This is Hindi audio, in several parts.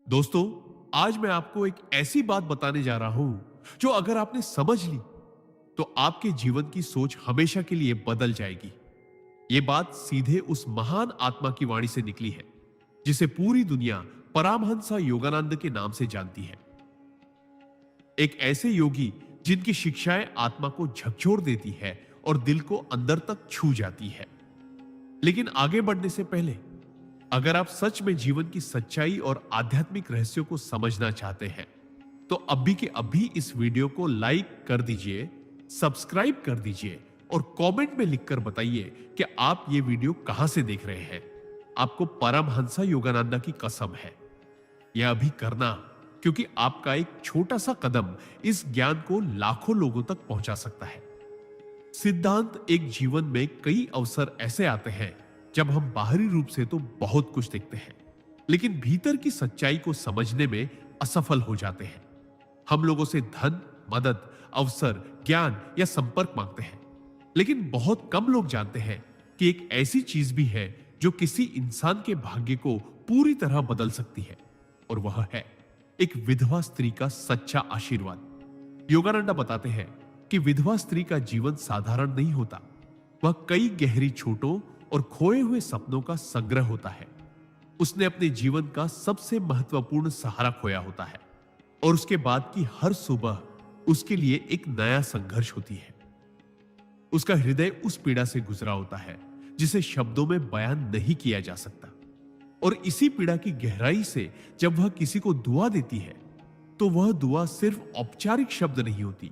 दोस्तों, आज मैं आपको एक ऐसी बात बताने जा रहा हूं जो अगर आपने समझ ली तो आपके जीवन की सोच हमेशा के लिए बदल जाएगी। यह बात सीधे उस महान आत्मा की वाणी से निकली है जिसे पूरी दुनिया परमहंस योगानंद के नाम से जानती है। एक ऐसे योगी जिनकी शिक्षाएं आत्मा को झकझोर देती है और दिल को अंदर तक छू जाती है। लेकिन आगे बढ़ने से पहले अगर आप सच में जीवन की सच्चाई और आध्यात्मिक रहस्यों को समझना चाहते हैं तो अभी के अभी इस वीडियो को लाइक कर दीजिए, सब्सक्राइब कर दीजिए और कमेंट में लिखकर बताइए कि आप ये वीडियो कहां से देख रहे हैं। आपको परमहंस योगानंद की कसम है यह अभी करना, क्योंकि आपका एक छोटा सा कदम इस ज्ञान को लाखों लोगों तक पहुंचा सकता है। सिद्धांत एक जीवन में कई अवसर ऐसे आते हैं जब हम बाहरी रूप से तो बहुत कुछ देखते हैं लेकिन भीतर की सच्चाई को समझने में असफल हो जाते हैं। हम लोगों से धन, मदद, अवसर, ज्ञान या संपर्क मांगते हैं, लेकिन बहुत कम लोग जानते हैं कि एक ऐसी चीज भी है जो किसी इंसान के भाग्य को पूरी तरह बदल सकती है, और वह है एक विधवा स्त्री का सच्चा आशीर्वाद। योगानंद बताते हैं कि विधवा स्त्री का जीवन साधारण नहीं होता। वह कई गहरी चोटों और खोए हुए सपनों का संग्रह होता है। उसने अपने जीवन का सबसे महत्वपूर्ण सहारा खोया होता है और उसके बाद की हर सुबह उसके लिए एक नया संघर्ष होती है। उसका हृदय उस पीड़ा से गुजरा होता है जिसे शब्दों में बयान नहीं किया जा सकता, और इसी पीड़ा की गहराई से जब वह किसी को दुआ देती है तो वह दुआ सिर्फ औपचारिक शब्द नहीं होती,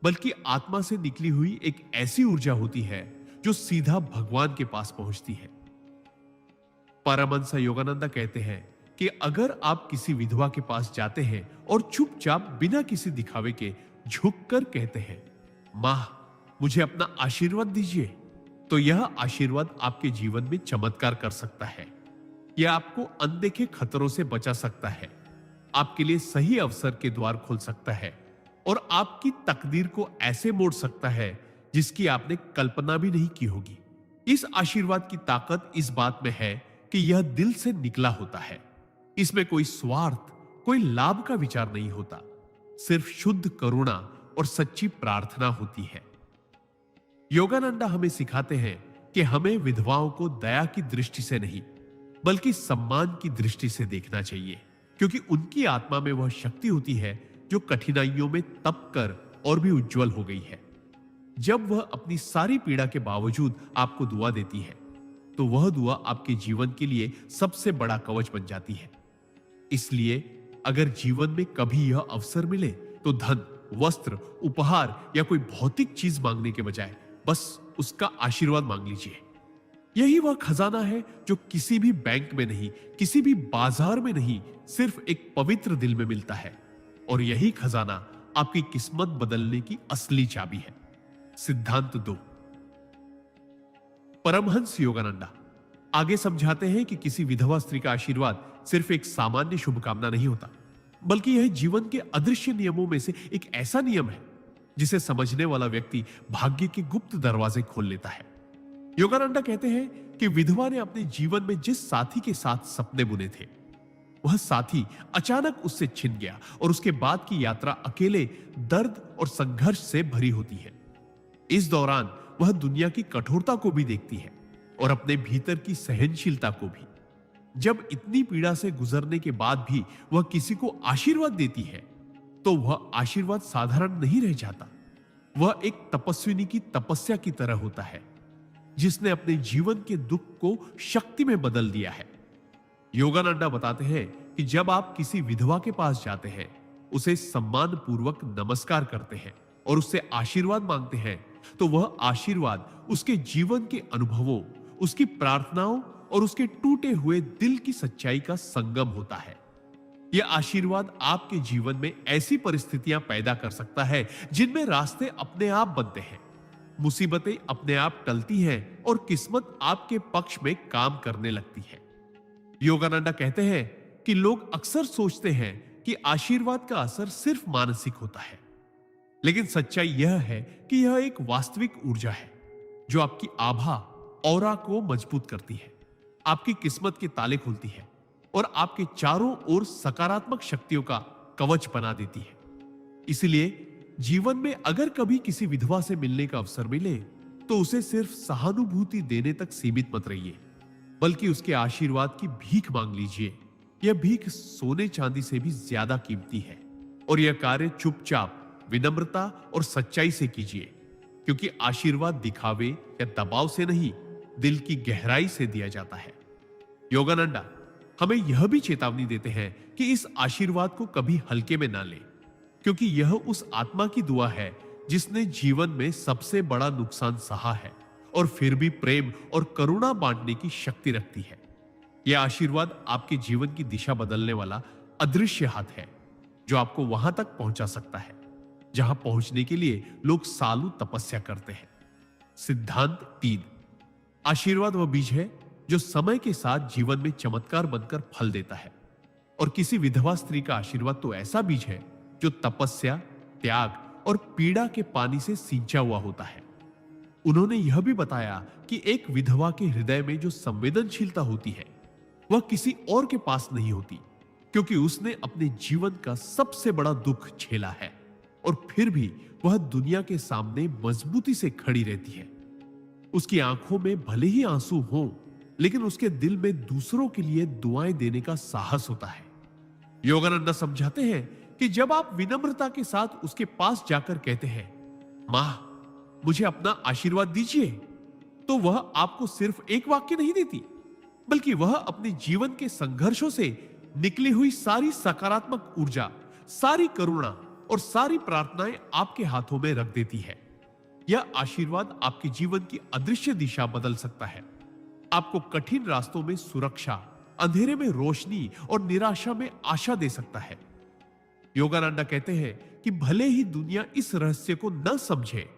बल्कि आत्मा से निकली हुई एक ऐसी ऊर्जा होती है जो सीधा भगवान के पास पहुंचती है। परमहंस योगानंद कहते हैं कि अगर आप किसी विधवा के पास जाते हैं और चुपचाप बिना किसी दिखावे के झुककर कहते हैं, मां मुझे अपना आशीर्वाद दीजिए, तो यह आशीर्वाद आपके जीवन में चमत्कार कर सकता है। यह आपको अनदेखे खतरों से बचा सकता है, आपके लिए सही अवसर के द्वार खोल सकता है और आपकी तकदीर को ऐसे मोड़ सकता है जिसकी आपने कल्पना भी नहीं की होगी। इस आशीर्वाद की ताकत इस बात में है कि यह दिल से निकला होता है। इसमें कोई स्वार्थ, कोई लाभ का विचार नहीं होता, सिर्फ शुद्ध करुणा और सच्ची प्रार्थना होती है। योगानंद हमें सिखाते हैं कि हमें विधवाओं को दया की दृष्टि से नहीं बल्कि सम्मान की दृष्टि से देखना चाहिए, क्योंकि उनकी आत्मा में वह शक्ति होती है जो कठिनाइयों में तप कर और भी उज्जवल हो गई है। जब वह अपनी सारी पीड़ा के बावजूद आपको दुआ देती है तो वह दुआ आपके जीवन के लिए सबसे बड़ा कवच बन जाती है। इसलिए अगर जीवन में कभी यह अवसर मिले तो धन, वस्त्र, उपहार या कोई भौतिक चीज मांगने के बजाय बस उसका आशीर्वाद मांग लीजिए। यही वह खजाना है जो किसी भी बैंक में नहीं, किसी भी बाजार में नहीं, सिर्फ एक पवित्र दिल में मिलता है, और यही खजाना आपकी किस्मत बदलने की असली चाबी है। सिद्धांत 2। परमहंस योगानंद आगे समझाते हैं कि किसी विधवा स्त्री का आशीर्वाद सिर्फ एक सामान्य शुभकामना नहीं होता, बल्कि यह जीवन के अदृश्य नियमों में से एक ऐसा नियम है जिसे समझने वाला व्यक्ति भाग्य के गुप्त दरवाजे खोल लेता है। योगानंद कहते हैं कि विधवा ने अपने जीवन में जिस साथी के साथ सपने बुने थे वह साथी अचानक उससे छिन गया, और उसके बाद की यात्रा अकेले, दर्द और संघर्ष से भरी होती है। इस दौरान वह दुनिया की कठोरता को भी देखती है और अपने भीतर की सहनशीलता को भी। जब इतनी पीड़ा से गुजरने के बाद भी वह किसी को आशीर्वाद देती है तो वह आशीर्वाद साधारण नहीं रह जाता। वह एक तपस्विनी की तपस्या की तरह होता है जिसने अपने जीवन के दुख को शक्ति में बदल दिया है। योगानंद बताते हैं कि जब आप किसी विधवा के पास जाते हैं, उसे सम्मान पूर्वक नमस्कार करते हैं और उससे आशीर्वाद मांगते हैं, तो वह आशीर्वाद उसके जीवन के अनुभवों, उसकी प्रार्थनाओं और उसके टूटे हुए दिल की सच्चाई का संगम होता है। यह आशीर्वाद आपके जीवन में ऐसी परिस्थितियां पैदा कर सकता है जिनमें रास्ते अपने आप बनते हैं, मुसीबतें अपने आप टलती हैं और किस्मत आपके पक्ष में काम करने लगती है। योगानंद कहते हैं कि लोग अक्सर सोचते हैं कि आशीर्वाद का असर सिर्फ मानसिक होता है, लेकिन सच्चाई यह है कि यह एक वास्तविक ऊर्जा है जो आपकी आभा, ऑरा को मजबूत करती है, आपकी किस्मत के ताले खोलती है और आपके चारों ओर सकारात्मक शक्तियों का कवच बना देती है। इसलिए जीवन में अगर कभी किसी विधवा से मिलने का अवसर मिले तो उसे सिर्फ सहानुभूति देने तक सीमित मत रहिए, बल्कि उसके आशीर्वाद की भीख मांग लीजिए। यह भीख सोने चांदी से भी ज्यादा कीमती है और यह कार्य चुपचाप, विनम्रता और सच्चाई से कीजिए, क्योंकि आशीर्वाद दिखावे या दबाव से नहीं, दिल की गहराई से दिया जाता है। योगानंदा हमें यह भी चेतावनी देते हैं कि इस आशीर्वाद को कभी हल्के में ना लें, क्योंकि यह उस आत्मा की दुआ है जिसने जीवन में सबसे बड़ा नुकसान सहा है और फिर भी प्रेम और करुणा बांटने की शक्ति रखती है। यह आशीर्वाद आपके जीवन की दिशा बदलने वाला अदृश्य हाथ है, जो आपको वहां तक पहुंचा सकता है जहां पहुंचने के लिए लोग सालों तपस्या करते हैं। सिद्धांत 3। आशीर्वाद वह बीज है जो समय के साथ जीवन में चमत्कार बनकर फल देता है, और किसी विधवा स्त्री का आशीर्वाद तो ऐसा बीज है जो तपस्या, त्याग और पीड़ा के पानी से सींचा हुआ होता है। उन्होंने यह भी बताया कि एक विधवा के हृदय में जो संवेदनशीलता होती है वह किसी और के पास नहीं होती, क्योंकि उसने अपने जीवन का सबसे बड़ा दुख झेला है और फिर भी वह दुनिया के सामने मजबूती से खड़ी रहती है। उसकी आंखों में भले ही आंसू हो, लेकिन उसके दिल में दूसरों के लिए दुआएं देने का साहस होता है। योगानंदा समझाते हैं कि जब आप विनम्रता के साथ उसके पास जाकर कहते हैं, मां मुझे अपना आशीर्वाद दीजिए, तो वह आपको सिर्फ एक वाक्य नहीं देती, बल्कि वह अपने जीवन के संघर्षों से निकली हुई सारी सकारात्मक ऊर्जा, सारी करुणा और सारी प्रार्थनाएं आपके हाथों में रख देती है। यह आशीर्वाद आपके जीवन की अदृश्य दिशा बदल सकता है, आपको कठिन रास्तों में सुरक्षा, अंधेरे में रोशनी और निराशा में आशा दे सकता है। योगानंदा कहते हैं कि भले ही दुनिया इस रहस्य को न समझे,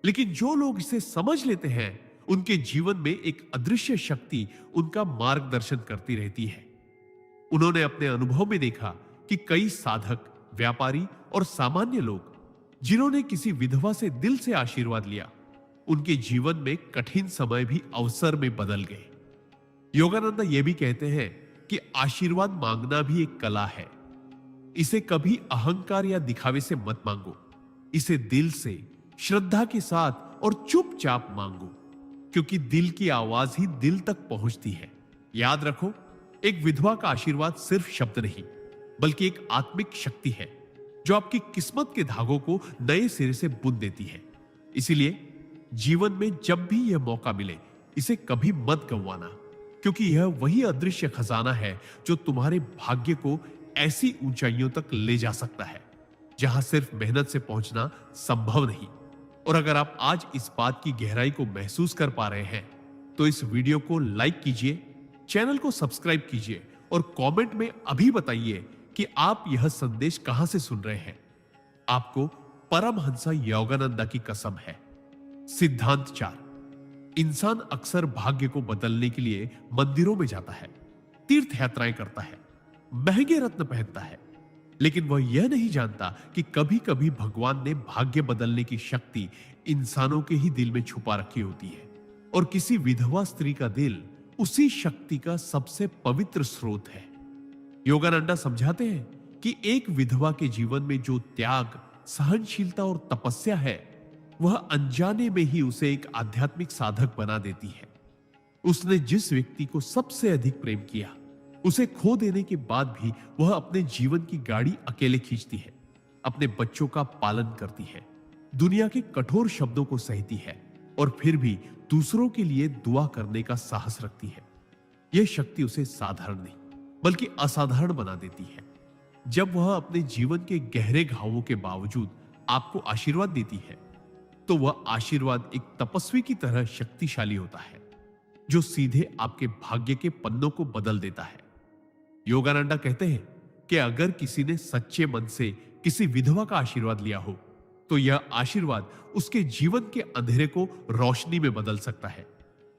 लेकिन जो लोग इसे समझ लेते हैं उनके जीवन में एक अदृश्य शक्ति उनका मार्गदर्शन करती रहती है। उन्होंने अपने अनुभव में देखा कि कई साधक, व्यापारी और सामान्य लोग जिन्होंने किसी विधवा से दिल से आशीर्वाद लिया, उनके जीवन में कठिन समय भी अवसर में बदल गए। योगानंदा यह भी कहते हैं कि आशीर्वाद मांगना भी एक कला है। इसे कभी अहंकार या दिखावे से मत मांगो, इसे दिल से, श्रद्धा के साथ और चुपचाप मांगो, क्योंकि दिल की आवाज ही दिल तक पहुंचती है। याद रखो, एक विधवा का आशीर्वाद सिर्फ शब्द नहीं, बल्कि एक आत्मिक शक्ति है जो आपकी किस्मत के धागों को नए सिरे से बुन देती है। इसीलिए जीवन में जब भी यह मौका मिले, इसे कभी मत गंवाना, क्योंकि यह वही अदृश्य खजाना है जो तुम्हारे भाग्य को ऐसी ऊंचाइयों तक ले जा सकता है जहां सिर्फ मेहनत से पहुंचना संभव नहीं। और अगर आप आज इस बात की गहराई को महसूस कर पा रहे हैं, तो इस वीडियो को लाइक कीजिए, चैनल को सब्सक्राइब कीजिए और कमेंट में अभी बताइए कि आप यह संदेश कहां से सुन रहे हैं। आपको परमहंसा योगानंदा की कसम है। सिद्धांत 4। इंसान अक्सर भाग्य को बदलने के लिए मंदिरों में जाता है, तीर्थ यात्राएं करता है, महंगे रत्न पहनता है, लेकिन वह यह नहीं जानता कि कभी कभी भगवान ने भाग्य बदलने की शक्ति इंसानों के ही दिल में छुपा रखी होती है, और किसी विधवा स्त्री का दिल उसी शक्ति का सबसे पवित्र स्रोत है। योगानंदा समझाते हैं कि एक विधवा के जीवन में जो त्याग, सहनशीलता और तपस्या है, वह अनजाने में ही उसे एक आध्यात्मिक साधक बना देती है। उसने जिस व्यक्ति को सबसे अधिक प्रेम किया, उसे खो देने के बाद भी वह अपने जीवन की गाड़ी अकेले खींचती है, अपने बच्चों का पालन करती है, दुनिया के कठोर शब्दों को सहती है और फिर भी दूसरों के लिए दुआ करने का साहस रखती है। यह शक्ति उसे साधारण नहीं बल्कि असाधारण बना देती है। जब वह अपने जीवन के गहरे घावों के बावजूद आपको आशीर्वाद देती है, तो वह आशीर्वाद एक तपस्वी की तरह शक्तिशाली होता है, जो सीधे आपके भाग्य के पन्नों को बदल देता है। योगानंदा कहते हैं कि अगर किसी ने सच्चे मन से किसी विधवा का आशीर्वाद लिया हो, तो यह आशीर्वाद उसके जीवन के अंधेरे को रोशनी में बदल सकता है,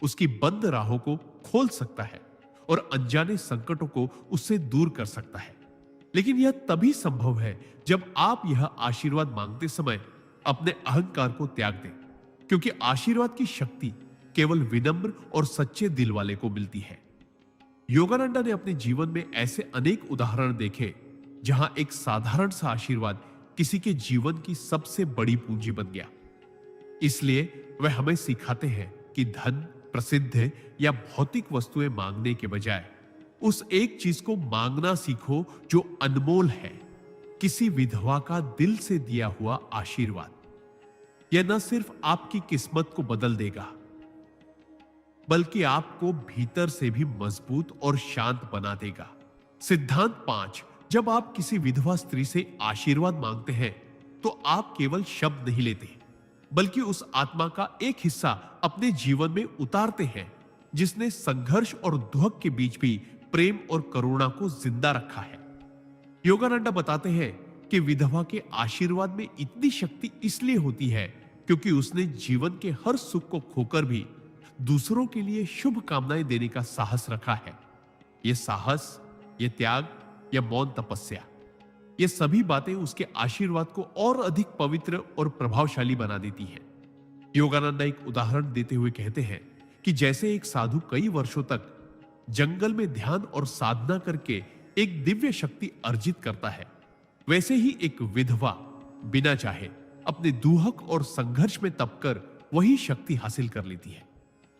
उसकी बंद राहों को खोल सकता है और अनजाने संकटों को उससे दूर कर सकता है। लेकिन यह तभी संभव है जब आप यह आशीर्वाद मांगते समय अपने अहंकार को त्याग दें, क्योंकि आशीर्वाद की शक्ति केवल विनम्र और सच्चे दिल वाले को मिलती है। योगानंदा ने अपने जीवन में ऐसे अनेक उदाहरण देखे जहां एक साधारण सा आशीर्वाद किसी के जीवन की सबसे बड़ी पूंजी बन गया। इसलिए वह हमें सिखाते हैं कि धन, प्रसिद्ध या भौतिक वस्तुएं मांगने के बजाय उस एक चीज को मांगना सीखो जो अनमोल है, किसी विधवा का दिल से दिया हुआ आशीर्वाद। यह न सिर्फ आपकी किस्मत को बदल देगा, बल्कि आपको भीतर से भी मजबूत और शांत बना देगा। सिद्धांत 5, जब आप किसी विधवा स्त्री से आशीर्वाद मांगते हैं तो आप केवल शब्द नहीं लेते, बल्कि उस आत्मा का एक हिस्सा अपने जीवन में उतारते हैं जिसने संघर्ष और दुख के बीच भी प्रेम और करुणा को जिंदा रखा है। योगानंदा बताते हैं कि विधवा के आशीर्वाद में इतनी शक्ति इसलिए होती है क्योंकि उसने जीवन के हर सुख को खोकर भी दूसरों के लिए शुभ कामनाएं देने का साहस रखा है। यह साहस, यह त्याग, यह मौन तपस्या, ये सभी बातें उसके आशीर्वाद को और अधिक पवित्र और प्रभावशाली बना देती हैं। योगानंदा एक उदाहरण देते हुए कहते हैं कि जैसे एक साधु कई वर्षों तक जंगल में ध्यान और साधना करके एक दिव्य शक्ति अर्जित करता है, वैसे ही एक विधवा बिना चाहे अपने दुहक और संघर्ष में तपकर वही शक्ति हासिल कर लेती है।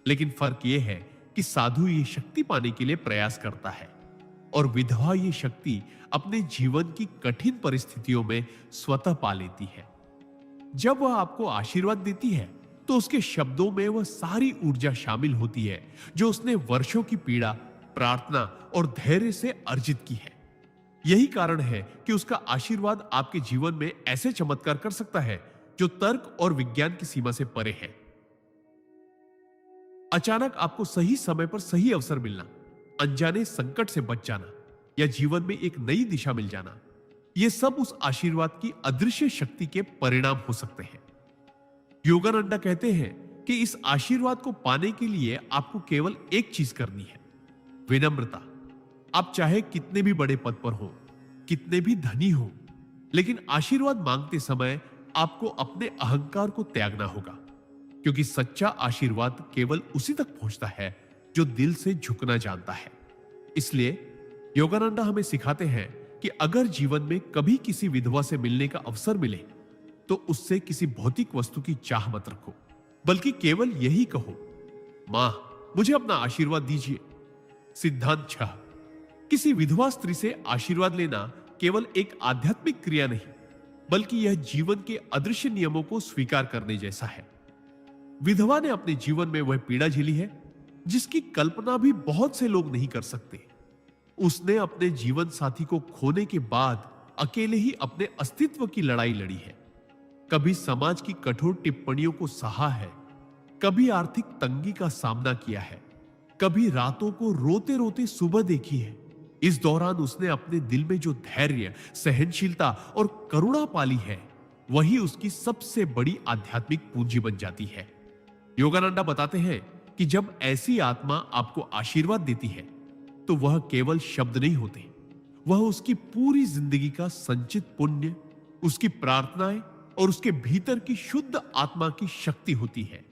लेकिन फर्क यह है कि साधु ये शक्ति पाने के लिए प्रयास करता है और विधवा ये शक्ति अपने जीवन की कठिन परिस्थितियों में स्वतः पा लेती है। जब वह आपको आशीर्वाद देती है तो उसके शब्दों में वह सारी ऊर्जा शामिल होती है जो उसने वर्षों की पीड़ा, प्रार्थना और धैर्य से अर्जित की है। यही कारण है कि उसका आशीर्वाद आपके जीवन में ऐसे चमत्कार कर सकता है जो तर्क और विज्ञान की सीमा से परे है। अचानक आपको सही समय पर सही अवसर मिलना, अनजाने संकट से बच जाना या जीवन में एक नई दिशा मिल जाना, ये सब उस आशीर्वाद की अदृश्य शक्ति के परिणाम हो सकते हैं। योगानंदा कहते हैं कि इस आशीर्वाद को पाने के लिए आपको केवल एक चीज करनी है, विनम्रता। आप चाहे कितने भी बड़े पद पर हो, कितने भी धनी हो, लेकिन आशीर्वाद मांगते समय आपको अपने अहंकार को त्यागना होगा, क्योंकि सच्चा आशीर्वाद केवल उसी तक पहुंचता है जो दिल से झुकना जानता है। इसलिए योगानंदा हमें सिखाते हैं कि अगर जीवन में कभी किसी विधवा से मिलने का अवसर मिले तो उससे किसी भौतिक वस्तु की चाह मत रखो, बल्कि केवल यही कहो, मां मुझे अपना आशीर्वाद दीजिए। सिद्धांत 6, किसी विधवा स्त्री से आशीर्वाद लेना केवल एक आध्यात्मिक क्रिया नहीं, बल्कि यह जीवन के अदृश्य नियमों को स्वीकार करने जैसा है। विधवा ने अपने जीवन में वह पीड़ा झेली है जिसकी कल्पना भी बहुत से लोग नहीं कर सकते। उसने अपने जीवन साथी को खोने के बाद अकेले ही अपने अस्तित्व की लड़ाई लड़ी है। कभी समाज की कठोर टिप्पणियों को सहा है, कभी आर्थिक तंगी का सामना किया है, कभी रातों को रोते रोते सुबह देखी है। इस दौरान उसने अपने दिल में जो धैर्य, सहनशीलता और करुणा पाली है, वही उसकी सबसे बड़ी आध्यात्मिक पूंजी बन जाती है। योगानंदा बताते हैं कि जब ऐसी आत्मा आपको आशीर्वाद देती है तो वह केवल शब्द नहीं होते, वह उसकी पूरी जिंदगी का संचित पुण्य, उसकी प्रार्थनाएं और उसके भीतर की शुद्ध आत्मा की शक्ति होती है।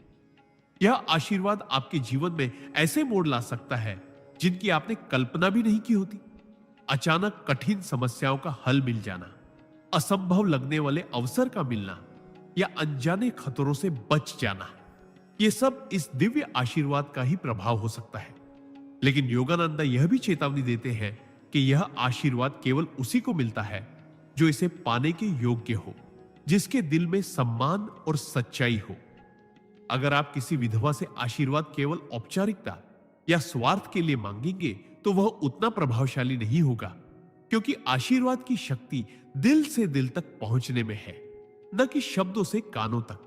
यह आशीर्वाद आपके जीवन में ऐसे मोड़ ला सकता है जिनकी आपने कल्पना भी नहीं की होती। अचानक कठिन समस्याओं का हल मिल जाना, असंभव लगने वाले अवसर का मिलना या अनजाने खतरों से बच जाना, यह सब इस दिव्य आशीर्वाद का ही प्रभाव हो सकता है। लेकिन योगानंदा यह भी चेतावनी देते हैं कि यह आशीर्वाद केवल उसी को मिलता है जो इसे पाने के योग्य हो, जिसके दिल में सम्मान और सच्चाई हो। अगर आप किसी विधवा से आशीर्वाद केवल औपचारिकता या स्वार्थ के लिए मांगेंगे तो वह उतना प्रभावशाली नहीं होगा, क्योंकि आशीर्वाद की शक्ति दिल से दिल तक पहुंचने में है, न कि शब्दों से कानों तक।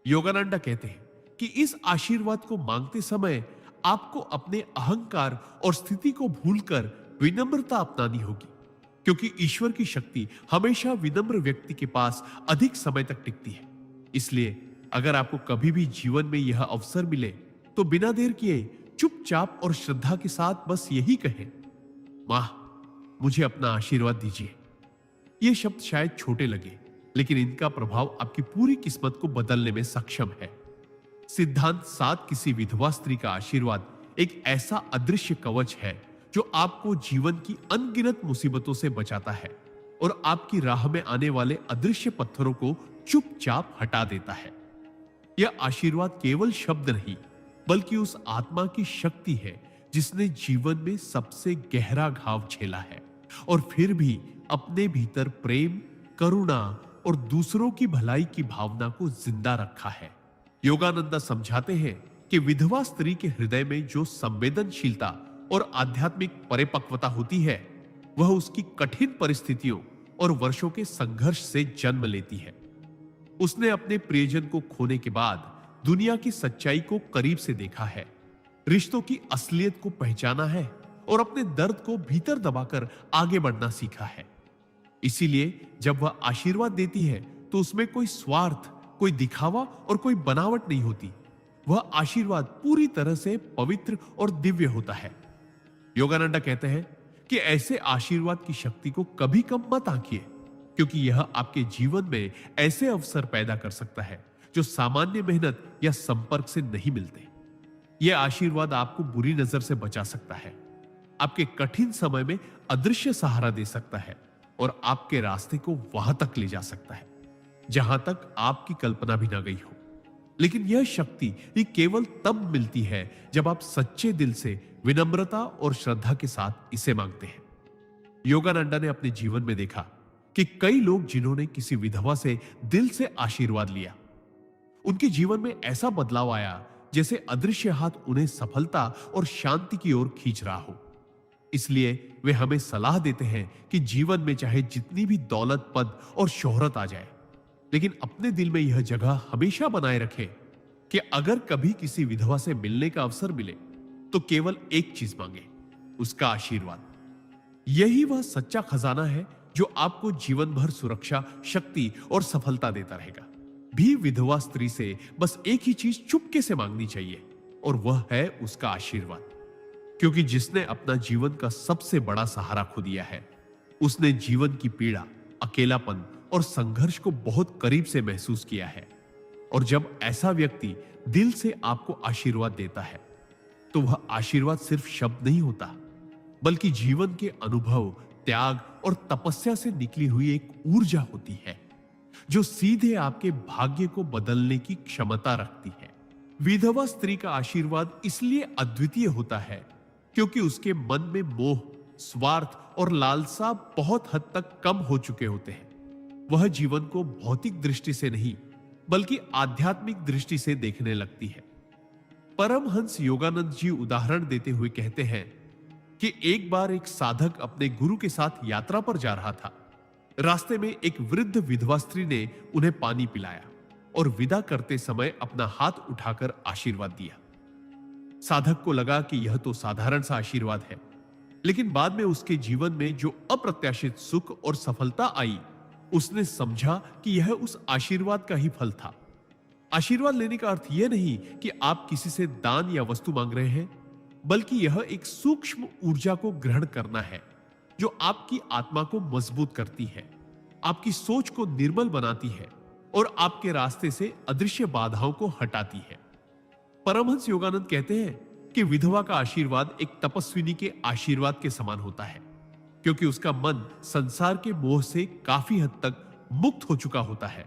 योगानंदा कहते हैं कि इस आशीर्वाद को मांगते समय आपको अपने अहंकार और स्थिति को भूलकर विनम्रता अपनानी होगी, क्योंकि ईश्वर की शक्ति हमेशा विनम्र व्यक्ति के पास अधिक समय तक टिकती है। इसलिए अगर आपको कभी भी जीवन में यह अवसर मिले तो बिना देर किए चुपचाप और श्रद्धा के साथ बस यही कहें, मां मुझे अपना आशीर्वाद दीजिए। ये शब्द शायद छोटे लगे, लेकिन इनका प्रभाव आपकी पूरी किस्मत को बदलने में सक्षम है। सिद्धांत 7, किसी विधवा स्त्री का आशीर्वाद एक ऐसा अदृश्य कवच है जो आपको जीवन की अनगिनत मुसीबतों से बचाता है और आपकी राह में आने वाले अदृश्य पत्थरों को चुपचाप हटा देता है। यह आशीर्वाद केवल शब्द नहीं, बल्कि उस आत्मा की शक्ति है जिसने जीवन में सबसे गहरा घाव झेला है और फिर भी अपने भीतर प्रेम, करुणा और दूसरों की भलाई की भावना को जिंदा रखा है। योगानंदा समझाते हैं कि विधवा स्त्री के हृदय में जो संवेदनशीलता और आध्यात्मिक परिपक्वता होती है, वह उसकी कठिन परिस्थितियों और वर्षों के संघर्ष से जन्म लेती है। उसने अपने प्रियजन को खोने के बाद दुनिया की सच्चाई को करीब से देखा है, रिश्तों की असलियत को पहचाना है और अपने दर्द को भीतर दबाकर आगे बढ़ना सीखा है। इसीलिए जब वह आशीर्वाद देती है तो उसमें कोई स्वार्थ, कोई दिखावा और कोई बनावट नहीं होती। वह आशीर्वाद पूरी तरह से पवित्र और दिव्य होता है। योगानंदा कहते हैं कि ऐसे आशीर्वाद की शक्ति को कभी कम मत आंकिए, क्योंकि यह आपके जीवन में ऐसे अवसर पैदा कर सकता है जो सामान्य मेहनत या संपर्क से नहीं मिलते। यह आशीर्वाद आपको बुरी नजर से बचा सकता है, आपके कठिन समय में अदृश्य सहारा दे सकता है और आपके रास्ते को वहां तक ले जा सकता है जहां तक आपकी कल्पना भी ना गई हो। लेकिन यह शक्ति ये केवल तब मिलती है जब आप सच्चे दिल से, विनम्रता और श्रद्धा के साथ इसे मांगते हैं। योगानंदा ने अपने जीवन में देखा कि कई लोग जिन्होंने किसी विधवा से दिल से आशीर्वाद लिया, उनके जीवन में ऐसा बदलाव आया जैसे अदृश्य हाथ उन्हें सफलता और शांति की ओर खींच रहा हो। इसलिए वे हमें सलाह देते हैं कि जीवन में चाहे जितनी भी दौलत, पद और शोहरत आ जाए, लेकिन अपने दिल में यह जगह हमेशा बनाए रखें कि अगर कभी किसी विधवा से मिलने का अवसर मिले तो केवल एक चीज मांगे, उसका आशीर्वाद। यही वह सच्चा खजाना है जो आपको जीवन भर सुरक्षा, शक्ति और सफलता देता रहेगा। भी विधवा स्त्री से बस एक ही चीज चुपके से मांगनी चाहिए और वह है उसका आशीर्वाद, क्योंकि जिसने अपना जीवन का सबसे बड़ा सहारा खो दिया है, उसने जीवन की पीड़ा, अकेलापन और संघर्ष को बहुत करीब से महसूस किया है। और जब ऐसा व्यक्ति दिल से आपको आशीर्वाद देता है तो वह आशीर्वाद सिर्फ शब्द नहीं होता, बल्कि जीवन के अनुभव, त्याग और तपस्या से निकली हुई एक ऊर्जा होती है जो सीधे आपके भाग्य को बदलने की क्षमता रखती है। विधवा स्त्री का आशीर्वाद इसलिए अद्वितीय होता है क्योंकि उसके मन में मोह, स्वार्थ और लालसा बहुत हद तक कम हो चुके होते हैं। वह जीवन को भौतिक दृष्टि से नहीं, बल्कि आध्यात्मिक दृष्टि से देखने लगती है। परमहंस योगानंद जी उदाहरण देते हुए कहते हैं कि एक बार एक साधक अपने गुरु के साथ यात्रा पर जा रहा था। रास्ते में एक वृद्ध विधवा स्त्री ने उन्हें पानी पिलाया और विदा करते समय अपना हाथ उठाकर आशीर्वाद दिया। साधक को लगा कि यह तो साधारण सा आशीर्वाद है, लेकिन बाद में उसके जीवन में जो अप्रत्याशित सुख और सफलता आई, उसने समझा कि यह उस आशीर्वाद का ही फल था। आशीर्वाद लेने का अर्थ यह नहीं कि आप किसी से दान या वस्तु मांग रहे हैं, बल्कि यह एक सूक्ष्म ऊर्जा को ग्रहण करना है जो आपकी आत्मा को मजबूत करती है, आपकी सोच को निर्मल बनाती है और आपके रास्ते से अदृश्य बाधाओं को हटाती है। परमहंस योगानंद कहते हैं कि विधवा का आशीर्वाद एक तपस्विनी के आशीर्वाद के समान होता है, क्योंकि उसका मन संसार के मोह से काफी हद तक मुक्त हो चुका होता है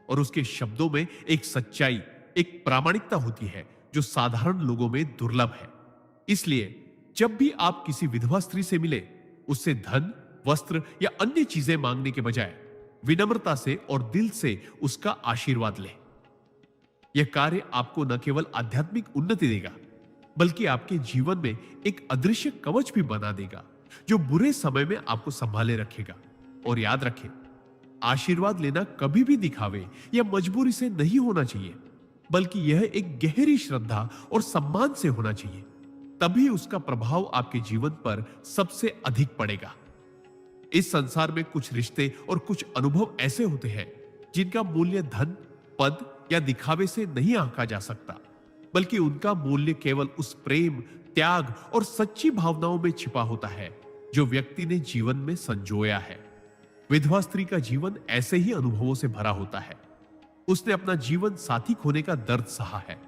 और उसके शब्दों में एक सच्चाई, एक प्रामाणिकता होती है जो साधारण लोगों में दुर्लभ है। इसलिए जब भी आप किसी विधवा स्त्री से मिले, उससे धन, वस्त्र या अन्य चीजें मांगने के बजाय विनम्रता से और दिल से उसका आशीर्वाद लें। यह कार्य आपको न केवल आध्यात्मिक उन्नति देगा, बल्कि आपके जीवन में एक अदृश्य कवच भी बना देगा जो बुरे समय में आपको संभाले रखेगा। और याद रखें, आशीर्वाद लेना कभी भी दिखावे या मजबूरी से नहीं होना चाहिए, बल्कि यह एक गहरी श्रद्धा और सम्मान से होना चाहिए। तभी उसका प्रभाव आपके जीवन पर सबसे अधिक पड़ेगा। इस संसार में कुछ रिश्ते और कुछ अनुभव ऐसे होते हैं जिनका मूल्य धन, पद या दिखावे से नहीं आंका जा सकता, बल्कि उनका मूल्य केवल उस प्रेम, त्याग और सच्ची भावनाओं में छिपा होता है जो व्यक्ति ने जीवन में संजोया है। विधवा स्त्री का जीवन ऐसे ही अनुभवों से भरा होता है। उसने अपना जीवन साथी खोने का दर्द सहा है,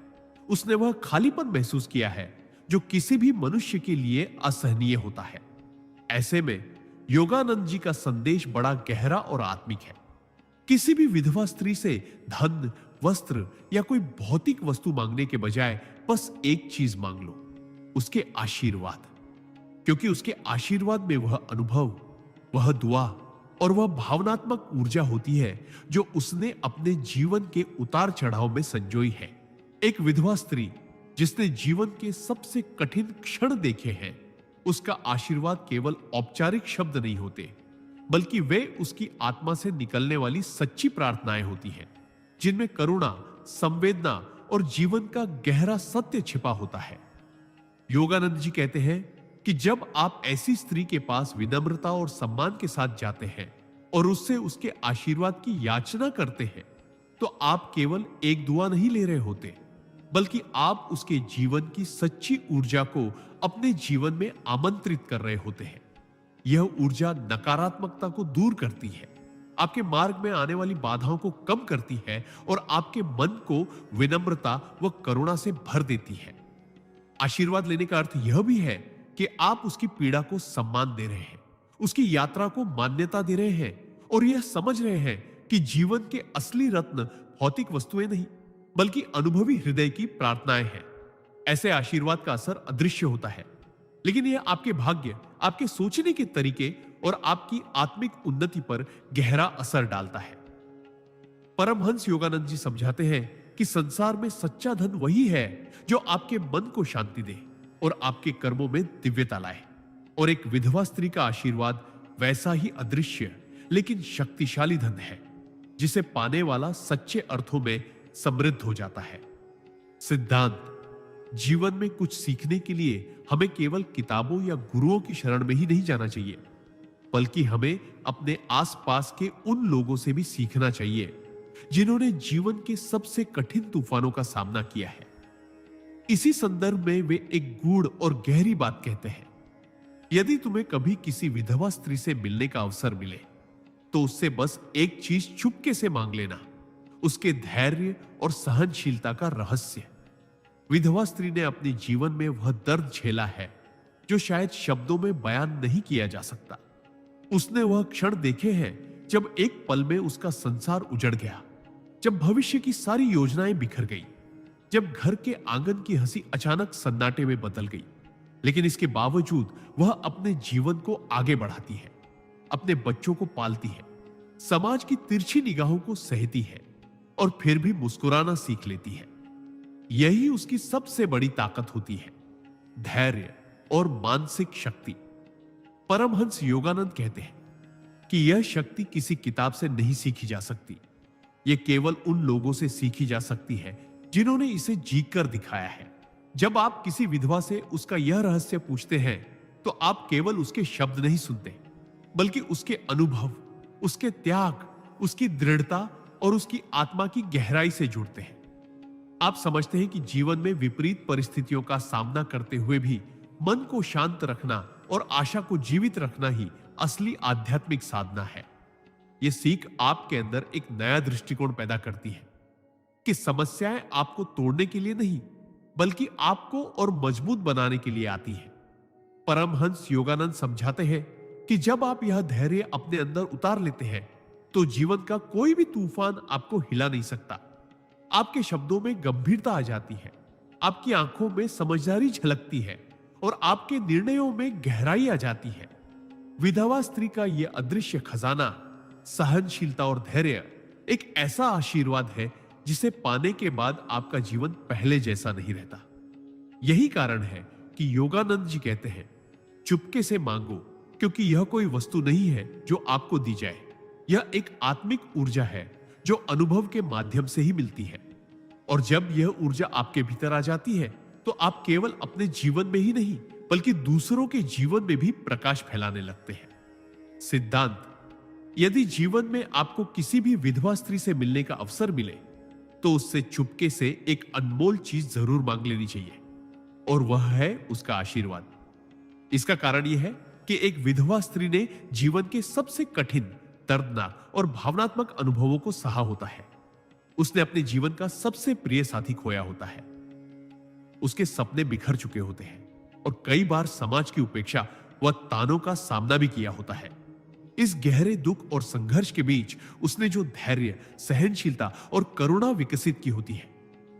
उसने वह खालीपन महसूस किया है जो किसी भी मनुष्य के लिए असहनीय होता है। ऐसे में योगानंद जी का संदेश बड़ा गहरा और आत्मिक है। किसी भी विधवा स्त्री से धन, वस्त्र या कोई भौतिक वस्तु मांगने के बजाय बस एक चीज मांग लो, उसके आशीर्वाद। क्योंकि उसके आशीर्वाद में वह अनुभव, वह दुआ और वह भावनात्मक ऊर्जा होती है जो उसने अपने जीवन के उतार चढ़ाव में संजोई है। एक विधवा स्त्री जिसने जीवन के सबसे कठिन क्षण देखे हैं, उसका आशीर्वाद केवल औपचारिक शब्द नहीं होते, बल्कि वे उसकी आत्मा से निकलने वाली सच्ची प्रार्थनाएं होती हैं, जिनमें करुणा, संवेदना और जीवन का गहरा सत्य छिपा होता है। योगानंद जी कहते हैं कि जब आप ऐसी स्त्री के पास विनम्रता और सम्मान के साथ जाते हैं और उससे उसके आशीर्वाद की याचना करते हैं, तो आप केवल एक दुआ नहीं ले रहे होते, बल्कि आप उसके जीवन की सच्ची ऊर्जा को अपने जीवन में आमंत्रित कर रहे होते हैं। यह ऊर्जा नकारात्मकता को दूर करती है, आपके मार्ग में आने वाली बाधाओं को कम करती है और आपके मन को विनम्रता व करुणा से भर देती है। आशीर्वाद लेने का अर्थ यह भी है कि आप उसकी पीड़ा को सम्मान दे रहे हैं, उसकी यात्रा को मान्यता दे रहे हैं और यह समझ रहे हैं कि जीवन के असली रत्न भौतिक वस्तुएं नहीं, बल्कि अनुभवी हृदय की प्रार्थनाएं हैं। ऐसे आशीर्वाद का असर अदृश्य होता है, लेकिन यह आपके भाग्य, आपके सोचने के तरीके और आपकी आत्मिक उन्नति पर गहरा असर डालता है। परमहंस योगानंद जी समझाते हैं कि संसार में सच्चा धन वही है जो आपके मन को शांति दे और आपके कर्मों में दिव्यता लाए। और एक विधवा स्त्री का आशीर्वाद वैसा ही अदृश्य लेकिन शक्तिशाली धन है, जिसे पाने वाला सच्चे अर्थों में समृद्ध हो जाता है। सिद्धांत: जीवन में कुछ सीखने के लिए हमें केवल किताबों या गुरुओं की शरण में ही नहीं जाना चाहिए, बल्कि हमें अपने आसपास के उन लोगों से भी सीखना चाहिए जिन्होंने जीवन के सबसे कठिन तूफानों का सामना किया है। इसी संदर्भ में वे एक गूढ़ और गहरी बात कहते हैं, यदि तुम्हें कभी किसी विधवा स्त्री से मिलने का अवसर मिले तो उससे बस एक चीज चुपके से मांग लेना, उसके धैर्य और सहनशीलता का रहस्य। विधवा स्त्री ने अपने जीवन में वह दर्द झेला है जो शायद शब्दों में बयान नहीं किया जा सकता। उसने वह क्षण देखे हैं जब एक पल में उसका संसार उजड़ गया, जब भविष्य की सारी योजनाएं बिखर गई, जब घर के आंगन की हंसी अचानक सन्नाटे में बदल गई। लेकिन इसके बावजूद वह अपने जीवन को आगे बढ़ाती है, अपने बच्चों को पालती है, समाज की तिरछी निगाहों को सहती है और फिर भी मुस्कुराना सीख लेती है। यही उसकी सबसे बड़ी ताकत होती है, धैर्य और मानसिक शक्ति। परमहंस योगानंद कहते हैं कि यह शक्ति किसी किताब से नहीं सीखी जा सकती, यह केवल उन लोगों से सीखी जा सकती है जिन्होंने इसे जीकर दिखाया है। जब आप किसी विधवा से उसका यह रहस्य पूछते हैं तो आप केवल उसके शब्द नहीं सुनते, बल्कि उसके अनुभव, उसके त्याग, उसकी दृढ़ता और उसकी आत्मा की गहराई से जुड़ते हैं। आप समझते हैं कि जीवन में विपरीत परिस्थितियों का सामना करते हुए भी मन को शांत रखना और आशा को जीवित रखना ही असली आध्यात्मिक साधना है। यह सीख आपके अंदर एक नया दृष्टिकोण पैदा करती है कि समस्याएं आपको तोड़ने के लिए नहीं, बल्कि आपको और मजबूत बनाने के लिए आती है। परमहंस योगानंद समझाते हैं कि जब आप यह धैर्य अपने अंदर उतार लेते हैं तो जीवन का कोई भी तूफान आपको हिला नहीं सकता। आपके शब्दों में गंभीरता आ जाती है, आपकी आंखों में समझदारी झलकती है और आपके निर्णयों में गहराई आ जाती है। विधवा स्त्री का यह अदृश्य खजाना, सहनशीलता और धैर्य, एक ऐसा आशीर्वाद है जिसे पाने के बाद आपका जीवन पहले जैसा नहीं रहता। यही कारण है कि योगानंद जी कहते हैं, चुपके से मांगो, क्योंकि यह कोई वस्तु नहीं है जो आपको दी जाए। यह एक आत्मिक ऊर्जा है जो अनुभव के माध्यम से ही मिलती है। और जब यह ऊर्जा आपके भीतर आ जाती है तो आप केवल अपने जीवन में ही नहीं, बल्कि दूसरों के जीवन में भी प्रकाश फैलाने लगते हैं। सिद्धांत: यदि जीवन में आपको किसी भी विधवा स्त्री से मिलने का अवसर मिले तो उससे चुपके से एक अनमोल चीज जरूर मांग लेनी चाहिए, और वह है उसका आशीर्वाद। इसका कारण यह है कि एक विधवा स्त्री ने जीवन के सबसे कठिन, दर्दनाक और भावनात्मक अनुभवों को सहा होता है। उसने अपने जीवन का सबसे प्रिय साथी खोया होता है। उसके सपने बिखर चुके होते हैं और कई बार समाज की उपेक्षा व तानों का सामना भी किया होता है। इस गहरे दुख और संघर्ष के बीच उसने जो धैर्य, सहनशीलता और करुणा विकसित की होती है,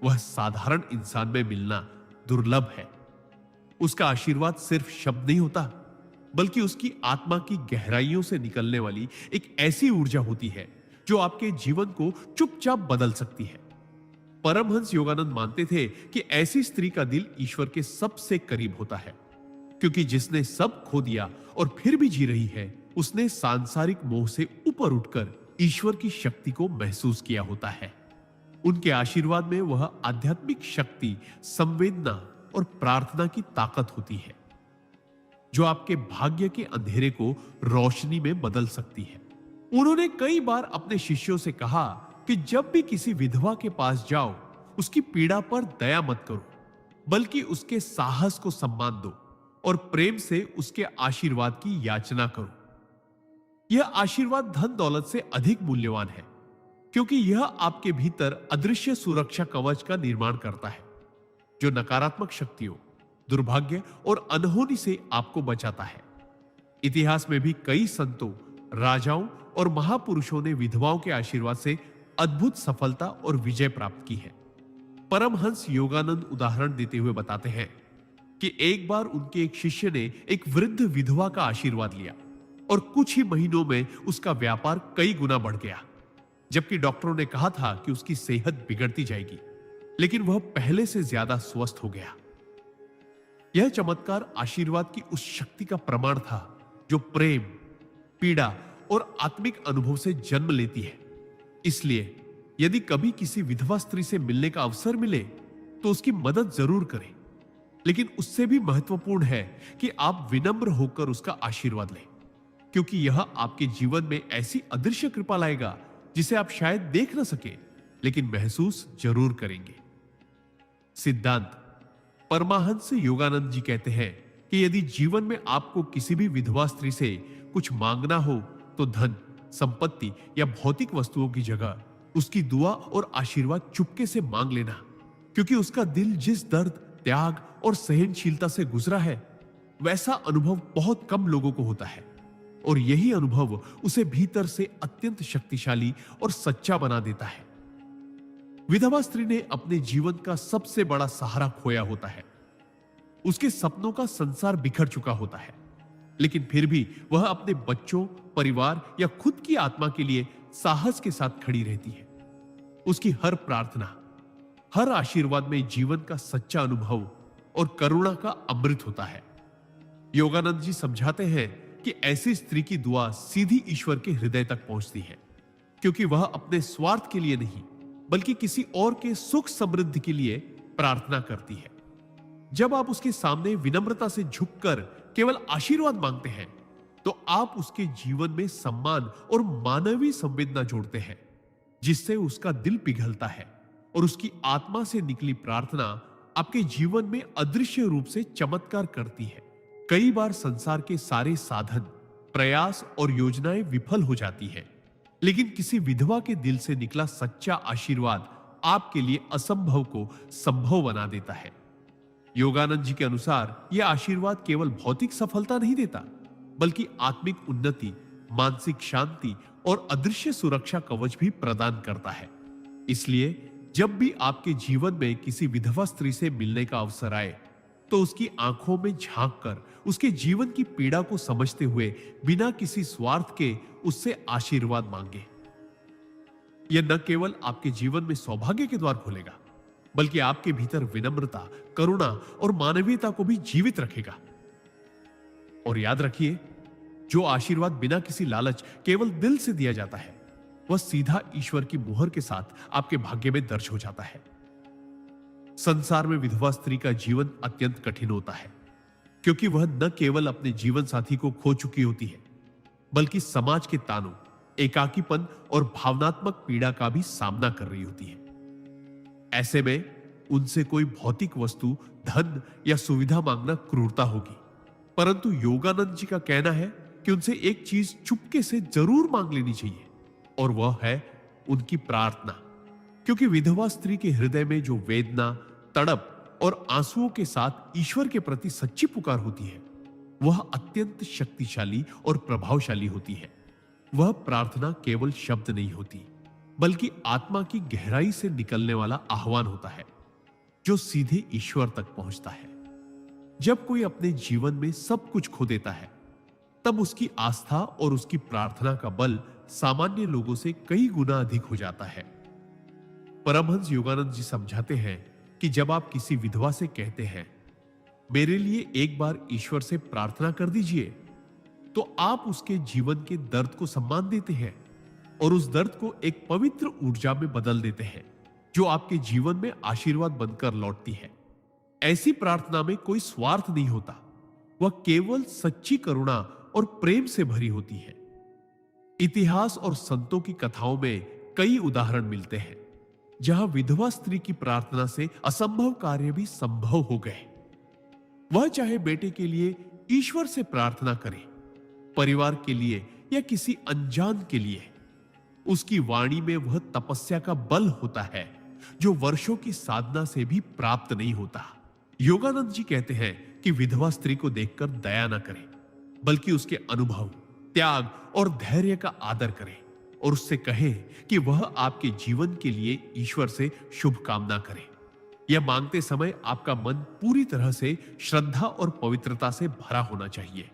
वह साधारण इंसान में मिलना दुर्लभ है। उसका आशीर्वाद सिर्फ शब्द नहीं होता, बल्कि उसकी आत्मा की गहराइयों से निकलने वाली एक ऐसी ऊर्जा होती है जो आपके जीवन को चुपचाप बदल सकती है। परमहंस योगानंद मानते थे कि ऐसी स्त्री का दिल ईश्वर के सबसे करीब होता है, क्योंकि जिसने सब खो दिया और फिर भी जी रही है, उसने सांसारिक मोह से ऊपर उठकर ईश्वर की शक्ति को महसूस किया होता है। उनके आशीर्वाद में वह आध्यात्मिक शक्ति, संवेदना और प्रार्थना की ताकत होती है जो आपके भाग्य के अंधेरे को रोशनी में बदल सकती है। उन्होंने कई बार अपने शिष्यों से कहा कि जब भी किसी विधवा के पास जाओ, उसकी पीड़ा पर दया मत करो, बल्कि उसके साहस को सम्मान दो और प्रेम से उसके आशीर्वाद की याचना करो। यह आशीर्वाद धन दौलत से अधिक मूल्यवान है, क्योंकि यह आपके भीतर अदृश्य सुरक्षा कवच का निर्माण करता है जो नकारात्मक शक्तियों, दुर्भाग्य और अनहोनी से आपको बचाता है। इतिहास में भी कई संतों, राजाओं और महापुरुषों ने विधवाओं के आशीर्वाद से अद्भुत सफलता और विजय प्राप्त की है। परमहंस योगानंद उदाहरण देते हुए बताते हैं कि एक बार उनके एक शिष्य ने एक वृद्ध विधवा का आशीर्वाद लिया और कुछ ही महीनों में उसका व्यापार कई गुना बढ़ गया, जबकि डॉक्टरों ने कहा था कि उसकी सेहत बिगड़ती जाएगी, लेकिन वह पहले से ज्यादा स्वस्थ हो गया। यह चमत्कार आशीर्वाद की उस शक्ति का प्रमाण था जो प्रेम, पीड़ा और आत्मिक अनुभव से जन्म लेती है। इसलिए यदि कभी किसी विधवा स्त्री से मिलने का अवसर मिले तो उसकी मदद जरूर करें, लेकिन उससे भी महत्वपूर्ण है कि आप विनम्र होकर उसका आशीर्वाद लें, क्योंकि यह आपके जीवन में ऐसी अदृश्य कृपा लाएगा जिसे आप शायद देख न सके, लेकिन महसूस जरूर करेंगे। सिद्धांत: परमहंस योगानंद जी कहते हैं कि यदि जीवन में आपको किसी भी विधवा स्त्री से कुछ मांगना हो तो धन, संपत्ति या भौतिक वस्तुओं की जगह उसकी दुआ और आशीर्वाद चुपके से मांग लेना, क्योंकि उसका दिल जिस दर्द, त्याग और सहनशीलता से गुजरा है, वैसा अनुभव बहुत कम लोगों को होता है और यही अनुभव उसे भीतर से अत्यंत शक्तिशाली और सच्चा बना देता है। विधवा स्त्री ने अपने जीवन का सबसे बड़ा सहारा खोया होता है। उसके सपनों का संसार बिखर चुका होता है, लेकिन फिर भी वह अपने बच्चों, परिवार या खुद की आत्मा के लिए साहस के साथ खड़ी रहती है। उसकी हर प्रार्थना, हर आशीर्वाद में जीवन का सच्चा अनुभव और करुणा का अमृत होता है। योगानंद जी समझाते हैं कि ऐसी स्त्री की दुआ सीधी ईश्वर के हृदय तक पहुंचती है, क्योंकि वह अपने स्वार्थ के लिए नहीं, बल्कि किसी और के सुख समृद्धि के लिए प्रार्थना करती है। जब आप उसके सामने विनम्रता से झुककर केवल आशीर्वाद मांगते हैं, तो आप उसके जीवन में सम्मान और मानवीय संवेदना जोड़ते हैं, जिससे उसका दिल पिघलता है और उसकी आत्मा से निकली प्रार्थना आपके जीवन में अदृश्य रूप से चमत्कार करती है। कई बार संसार के सारे साधन, प्रयास और योजनाएं विफल हो जाती है, लेकिन किसी विधवा के दिल से निकला सच्चा आशीर्वाद आपके लिए असंभव को संभव बना देता है। योगानंद जी के अनुसार यह आशीर्वाद केवल भौतिक सफलता नहीं देता, बल्कि आत्मिक उन्नति, मानसिक शांति और अदृश्य सुरक्षा कवच भी प्रदान करता है। इसलिए जब भी आपके जीवन में किसी विधवा स्त्री से मिलने का अवसर आए, तो उसकी आंखों में झांककर उसके जीवन की पीड़ा को समझते हुए बिना किसी स्वार्थ के उससे आशीर्वाद मांगे। यह न केवल आपके जीवन में सौभाग्य के द्वार खोलेगा, बल्कि आपके भीतर विनम्रता, करुणा और मानवीयता को भी जीवित रखेगा। और याद रखिए, जो आशीर्वाद बिना किसी लालच केवल दिल से दिया जाता है, वह सीधा ईश्वर की मुहर के साथ आपके भाग्य में दर्ज हो जाता है। संसार में विधवा स्त्री का जीवन अत्यंत कठिन होता है, क्योंकि वह न केवल अपने जीवन साथी को खो चुकी होती है, बल्कि समाज के तानों, एकाकीपन और भावनात्मक पीड़ा का भी सामना कर रही होती है। ऐसे में उनसे कोई भौतिक वस्तु, धन या सुविधा मांगना क्रूरता होगी, परंतु योगानंद जी का कहना है कि उनसे एक चीज चुपके से जरूर मांग लेनी चाहिए, और वह है उनकी प्रार्थना। क्योंकि विधवा स्त्री के हृदय में जो वेदना, तड़प और आंसुओं के साथ ईश्वर के प्रति सच्ची पुकार होती है, वह अत्यंत शक्तिशाली और प्रभावशाली होती है। वह प्रार्थना केवल शब्द नहीं होती, बल्कि आत्मा की गहराई से निकलने वाला आह्वान होता है, जो सीधे ईश्वर तक पहुंचता है। जब कोई अपने जीवन में सब कुछ खो देता है, तब उसकी आस्था और उसकी प्रार्थना का बल सामान्य लोगों से कई गुना अधिक हो जाता है। परमहंस योगानंद जी समझाते हैं कि जब आप किसी विधवा से कहते हैं, मेरे लिए एक बार ईश्वर से प्रार्थना कर दीजिए, तो आप उसके जीवन के दर्द को सम्मान देते हैं और उस दर्द को एक पवित्र ऊर्जा में बदल देते हैं, जो आपके जीवन में आशीर्वाद बनकर लौटती है। ऐसी प्रार्थना में कोई स्वार्थ नहीं होता, वह केवल सच्ची करुणा और प्रेम से भरी होती है। इतिहास और संतों की कथाओं में कई उदाहरण मिलते हैं जहां विधवा स्त्री की प्रार्थना से असंभव कार्य भी संभव हो गए। वह चाहे बेटे के लिए ईश्वर से प्रार्थना करे, परिवार के लिए या किसी अनजान के लिए, उसकी वाणी में वह तपस्या का बल होता है जो वर्षों की साधना से भी प्राप्त नहीं होता। योगानंद जी कहते हैं कि विधवा स्त्री को देखकर दया न करें, बल्कि उसके अनुभव, त्याग और धैर्य का आदर करें और उससे कहें कि वह आपके जीवन के लिए ईश्वर से शुभ कामना करे। यह मांगते समय आपका मन पूरी तरह से श्रद्धा और पवित्रता से भरा होना चाहिए,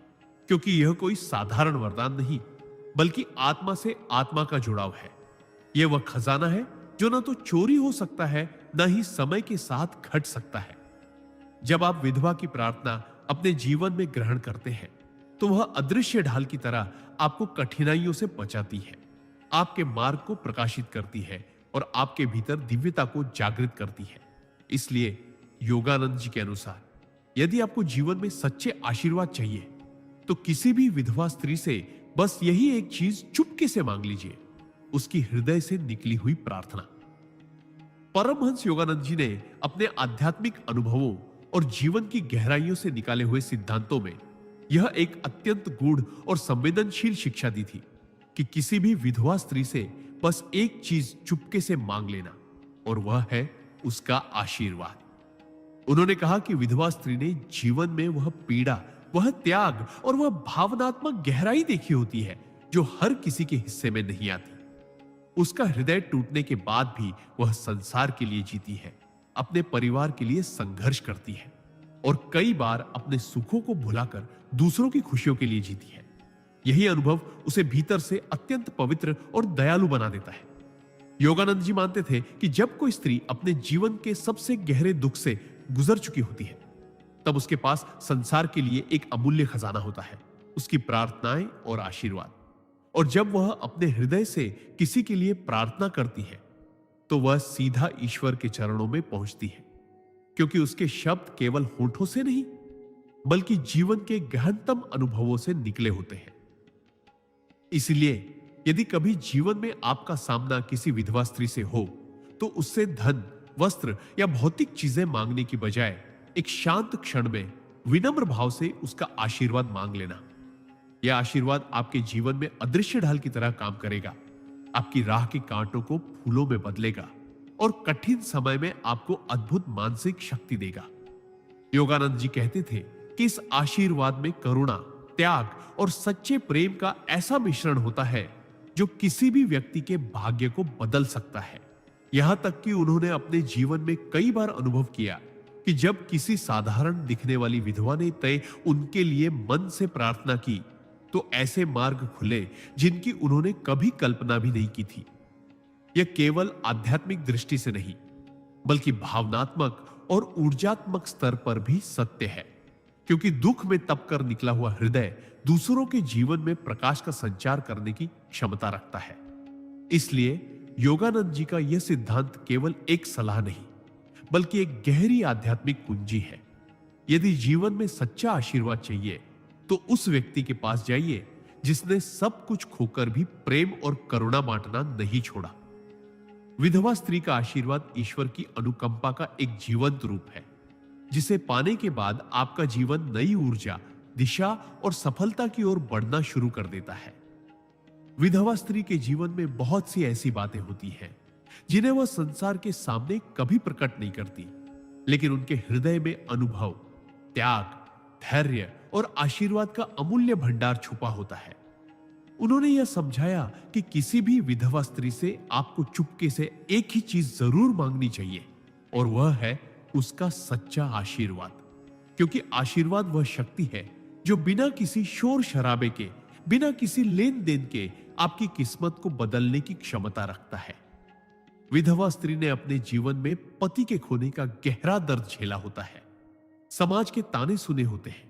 क्योंकि यह कोई साधारण वरदान नहीं, बल्कि आत्मा से आत्मा का जुड़ाव है। यह वह खजाना है जो न तो चोरी हो सकता है, न ही समय के साथ घट सकता है। जब आप विधवा की प्रार्थना अपने जीवन में ग्रहण करते हैं, तो वह अदृश्य ढाल की तरह आपको कठिनाइयों से बचाती है, आपके मार्ग को प्रकाशित करती है और आपके भीतर दिव्यता को जागृत करती है। इसलिए योगानंद जी के अनुसार यदि आपको जीवन में सच्चे आशीर्वाद चाहिए, तो किसी भी विधवा स्त्री से बस यही एक चीज चुपके से मांग लीजिए, उसकी हृदय से निकली हुई प्रार्थना। परमहंस योगानंद जी ने अपने आध्यात्मिक अनुभवों और जीवन की गहराइयों से निकाले हुए सिद्धांतों में यह एक अत्यंत गूढ़ और संवेदनशील शिक्षा दी थी कि किसी भी विधवा स्त्री से बस एक चीज चुपके से मांग लेना, और वह है उसका आशीर्वाद। उन्होंने कहा कि विधवा स्त्री ने जीवन में वह पीड़ा, वह त्याग और वह भावनात्मक गहराई देखी होती है जो हर किसी के हिस्से में नहीं आती। उसका हृदय टूटने के बाद भी वह संसार के लिए जीती है, अपने परिवार के लिए संघर्ष करती है और कई बार अपने सुखों को भुलाकर दूसरों की खुशियों के लिए जीती है। यही अनुभव उसे भीतर से अत्यंत पवित्र और दयालु बना देता है। योगानंद जी मानते थे कि जब कोई स्त्री अपने जीवन के सबसे गहरे दुख से गुजर चुकी होती है, तब उसके पास संसार के लिए एक अमूल्य खजाना होता है, उसकी प्रार्थनाएं और आशीर्वाद। और जब वह अपने हृदय से किसी के लिए प्रार्थना करती है, तो वह सीधा ईश्वर के चरणों में पहुंचती है, क्योंकि उसके शब्द केवल होठों से नहीं, बल्कि जीवन के गहनतम अनुभवों से निकले होते हैं। इसलिए यदि कभी जीवन में आपका सामना किसी विधवा स्त्री से हो, तो उससे धन, वस्त्र या भौतिक चीजें मांगने की बजाय एक शांत क्षण में विनम्र भाव से उसका आशीर्वाद मांग लेना। यह आशीर्वाद आपके जीवन में अदृश्य ढाल की तरह काम करेगा, आपकी राह के कांटों को फूलों में बदलेगा और कठिन समय में आपको अद्भुत मानसिक शक्ति देगा। योगानंद जी कहते थे कि इस आशीर्वाद में करुणा, त्याग और सच्चे प्रेम का ऐसा मिश्रण होता है जो किसी भी व्यक्ति के भाग्य को बदल सकता है। यहां तक कि उन्होंने अपने जीवन में कई बार अनुभव किया कि जब किसी साधारण दिखने वाली विधवा ने तय उनके लिए मन से प्रार्थना की, तो ऐसे मार्ग खुले जिनकी उन्होंने कभी कल्पना भी नहीं की थी। यह केवल आध्यात्मिक दृष्टि से नहीं, बल्कि भावनात्मक और ऊर्जात्मक स्तर पर भी सत्य है, क्योंकि दुख में तप कर निकला हुआ हृदय दूसरों के जीवन में प्रकाश का संचार करने की क्षमता रखता है। इसलिए योगानंद जी का यह सिद्धांत केवल एक सलाह नहीं, बल्कि एक गहरी आध्यात्मिक कुंजी है। यदि जीवन में सच्चा आशीर्वाद चाहिए, तो उस व्यक्ति के पास जाइए जिसने सब कुछ खोकर भी प्रेम और करुणा बांटना नहीं छोड़ा। विधवा स्त्री का आशीर्वाद ईश्वर की अनुकंपा का एक जीवंत रूप है, जिसे पाने के बाद आपका जीवन नई ऊर्जा, दिशा और सफलता की ओर बढ़ना शुरू कर देता है। विधवा स्त्री के जीवन में बहुत सी ऐसी बातें होती हैं जिन्हें वह संसार के सामने कभी प्रकट नहीं करती, लेकिन उनके हृदय में अनुभव, त्याग, धैर्य और आशीर्वाद का अमूल्य भंडार छुपा होता है। उन्होंने यह समझाया कि किसी भी विधवा स्त्री से आपको चुपके से एक ही चीज जरूर मांगनी चाहिए, और वह है उसका सच्चा आशीर्वाद। क्योंकि आशीर्वाद वह शक्ति है जो बिना किसी शोर शराबे के, बिना किसी लेन देन के आपकी किस्मत को बदलने की क्षमता रखता है। विधवा स्त्री ने अपने जीवन में पति के खोने का गहरा दर्द झेला होता है, समाज के ताने सुने होते हैं,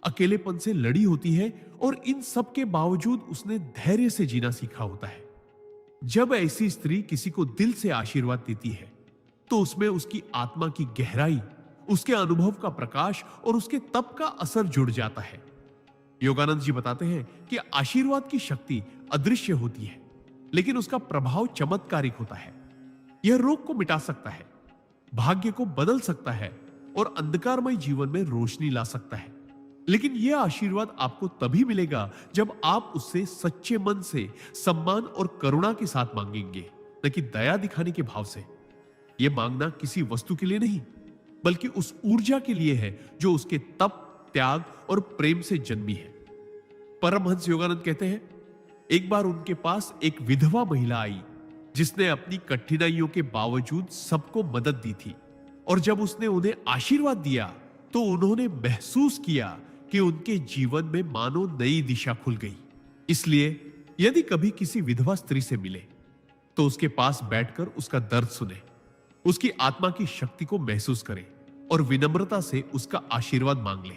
अकेलेपन से लड़ी होती है, और इन सब के बावजूद उसने धैर्य से जीना सीखा होता है। जब ऐसी स्त्री किसी को दिल से आशीर्वाद देती है तो उसमें उसकी आत्मा की गहराई, उसके अनुभव का प्रकाश और उसके तप का असर जुड़ जाता है। योगानंद जी बताते हैं कि आशीर्वाद की शक्ति अदृश्य होती है, लेकिन उसका प्रभाव चमत्कारिक होता है। यह रोग को मिटा सकता है, भाग्य को बदल सकता है और अंधकारमय जीवन में रोशनी ला सकता है। लेकिन यह आशीर्वाद आपको तभी मिलेगा जब आप उससे सच्चे मन से, सम्मान और करुणा के साथ मांगेंगे, न कि दया दिखाने के भाव से। यह मांगना किसी वस्तु के लिए नहीं, बल्कि उस ऊर्जा के लिए है जो उसके तप, त्याग और प्रेम से जन्मी है। परमहंस योगानंद कहते हैं, एक बार उनके पास एक विधवा महिला आई जिसने अपनी कठिनाइयों के बावजूद सबको मदद दी थी, और जब उसने उन्हें आशीर्वाद दिया तो उन्होंने महसूस किया कि उनके जीवन में मानो नई दिशा खुल गई। इसलिए यदि कभी किसी विधवा स्त्री से मिले तो उसके पास बैठकर उसका दर्द सुने, उसकी आत्मा की शक्ति को महसूस करें और विनम्रता से उसका आशीर्वाद मांग ले,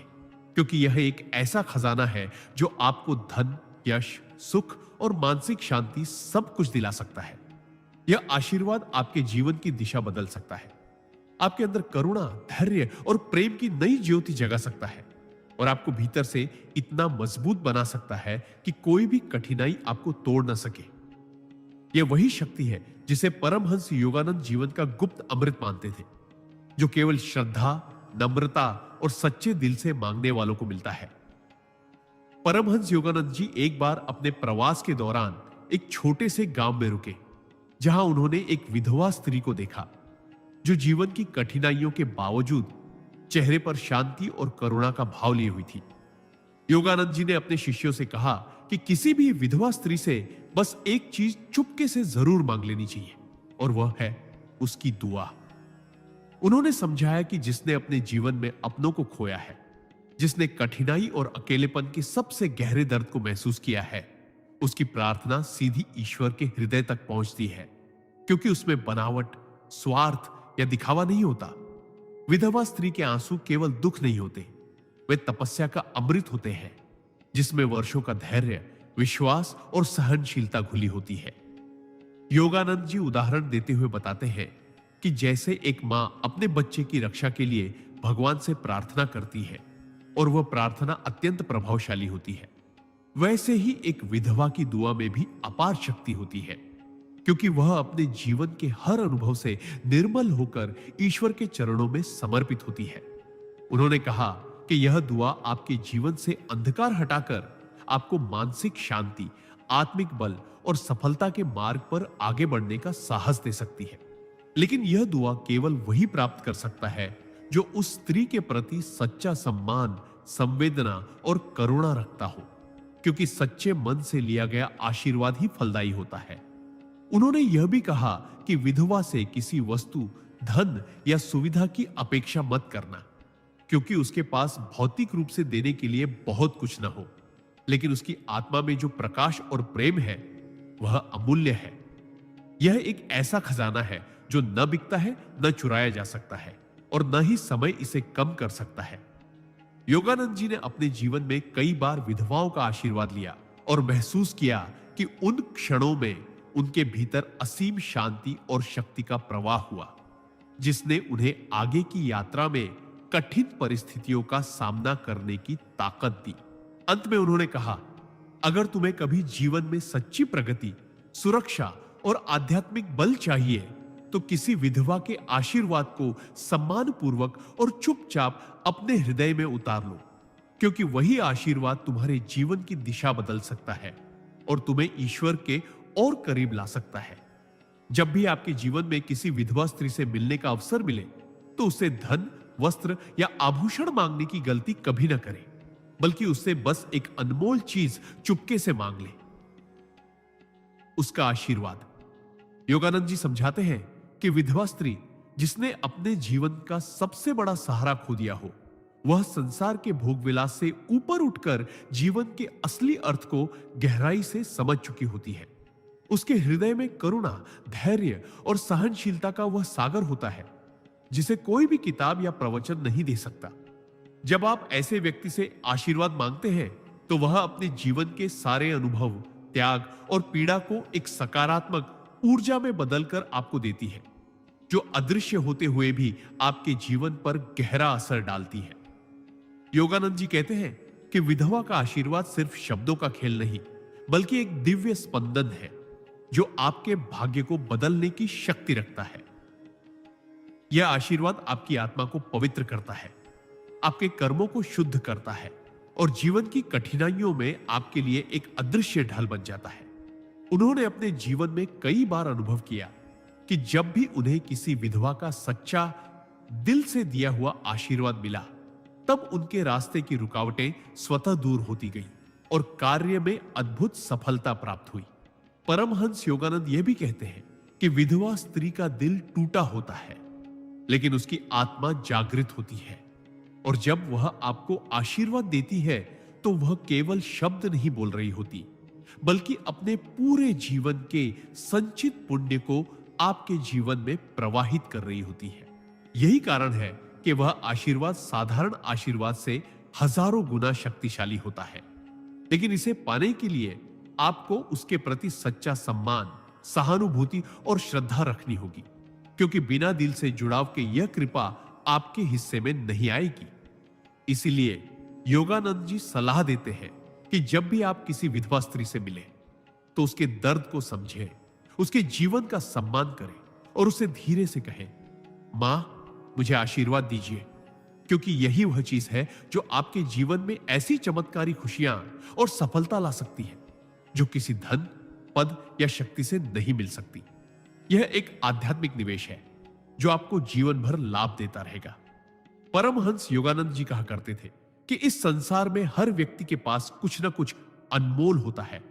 क्योंकि यह एक ऐसा खजाना है जो आपको धन, यश, सुख और मानसिक शांति सब कुछ दिला सकता है। यह आशीर्वाद आपके जीवन की दिशा बदल सकता है, आपके अंदर करुणा, धैर्य और प्रेम की नई ज्योति जगा सकता है, और आपको भीतर से इतना मजबूत बना सकता है कि कोई भी कठिनाई आपको तोड़ ना सके। यह वही शक्ति है जिसे परमहंस योगानंद जीवन का गुप्त अमृत मानते थे, जो केवल श्रद्धा, नम्रता और सच्चे दिल से मांगने वालों को मिलता है। परमहंस योगानंद जी एक बार अपने प्रवास के दौरान एक छोटे से गांव में रुके, जहां उन्होंने एक विधवा स्त्री को देखा जो जीवन की कठिनाइयों के बावजूद चेहरे पर शांति और करुणा का भाव लिए हुई थी। योगानंद जी ने अपने शिष्यों से कहा कि किसी भी विधवा स्त्री से बस एक चीज चुपके से जरूर मांग लेनी चाहिए, और वह है उसकी दुआ। उन्होंने समझाया कि जिसने अपने जीवन में अपनों को खोया है, जिसने कठिनाई और अकेलेपन के सबसे गहरे दर्द को महसूस किया है, उसकी प्रार्थना सीधी ईश्वर के हृदय तक पहुंचती है, क्योंकि उसमें बनावट, स्वार्थ या दिखावा नहीं होता। विधवा स्त्री के आंसू केवल दुख नहीं होते, वे तपस्या का अमृत होते हैं, जिसमें वर्षों का धैर्य, विश्वास और सहनशीलता घुली होती है। योगानंद जी उदाहरण देते हुए बताते हैं कि जैसे एक मां अपने बच्चे की रक्षा के लिए भगवान से प्रार्थना करती है और वह प्रार्थना अत्यंत प्रभावशाली होती है, वैसे ही एक विधवा की दुआ में भी अपार शक्ति होती है, क्योंकि वह अपने जीवन के हर अनुभव से निर्मल होकर ईश्वर के चरणों में समर्पित होती है। उन्होंने कहा कि यह दुआ आपके जीवन से अंधकार हटाकर आपको मानसिक शांति, आत्मिक बल और सफलता के मार्ग पर आगे बढ़ने का साहस दे सकती है। लेकिन यह दुआ केवल वही प्राप्त कर सकता है जो उस स्त्री के प्रति सच्चा सम्मान, संवेदना और करुणा रखता हो, क्योंकि सच्चे मन से लिया गया आशीर्वाद ही फलदायी होता है। उन्होंने यह भी कहा कि विधवा से किसी वस्तु, धन या सुविधा की अपेक्षा मत करना, क्योंकि उसके पास भौतिक रूप से देने के लिए बहुत कुछ न हो, लेकिन उसकी आत्मा में जो प्रकाश और प्रेम है वह अमूल्य है। यह एक ऐसा खजाना है जो न बिकता है, न चुराया जा सकता है, और न ही समय इसे कम कर सकता है। योगानंद जी ने अपने जीवन में कई बार विधवाओं का आशीर्वाद लिया और महसूस किया कि उन क्षणों में उनके भीतर असीम शांति और शक्ति का प्रवाह हुआ, जिसने उन्हें आगे की यात्रा में कठिन परिस्थितियों का सामना करने की ताकत दी। अंत में उन्होंने कहा, अगर तुम्हें कभी जीवन में सच्ची प्रगति, सुरक्षा और आध्यात्मिक बल चाहिए तो किसी विधवा के आशीर्वाद को सम्मानपूर्वक और चुपचाप अपने हृदय में उतार लो, क्योंकि वही आशीर्वाद तुम्हारे जीवन की दिशा बदल सकता है और तुम्हें ईश्वर के और करीब ला सकता है। जब भी आपके जीवन में किसी विधवा स्त्री से मिलने का अवसर मिले तो उससे धन, वस्त्र या आभूषण मांगने की गलती कभी ना करें, बल्कि उससे बस एक अनमोल चीज चुपके से मांग ले, उसका आशीर्वाद। योगानंद जी समझाते हैं कि विधवा स्त्री जिसने अपने जीवन का सबसे बड़ा सहारा खो दिया हो, वह संसार के भोग विलास से ऊपर उठकर जीवन के असली अर्थ को गहराई से समझ चुकी होती है। उसके हृदय में करुणा, धैर्य और सहनशीलता का वह सागर होता है जिसे कोई भी किताब या प्रवचन नहीं दे सकता। जब आप ऐसे व्यक्ति से आशीर्वाद मांगते हैं तो वह अपने जीवन के सारे अनुभव, त्याग और पीड़ा को एक सकारात्मक ऊर्जा में बदलकर आपको देती है, जो अदृश्य होते हुए भी आपके जीवन पर गहरा असर डालती है। योगानंद जी कहते हैं कि विधवा का आशीर्वाद सिर्फ शब्दों का खेल नहीं, बल्कि एक दिव्य स्पंदन है जो आपके भाग्य को बदलने की शक्ति रखता है। यह आशीर्वाद आपकी आत्मा को पवित्र करता है, आपके कर्मों को शुद्ध करता है और जीवन की कठिनाइयों में आपके लिए एक अदृश्य ढाल बन जाता है। उन्होंने अपने जीवन में कई बार अनुभव किया कि जब भी उन्हें किसी विधवा का सच्चा दिल से दिया हुआ आशीर्वाद मिला, तब उनके रास्ते की रुकावटें स्वतः दूर होती गईं और कार्य में अद्भुत सफलता प्राप्त हुई। परमहंस योगानंद यह भी कहते हैं कि विधवा स्त्री का दिल टूटा होता है, लेकिन उसकी आत्मा जागृत होती है, और जब वह आपको आशीर्वाद देती है तो वह केवल शब्द नहीं बोल रही होती, बल्कि अपने पूरे जीवन के संचित पुण्य को आपके जीवन में प्रवाहित कर रही होती है। यही कारण है कि वह आशीर्वाद साधारण आशीर्वाद से हजारों गुना शक्तिशाली होता है। लेकिन इसे पाने के लिए आपको उसके प्रति सच्चा सम्मान, सहानुभूति और श्रद्धा रखनी होगी, क्योंकि बिना दिल से जुड़ाव के यह कृपा आपके हिस्से में नहीं आएगी। इसीलिए योगानंद जी सलाह देते हैं कि जब भी आप किसी विधवा स्त्री से मिलें तो उसके दर्द को समझें, उसके जीवन का सम्मान करें और उसे धीरे से कहें, मां, मुझे आशीर्वाद दीजिए, क्योंकि यही वह चीज है जो आपके जीवन में ऐसी चमत्कारी खुशियां और सफलता ला सकती है जो किसी धन, पद या शक्ति से नहीं मिल सकती। यह एक आध्यात्मिक निवेश है जो आपको जीवन भर लाभ देता रहेगा। परमहंस योगानंद जी कहा करते थे कि इस संसार में हर व्यक्ति के पास कुछ ना कुछ अनमोल होता है,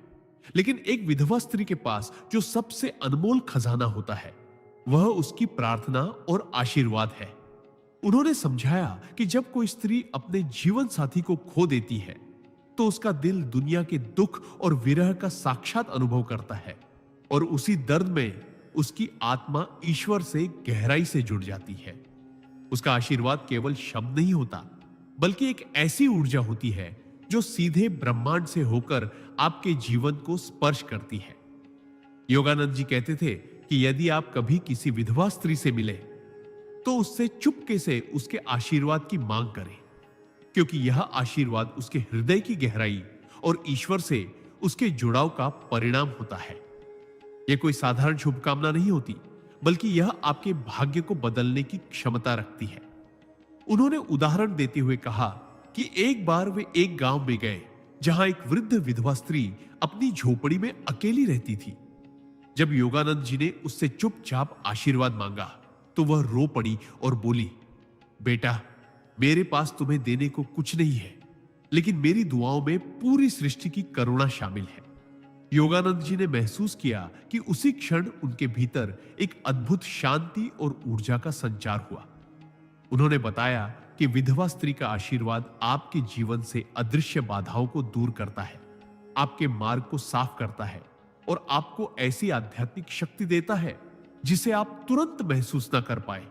लेकिन एक विधवा स्त्री के पास जो सबसे अनमोल खजाना होता है वह उसकी प्रार्थना और आशीर्वाद है। उन्होंने समझाया कि जब कोई स्त्री अपने जीवन साथी को खो देती है तो उसका दिल दुनिया के दुख और विरह का साक्षात अनुभव करता है, और उसी दर्द में उसकी आत्मा ईश्वर से गहराई से जुड़ जाती है। उसका आशीर्वाद केवल शब्द नहीं होता, बल्कि एक ऐसी ऊर्जा होती है जो सीधे ब्रह्मांड से होकर आपके जीवन को स्पर्श करती है। योगानंद जी कहते थे कि यदि आप कभी किसी विधवा स्त्री से मिले तो उससे चुपके से उसके आशीर्वाद की मांग करें, क्योंकि यह आशीर्वाद उसके हृदय की गहराई और ईश्वर से उसके जुड़ाव का परिणाम होता है। यह कोई साधारण शुभकामना नहीं होती, बल्कि यह आपके भाग्य को बदलने की क्षमता रखती है। उन्होंने उदाहरण देते हुए कहा कि एक बार वे एक गांव में गए जहां एक वृद्ध विधवा स्त्री अपनी झोपड़ी में अकेली रहती थी। जब योगानंद जी ने उससे चुपचाप आशीर्वाद मांगा तो वह रो पड़ी और बोली, बेटा, मेरे पास तुम्हें देने को कुछ नहीं है, लेकिन मेरी दुआओं में पूरी सृष्टि की करुणा शामिल है। योगानंद जी ने महसूस किया कि उसी क्षण उनके भीतर एक अद्भुत शांति और ऊर्जा का संचार हुआ। उन्होंने बताया कि विधवा स्त्री का आशीर्वाद आपके जीवन से अदृश्य बाधाओं को दूर करता है, आपके मार्ग को साफ करता है और आपको ऐसी आध्यात्मिक शक्ति देता है जिसे आप तुरंत महसूस न कर पाए,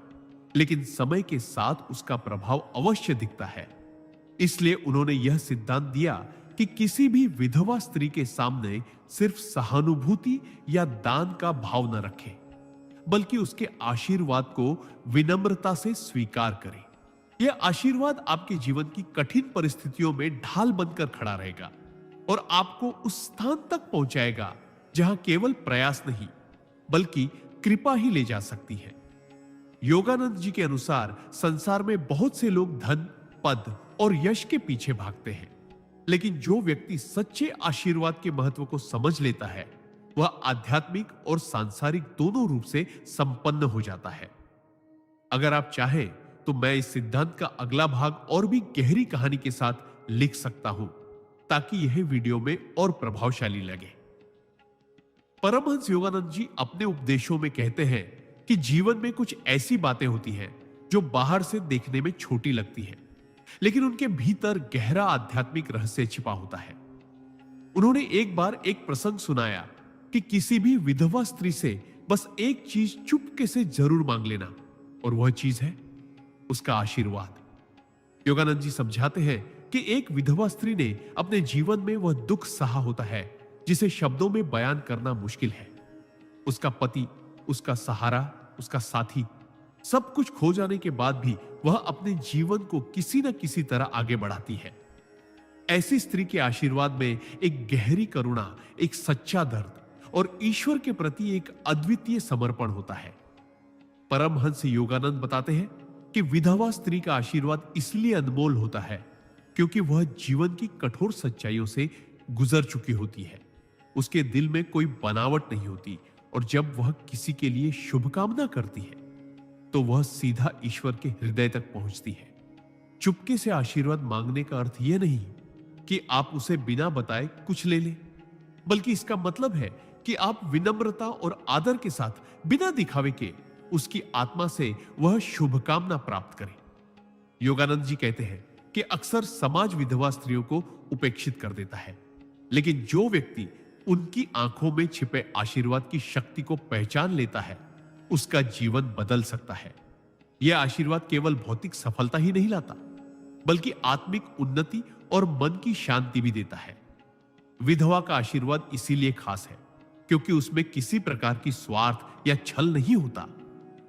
लेकिन समय के साथ उसका प्रभाव अवश्य दिखता है। इसलिए उन्होंने यह सिद्धांत दिया कि किसी भी विधवा स्त्री के सामने सिर्फ सहानुभूति या दान का भाव न रखें, बल्कि उसके आशीर्वाद को विनम्रता से स्वीकार करें। यह आशीर्वाद आपके जीवन की कठिन परिस्थितियों में ढाल बनकर खड़ा रहेगा और आपको उस स्थान तक पहुंचाएगा जहां केवल प्रयास नहीं, बल्कि कृपा ही ले जा सकती है। योगानंद जी के अनुसार संसार में बहुत से लोग धन, पद और यश के पीछे भागते हैं, लेकिन जो व्यक्ति सच्चे आशीर्वाद के महत्व को समझ लेता है वह आध्यात्मिक और सांसारिक दोनों रूप से संपन्न हो जाता है। अगर आप चाहें तो मैं इस सिद्धांत का अगला भाग और भी गहरी कहानी के साथ लिख सकता हूं, ताकि यह वीडियो में और प्रभावशाली लगे। परमहंस योगानंद जी अपने उपदेशों में कहते हैं कि जीवन में कुछ ऐसी बातें होती हैं जो बाहर से देखने में छोटी लगती हैं, लेकिन उनके भीतर गहरा आध्यात्मिक रहस्य छिपा होता है। उन्होंने एक बार एक प्रसंग सुनाया कि किसी भी विधवा स्त्री से बस एक चीज चुपके से जरूर मांग लेना, और वह चीज है उसका आशीर्वाद। योगानंद जी समझाते हैं कि एक विधवा स्त्री ने अपने जीवन में वह दुख सहा होता है जिसे शब्दों में बयान करना मुश्किल है। उसका पति, उसका सहारा, उसका साथी, सब कुछ खो जाने के बाद भी वह अपने जीवन को किसी न किसी तरह आगे बढ़ाती है। ऐसी स्त्री के आशीर्वाद में एक गहरी करुणा, एक सच्चा दर्द और ईश्वर के प्रति एक अद्वितीय समर्पण होता है। परमहंस योगानंद बताते हैं कि विधवा स्त्री का आशीर्वाद इसलिए अनमोल होता है क्योंकि वह जीवन की कठोर सच्चाइयों से गुजर चुकी होती है। उसके दिल में कोई बनावट नहीं होती, और जब वह किसी के लिए शुभकामना करती है तो वह सीधा ईश्वर के हृदय तक पहुंचती है। चुपके से आशीर्वाद मांगने का अर्थ यह नहीं कि आप उसे बिना बताए कुछ ले लें, बल्कि इसका मतलब है कि आप विनम्रता और आदर के साथ बिना दिखावे के उसकी आत्मा से वह शुभकामना प्राप्त करें। योगानंद जी कहते हैं कि अक्सर समाज विधवा स्त्रियों को उपेक्षित कर देता है, लेकिन जो व्यक्ति उनकी आंखों में छिपे आशीर्वाद की शक्ति को पहचान लेता है, उसका जीवन बदल सकता है। यह आशीर्वाद केवल भौतिक सफलता ही नहीं लाता, बल्कि आत्मिक उन्नति और मन की शांति भी देता है। विधवा का आशीर्वाद इसीलिए खास है क्योंकि उसमें किसी प्रकार की स्वार्थ या छल नहीं होता।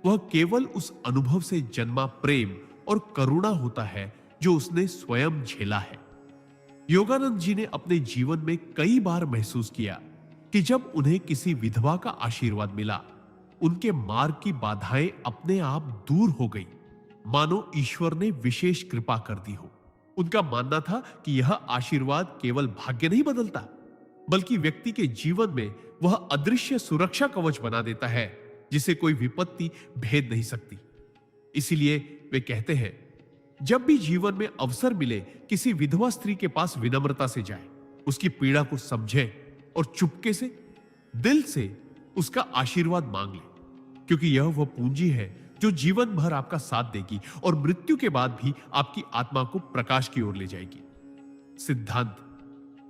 वह केवल उस अनुभव से जन्मा प्रेम और करुणा होता है जो उसने स्वयं झेला है। योगानंद जी ने अपने जीवन में कई बार महसूस किया कि जब उन्हें किसी विधवा का आशीर्वाद मिला, उनके मार्ग की बाधाएं अपने आप दूर हो गई, मानो ईश्वर ने विशेष कृपा कर दी हो। उनका मानना था कि यह आशीर्वाद केवल भाग्य नहीं बदलता, बल्कि व्यक्ति के जीवन में वह अदृश्य सुरक्षा कवच बना देता है जिसे कोई विपत्ति भेद नहीं सकती। इसीलिए वे कहते हैं, जब भी जीवन में अवसर मिले, किसी विधवा स्त्री के पास विनम्रता से जाए, उसकी पीड़ा को समझे और चुपके से, दिल से उसका आशीर्वाद मांग ले, क्योंकि यह वह पूंजी है जो जीवन भर आपका साथ देगी और मृत्यु के बाद भी आपकी आत्मा को प्रकाश की ओर ले जाएगी। सिद्धांत: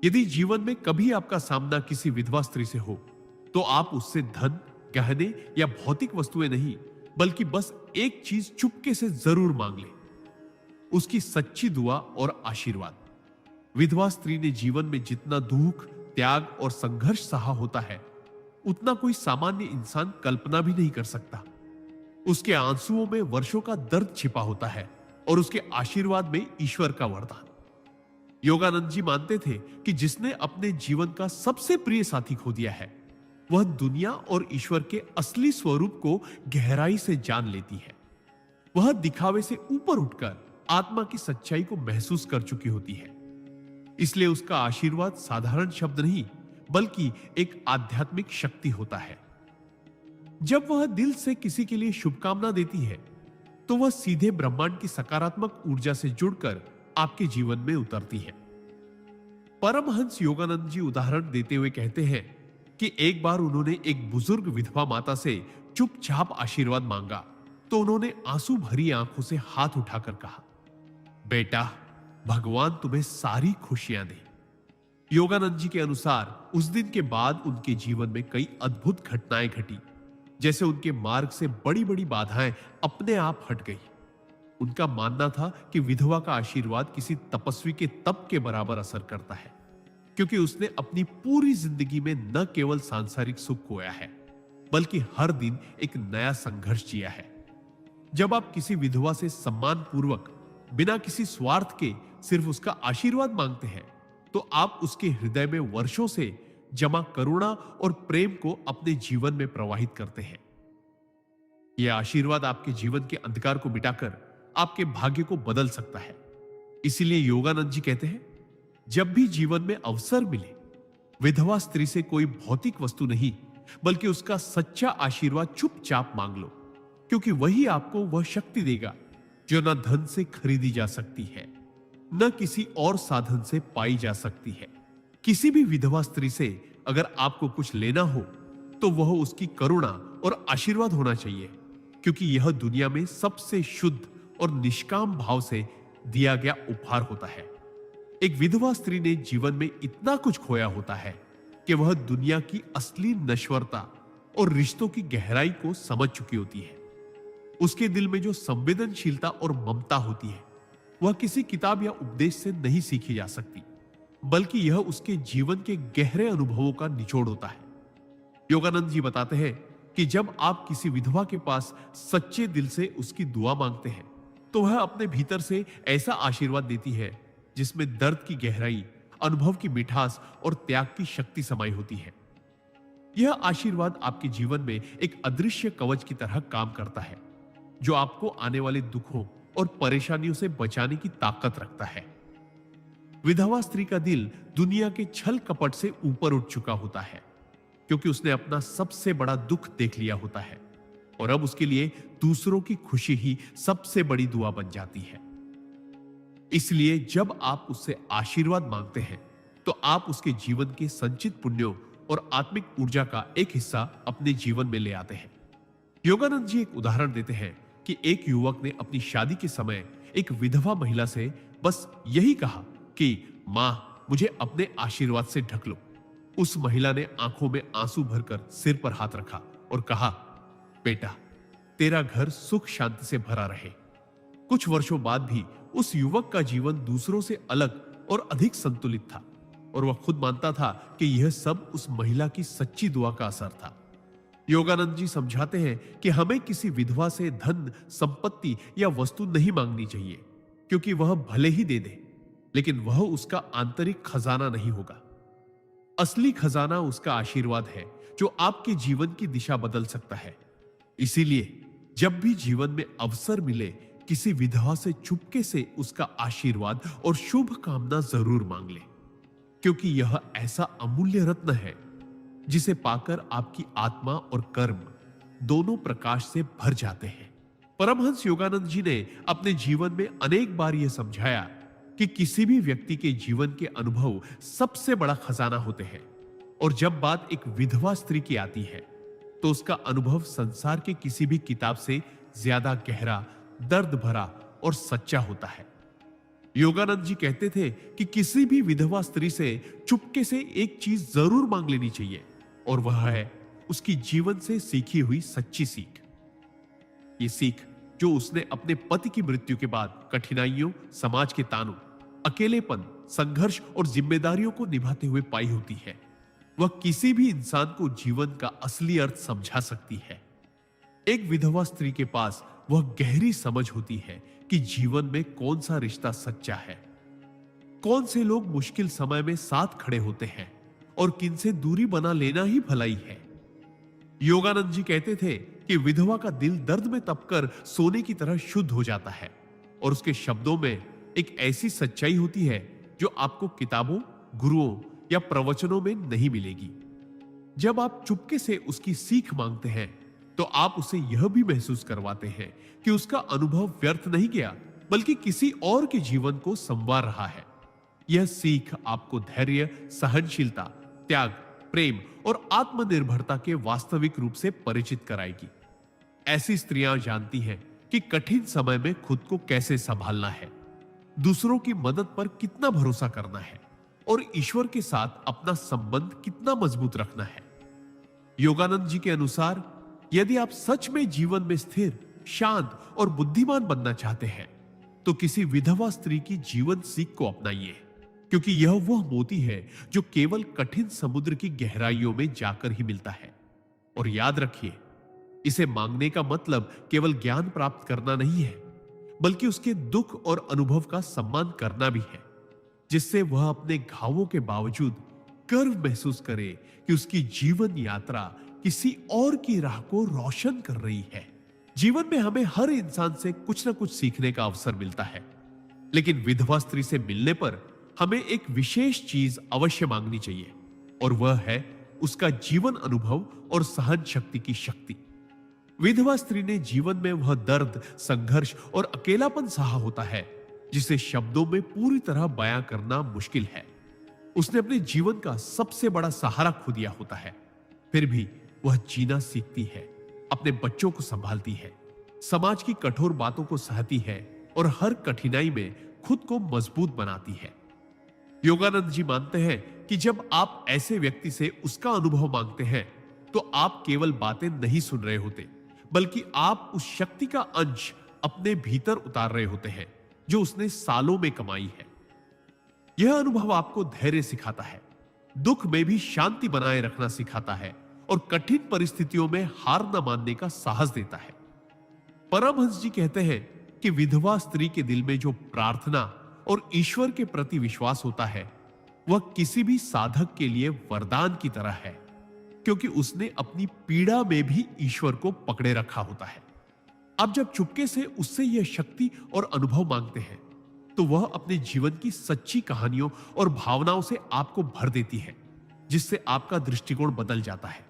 यदि जीवन में कभी आपका सामना किसी विधवा स्त्री से हो, तो आप उससे धन, गहने या भौतिक वस्तुएं नहीं, बल्कि बस एक चीज चुपके से जरूर मांग ले, उसकी सच्ची दुआ और आशीर्वाद। विधवा स्त्री ने जीवन में जितना दुख, त्याग और संघर्ष सहा होता है, उतना कोई सामान्य इंसान कल्पना भी नहीं कर सकता। उसके आंसुओं में वर्षों का दर्द छिपा होता है और उसके आशीर्वाद में ईश्वर का वरदान। योगानंद जी मानते थे कि जिसने अपने जीवन का सबसे प्रिय साथी खो दिया है, वह दुनिया और ईश्वर के असली स्वरूप को गहराई से जान लेती है। वह दिखावे से ऊपर उठकर आत्मा की सच्चाई को महसूस कर चुकी होती है। इसलिए उसका आशीर्वाद साधारण शब्द नहीं, बल्कि एक आध्यात्मिक शक्ति होता है। जब वह दिल से किसी के लिए शुभकामना देती है, तो वह सीधे ब्रह्मांड की सकारात्मक ऊर्जा से जुड़कर आपके जीवन में उतरती है। परमहंस योगानंद जी उदाहरण देते हुए कहते हैं कि एक बार उन्होंने एक बुजुर्ग विधवा माता से चुपचाप आशीर्वाद मांगा, तो उन्होंने आंसू भरी आंखों से हाथ उठाकर कहा, बेटा, भगवान तुम्हें सारी खुशियां दे। योगानंद जी के अनुसार उस दिन के बाद उनके जीवन में कई अद्भुत घटनाएं घटी, जैसे उनके मार्ग से बड़ी बड़ी बाधाएं अपने आप हट गई। उनका मानना था कि विधवा का आशीर्वाद किसी तपस्वी के तप के बराबर असर करता है, क्योंकि उसने अपनी पूरी जिंदगी में न केवल सांसारिक सुख खोया है, बल्कि हर दिन एक नया संघर्ष जिया है। जब आप किसी विधवा से सम्मान पूर्वक, बिना किसी स्वार्थ के, सिर्फ उसका आशीर्वाद मांगते हैं, तो आप उसके हृदय में वर्षों से जमा करुणा और प्रेम को अपने जीवन में प्रवाहित करते हैं। यह आशीर्वाद आपके जीवन के अंधकार को मिटाकर आपके भाग्य को बदल सकता है। इसीलिए योगानंद जी कहते हैं, जब भी जीवन में अवसर मिले, विधवा स्त्री से कोई भौतिक वस्तु नहीं, बल्कि उसका सच्चा आशीर्वाद चुपचाप मांग लो, क्योंकि वही आपको वह शक्ति देगा जो न धन से खरीदी जा सकती है, न किसी और साधन से पाई जा सकती है। किसी भी विधवा स्त्री से अगर आपको कुछ लेना हो तो वह उसकी करुणा और आशीर्वाद होना चाहिए, क्योंकि यह दुनिया में सबसे शुद्ध और निष्काम भाव से दिया गया उपहार होता है। एक विधवा स्त्री ने जीवन में इतना कुछ खोया होता है कि वह दुनिया की असली नश्वरता और रिश्तों की गहराई को समझ चुकी होती है। उसके दिल में जो संवेदनशीलता और ममता होती है वह किसी किताब या उपदेश से नहीं सीखी जा सकती, बल्कि यह उसके जीवन के गहरे अनुभवों का निचोड़ होता है। योगानंद जी बताते हैं कि जब आप किसी विधवा के पास सच्चे दिल से उसकी दुआ मांगते हैं तो वह अपने भीतर से ऐसा आशीर्वाद देती है जिसमें दर्द की गहराई, अनुभव की मिठास और त्याग की शक्ति समाई होती है। यह आशीर्वाद आपके जीवन में एक अदृश्य कवच की तरह काम करता है, जो आपको आने वाले दुखों और परेशानियों से बचाने की ताकत रखता है। विधवा स्त्री का दिल दुनिया के छल कपट से ऊपर उठ चुका होता है, क्योंकि उसने अपना सबसे बड़ा दुख देख लिया होता है और अब उसके लिए दूसरों की खुशी ही सबसे बड़ी दुआ बन जाती है। इसलिए जब आप उससे आशीर्वाद मांगते हैं तो आप उसके जीवन के संचित पुण्यों और आत्मिक ऊर्जा का एक हिस्सा अपने जीवन में ले आते हैं। योगानंद जी एक उदाहरण देते हैं कि एक युवक ने अपनी शादी के समय एक विधवा महिला से बस यही कहा कि मां, मुझे अपने आशीर्वाद से ढक लो। उस महिला ने आंखों में आंसू भरकर सिर पर हाथ रखा और कहा, बेटा, तेरा घर सुख शांति से भरा रहे। कुछ वर्षों बाद भी उस युवक का जीवन दूसरों से अलग और अधिक संतुलित था और वह खुद मानता था कि यह सब उस महिला की सच्ची दुआ का असर था। योगानंद जी समझाते हैं कि हमें किसी विधवा से धन, संपत्ति या वस्तु नहीं मांगनी चाहिए, क्योंकि वह भले ही दे दे, लेकिन वह उसका आंतरिक खजाना नहीं होगा। असली खजाना उसका आशीर्वाद है, जो आपके जीवन की दिशा बदल सकता है। इसीलिए जब भी जीवन में अवसर मिले, किसी विधवा से चुपके से उसका आशीर्वाद और शुभ कामना जरूर मांग ले, क्योंकि यह ऐसा अमूल्य रत्न है जिसे पाकर आपकी आत्मा और कर्म दोनों प्रकाश से भर जाते हैं। परमहंस योगानंद जी ने अपने जीवन में अनेक बार यह समझाया कि किसी भी व्यक्ति के जीवन के अनुभव सबसे बड़ा खजाना होते हैं, और जब बात एक विधवा स्त्री की आती है तो उसका अनुभव संसार के किसी भी किताब से ज्यादा गहरा, दर्द भरा और सच्चा होता है। योगानंद जी कहते थे कि किसी भी विधवा स्त्री से चुपके से एक चीज जरूर मांग लेनी चाहिए, और वह है उसकी जीवन से सीखी हुई सच्ची सीख। ये सीख जो उसने अपने पति की मृत्यु के बाद कठिनाइयों, समाज के तानों, अकेलेपन, संघर्ष और जिम्मेदारियों को निभाते हुए पाई होती है, वह किसी भी इंसान को जीवन का असली अर्थ समझा सकती है। एक विधवा स्त्री के पास वह गहरी समझ होती है कि जीवन में कौन सा रिश्ता सच्चा है, कौन से लोग मुश्किल समय में साथ खड़े होते हैं और किनसे दूरी बना लेना ही भलाई है। योगानंद जी कहते थे कि विधवा का दिल दर्द में तपकर सोने की तरह शुद्ध हो जाता है, और उसके शब्दों में एक ऐसी सच्चाई होती है जो आपको किताबों, गुरुओं या प्रवचनों में नहीं मिलेगी। जब आप चुपके से उसकी सीख मांगते हैं तो आप उसे यह भी महसूस करवाते हैं कि उसका अनुभव व्यर्थ नहीं गया, बल्कि किसी और के जीवन को संवार रहा है। यह सीख आपको धैर्य, सहनशीलता, त्याग, प्रेम और आत्मनिर्भरता के वास्तविक रूप से परिचित कराएगी। ऐसी स्त्रियां जानती हैं कि कठिन समय में खुद को कैसे संभालना है, दूसरों की मदद पर कितना भरोसा करना है और ईश्वर के साथ अपना संबंध कितना मजबूत रखना है। योगानंद जी के अनुसार यदि आप सच में जीवन में स्थिर, शांत और बुद्धिमान बनना चाहते हैं तो किसी विधवा स्त्री की जीवन सीख को अपनाइए, क्योंकि यह वह मोती है जो केवल कठिन समुद्र की गहराइयों में जाकर ही मिलता है। और याद रखिए, इसे मांगने का मतलब केवल ज्ञान प्राप्त करना नहीं है, बल्कि उसके दुख और अनुभव का सम्मान करना भी है, जिससे वह अपने घावों के बावजूद गर्व महसूस करे कि उसकी जीवन यात्रा किसी और की राह को रोशन कर रही है। जीवन में हमें हर इंसान से कुछ न कुछ सीखने का अवसर मिलता है, लेकिन विधवा स्त्री से मिलने पर हमें एक विशेष चीज अवश्य मांगनी चाहिए, और वह है उसका जीवन अनुभव और सहन शक्ति की शक्ति। विधवा स्त्री ने जीवन में वह दर्द, संघर्ष और अकेलापन सहा होता है जिसे शब्दों में पूरी तरह बयां करना मुश्किल है। उसने अपने जीवन का सबसे बड़ा सहारा खो दिया होता है, फिर भी वह जीना सीखती है, अपने बच्चों को संभालती है, समाज की कठोर बातों को सहती है और हर कठिनाई में खुद को मजबूत बनाती है। योगानंद जी मानते हैं कि जब आप ऐसे व्यक्ति से उसका अनुभव मांगते हैं तो आप केवल बातें नहीं सुन रहे होते, बल्कि आप उस शक्ति का अंश अपने भीतर उतार रहे होते हैं जो उसने सालों में कमाई है। यह अनुभव आपको धैर्य सिखाता है, दुख में भी शांति बनाए रखना सिखाता है और कठिन परिस्थितियों में हार न मानने का साहस देता है। परमहंस जी कहते हैं कि विधवा स्त्री के दिल में जो प्रार्थना और ईश्वर के प्रति विश्वास होता है वह किसी भी साधक के लिए वरदान की तरह है, क्योंकि उसने अपनी पीड़ा में भी ईश्वर को पकड़े रखा होता है। आप जब चुपके से उससे यह शक्ति और अनुभव मांगते हैं तो वह अपने जीवन की सच्ची कहानियों और भावनाओं से आपको भर देती है, जिससे आपका दृष्टिकोण बदल जाता है।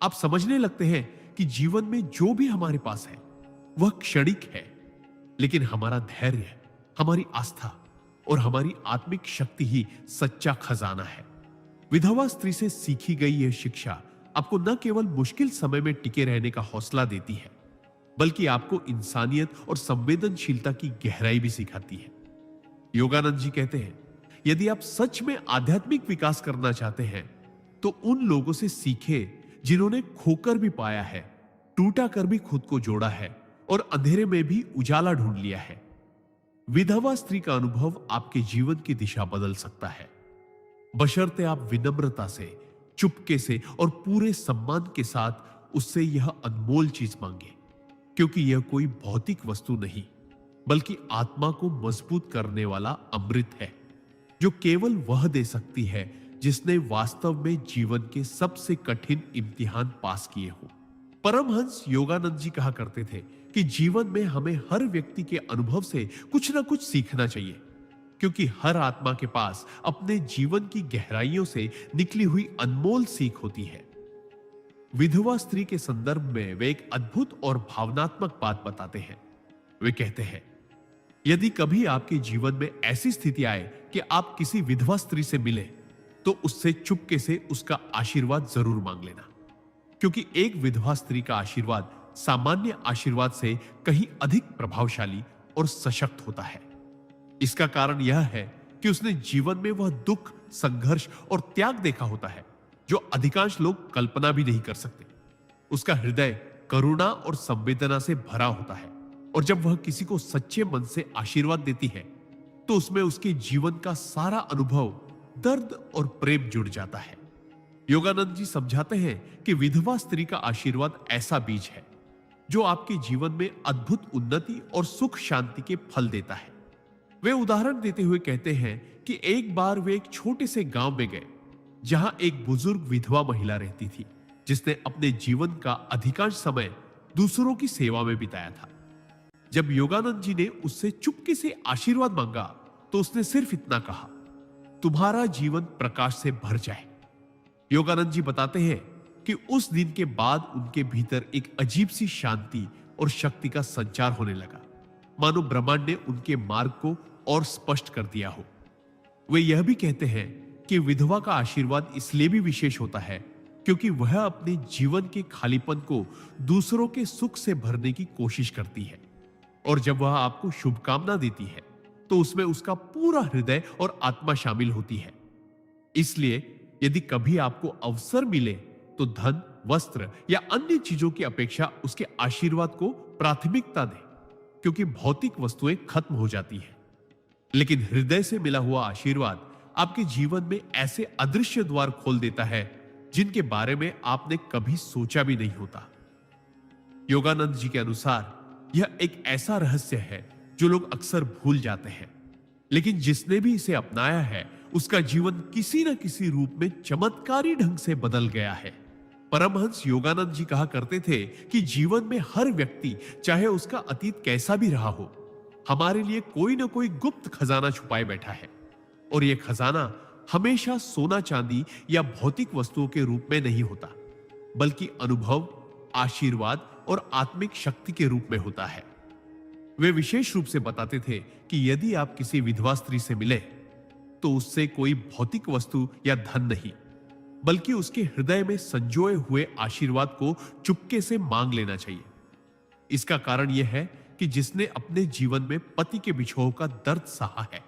आप समझने लगते हैं कि जीवन में जो भी हमारे पास है वह क्षणिक है, लेकिन हमारा धैर्य, हमारी आस्था और हमारी आत्मिक शक्ति ही सच्चा खजाना है। विधवा स्त्री से सीखी गई यह शिक्षा आपको न केवल मुश्किल समय में टिके रहने का हौसला देती है, बल्कि आपको इंसानियत और संवेदनशीलता की गहराई भी सिखाती है। योगानंद जी कहते हैं, यदि आप सच में आध्यात्मिक विकास करना चाहते हैं तो उन लोगों से सीखें जिन्होंने खोकर भी पाया है, टूटा कर भी खुद को जोड़ा है और अंधेरे में भी उजाला ढूंढ लिया है। विधवा स्त्री का अनुभव आपके जीवन की दिशा बदल सकता है, बशर्ते आप विनम्रता से, चुपके से और पूरे सम्मान के साथ उससे यह अनमोल चीज मांगे, क्योंकि यह कोई भौतिक वस्तु नहीं बल्कि आत्मा को मजबूत करने वाला अमृत है, जो केवल वह दे सकती है जिसने वास्तव में जीवन के सबसे कठिन इम्तिहान पास किए हो। परमहंस योगानंद जी कहा करते थे कि जीवन में हमें हर व्यक्ति के अनुभव से कुछ ना कुछ सीखना चाहिए, क्योंकि हर आत्मा के पास अपने जीवन की गहराइयों से निकली हुई अनमोल सीख होती है। विधवा स्त्री के संदर्भ में वे एक अद्भुत और भावनात्मक बात बताते हैं। वे कहते हैं, यदि कभी आपके जीवन में ऐसी स्थिति आए कि आप किसी विधवा स्त्री से मिले तो उससे चुपके से उसका आशीर्वाद जरूर मांग लेना, क्योंकि एक विधवा स्त्री का आशीर्वाद सामान्य आशीर्वाद से कहीं अधिक प्रभावशाली और सशक्त होता है। इसका कारण यह है कि उसने जीवन में वह दुख, संघर्ष और त्याग देखा होता है जो अधिकांश लोग कल्पना भी नहीं कर सकते। उसका हृदय करुणा और संवेदना से भरा होता है, और जब वह किसी को सच्चे मन से आशीर्वाद देती है तो उसमें उसके जीवन का सारा अनुभव, दर्द और प्रेम जुड़ जाता है। योगानंद जी समझाते हैं कि विधवा स्त्री का आशीर्वाद ऐसा बीज है जो आपके जीवन में अद्भुत उन्नति और सुख शांति के फल देता है। वे उदाहरण देते हुए कहते हैं कि एक बार वे एक छोटे से गांव में गए जहां एक बुजुर्ग विधवा महिला रहती थी, जिसने अपने जीवन का अधिकांश समय दूसरों की सेवा में बिताया था। जब योगानंद जी ने उससे चुपके से आशीर्वाद मांगा तो उसने सिर्फ इतना कहा, तुम्हारा जीवन प्रकाश से भर जाए। योगानंद जी बताते हैं कि उस दिन के बाद उनके भीतर एक अजीब सी शांति और शक्ति का संचार होने लगा, मानो ब्रह्मांड ने उनके मार्ग को और स्पष्ट कर दिया हो। वे यह भी कहते हैं कि विधवा का आशीर्वाद इसलिए भी विशेष होता है क्योंकि वह अपने जीवन के खालीपन को दूसरों के सुख से भरने की कोशिश करती है, और जब वह आपको शुभकामना देती है तो उसमें उसका पूरा हृदय और आत्मा शामिल होती है। इसलिए यदि कभी आपको अवसर मिले तो धन, वस्त्र या अन्य चीजों की अपेक्षा उसके आशीर्वाद को प्राथमिकता दें, क्योंकि भौतिक वस्तुएं खत्म हो जाती हैं, लेकिन हृदय से मिला हुआ आशीर्वाद आपके जीवन में ऐसे अदृश्य द्वार खोल देता है जिनके बारे में आपने कभी सोचा भी नहीं होता। योगानंद जी के अनुसार यह एक ऐसा रहस्य है जो लोग अक्सर भूल जाते हैं, लेकिन जिसने भी इसे अपनाया है उसका जीवन किसी न किसी रूप में चमत्कारी ढंग से बदल गया है। परमहंस योगानंद जी कहा करते थे कि जीवन में हर व्यक्ति, चाहे उसका अतीत कैसा भी रहा हो, हमारे लिए कोई ना कोई गुप्त खजाना छुपाए बैठा है, और यह खजाना हमेशा सोना चांदी या भौतिक वस्तुओं के रूप में नहीं होता, बल्कि अनुभव, आशीर्वाद और आत्मिक शक्ति के रूप में होता है। वे विशेष रूप से बताते थे कि यदि आप किसी विधवा स्त्री से मिले तो उससे कोई भौतिक वस्तु या धन नहीं, बल्कि उसके हृदय में संजोए हुए आशीर्वाद को चुपके से मांग लेना चाहिए। इसका कारण यह है कि जिसने अपने जीवन में पति के बिछोह का दर्द सहा है,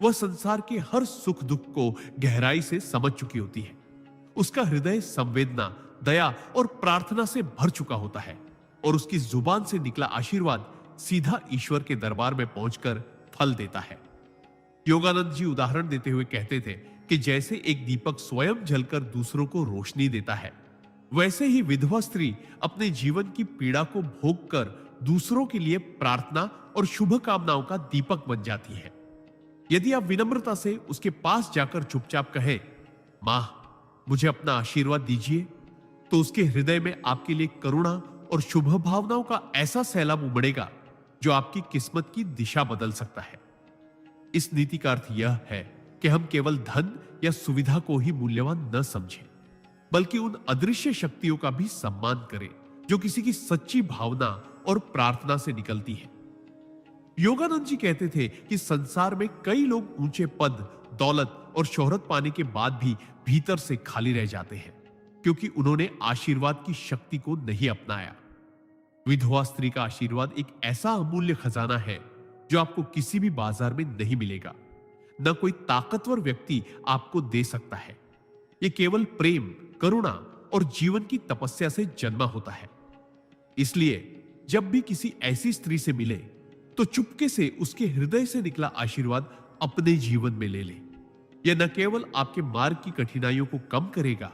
वह संसार के हर सुख दुख को गहराई से समझ चुकी होती है। उसका हृदय संवेदना, दया और प्रार्थना से भर चुका होता है और उसकी जुबान से निकला आशीर्वाद सीधा ईश्वर के दरबार में पहुंचकर फल देता है। योगानंद जी उदाहरण देते हुए कहते थे कि जैसे एक दीपक स्वयं जलकर दूसरों को रोशनी देता है, वैसे ही विधवा स्त्री अपने जीवन की पीड़ा को भोग कर दूसरों के लिए प्रार्थना और शुभकामनाओं का दीपक बन जाती है। यदि आप विनम्रता से उसके पास जाकर चुपचाप कहें, मां मुझे अपना आशीर्वाद दीजिए, तो उसके हृदय में आपके लिए करुणा और शुभ भावनाओं का ऐसा सैलाब उमड़ेगा जो आपकी किस्मत की दिशा बदल सकता है। इस नीति का अर्थ यह है कि हम केवल धन या सुविधा को ही मूल्यवान न समझें, बल्कि उन अदृश्य शक्तियों का भी सम्मान करें जो किसी की सच्ची भावना और प्रार्थना से निकलती है। योगानंद जी कहते थे कि संसार में कई लोग ऊंचे पद, दौलत और शोहरत पाने के बाद भी भीतर से खाली रह जाते हैं, क्योंकि उन्होंने आशीर्वाद की शक्ति को नहीं अपनाया। विधवा स्त्री का आशीर्वाद एक ऐसा अमूल्य खजाना है जो आपको किसी भी बाजार में नहीं मिलेगा, न कोई ताकतवर व्यक्ति आपको दे सकता है। यह केवल प्रेम, करुणा और जीवन की तपस्या से जन्मा होता है। इसलिए जब भी किसी ऐसी स्त्री से मिले तो चुपके से उसके हृदय से निकला आशीर्वाद अपने जीवन में ले ले। यह न केवल आपके मार्ग की कठिनाइयों को कम करेगा,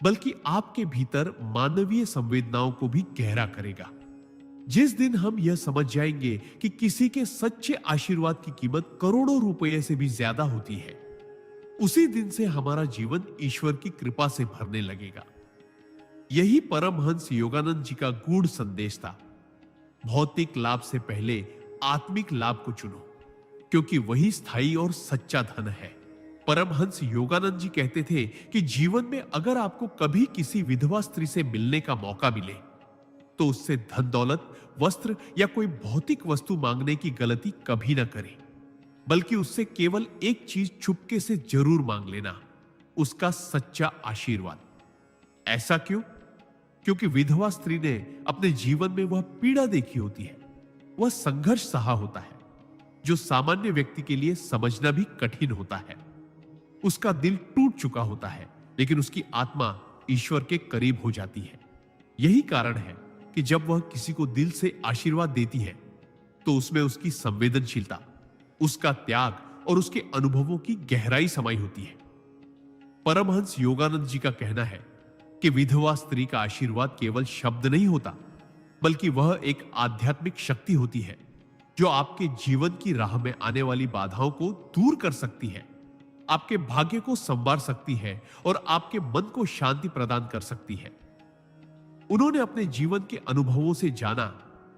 बल्कि आपके भीतर मानवीय संवेदनाओं को भी गहरा करेगा। जिस दिन हम यह समझ जाएंगे कि किसी के सच्चे आशीर्वाद की कीमत करोड़ों रुपए से भी ज्यादा होती है, उसी दिन से हमारा जीवन ईश्वर की कृपा से भरने लगेगा। यही परमहंस योगानंद जी का गूढ़ संदेश था। भौतिक लाभ से पहले आत्मिक लाभ को चुनो, क्योंकि वही स्थायी और सच्चा धन है। परमहंस योगानंद जी कहते थे कि जीवन में अगर आपको कभी किसी विधवा स्त्री से मिलने का मौका मिले तो उससे धन दौलत, वस्त्र या कोई भौतिक वस्तु मांगने की गलती कभी ना करें, बल्कि उससे केवल एक चीज चुपके से जरूर मांग लेना, उसका सच्चा आशीर्वाद। ऐसा क्यों? क्योंकि विधवा स्त्री ने अपने जीवन में वह पीड़ा देखी होती है, वह संघर्ष सहा होता है जो सामान्य व्यक्ति के लिए समझना भी कठिन होता है। उसका दिल टूट चुका होता है, लेकिन उसकी आत्मा ईश्वर के करीब हो जाती है। यही कारण है कि जब वह किसी को दिल से आशीर्वाद देती है तो उसमें उसकी संवेदनशीलता, उसका त्याग और उसके अनुभवों की गहराई समाई होती है। परमहंस योगानंद जी का कहना है कि विधवा स्त्री का आशीर्वाद केवल शब्द नहीं होता, बल्कि वह एक आध्यात्मिक शक्ति होती है जो आपके जीवन की राह में आने वाली बाधाओं को दूर कर सकती है, आपके भाग्य को संवार सकती है और आपके मन को शांति प्रदान कर सकती है। उन्होंने अपने जीवन के अनुभवों से जाना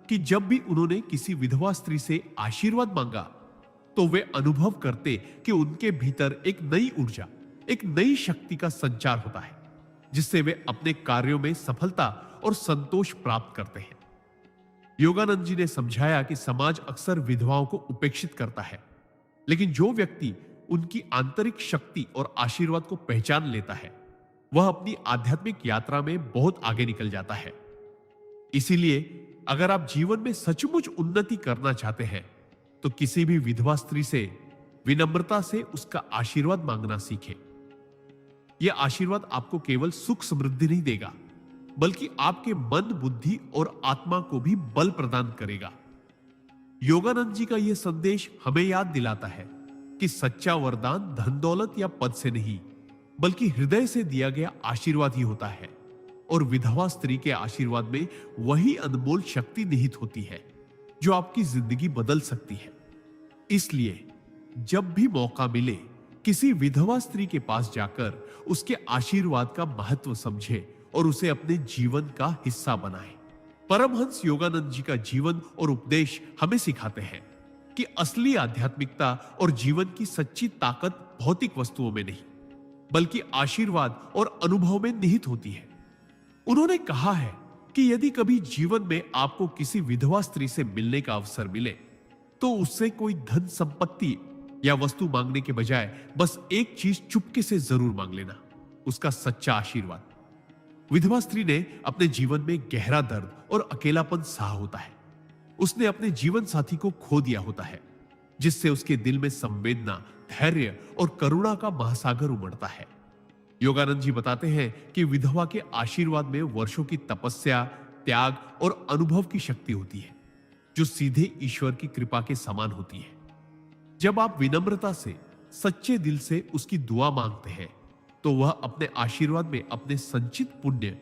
कि जब भी उन्होंने किसी विधवा स्त्री से आशीर्वाद मांगा तो वे अनुभव करते कि उनके भीतर एक नई ऊर्जा, एक नई शक्ति का संचार होता है, जिससे वे अपने कार्यों में सफलता और संतोष प्राप्त करते हैं। योगानंद जी ने समझाया कि समाज अक्सर विधवाओं को उपेक्षित करता है, लेकिन जो व्यक्ति उनकी आंतरिक शक्ति और आशीर्वाद को पहचान लेता है, वह अपनी आध्यात्मिक यात्रा में बहुत आगे निकल जाता है। इसीलिए अगर आप जीवन में सचमुच उन्नति करना चाहते हैं तो किसी भी विधवा स्त्री से विनम्रता से उसका आशीर्वाद मांगना सीखें। यह आशीर्वाद आपको केवल सुख समृद्धि नहीं देगा, बल्कि आपके मन, बुद्धि और आत्मा को भी बल प्रदान करेगा। योगानंद जी का यह संदेश हमें याद दिलाता है कि सच्चा वरदान धन दौलत या पद से नहीं, बल्कि हृदय से दिया गया आशीर्वाद ही होता है, और विधवा स्त्री के आशीर्वाद में वही अनमोल शक्ति निहित होती है जो आपकी जिंदगी बदल सकती है। इसलिए जब भी मौका मिले किसी विधवा स्त्री के पास जाकर उसके आशीर्वाद का महत्व समझे और उसे अपने जीवन का हिस्सा बनाए। परमहंस योगानंद जी का जीवन और उपदेश हमें सिखाते हैं कि असली आध्यात्मिकता और जीवन की सच्ची ताकत भौतिक वस्तुओं में नहीं, बल्कि आशीर्वाद और अनुभव में निहित होती है। उन्होंने कहा है कि यदि कभी जीवन में आपको किसी विधवा स्त्री से मिलने का अवसर मिले तो उससे कोई धन संपत्ति या वस्तु मांगने के बजाय बस एक चीज चुपके से जरूर मांग लेना, उसका सच्चा आशीर्वाद। विधवा स्त्री ने अपने जीवन में गहरा दर्द और अकेलापन सहा होता है। उसने अपने जीवन साथी को खो दिया होता है, जिससे उसके दिल में संवेदना, धैर्य और करुणा का महासागर उमड़ता है। योगानंद जी बताते हैं कि विधवा के आशीर्वाद में वर्षों की तपस्या, त्याग और अनुभव की शक्ति होती है, जो सीधे ईश्वर की कृपा के समान होती है। जब आप विनम्रता से, सच्चे दिल से उसकी दुआ मांगते हैं, तो वह अपने आशीर्वाद में अपने संचित पुण्य,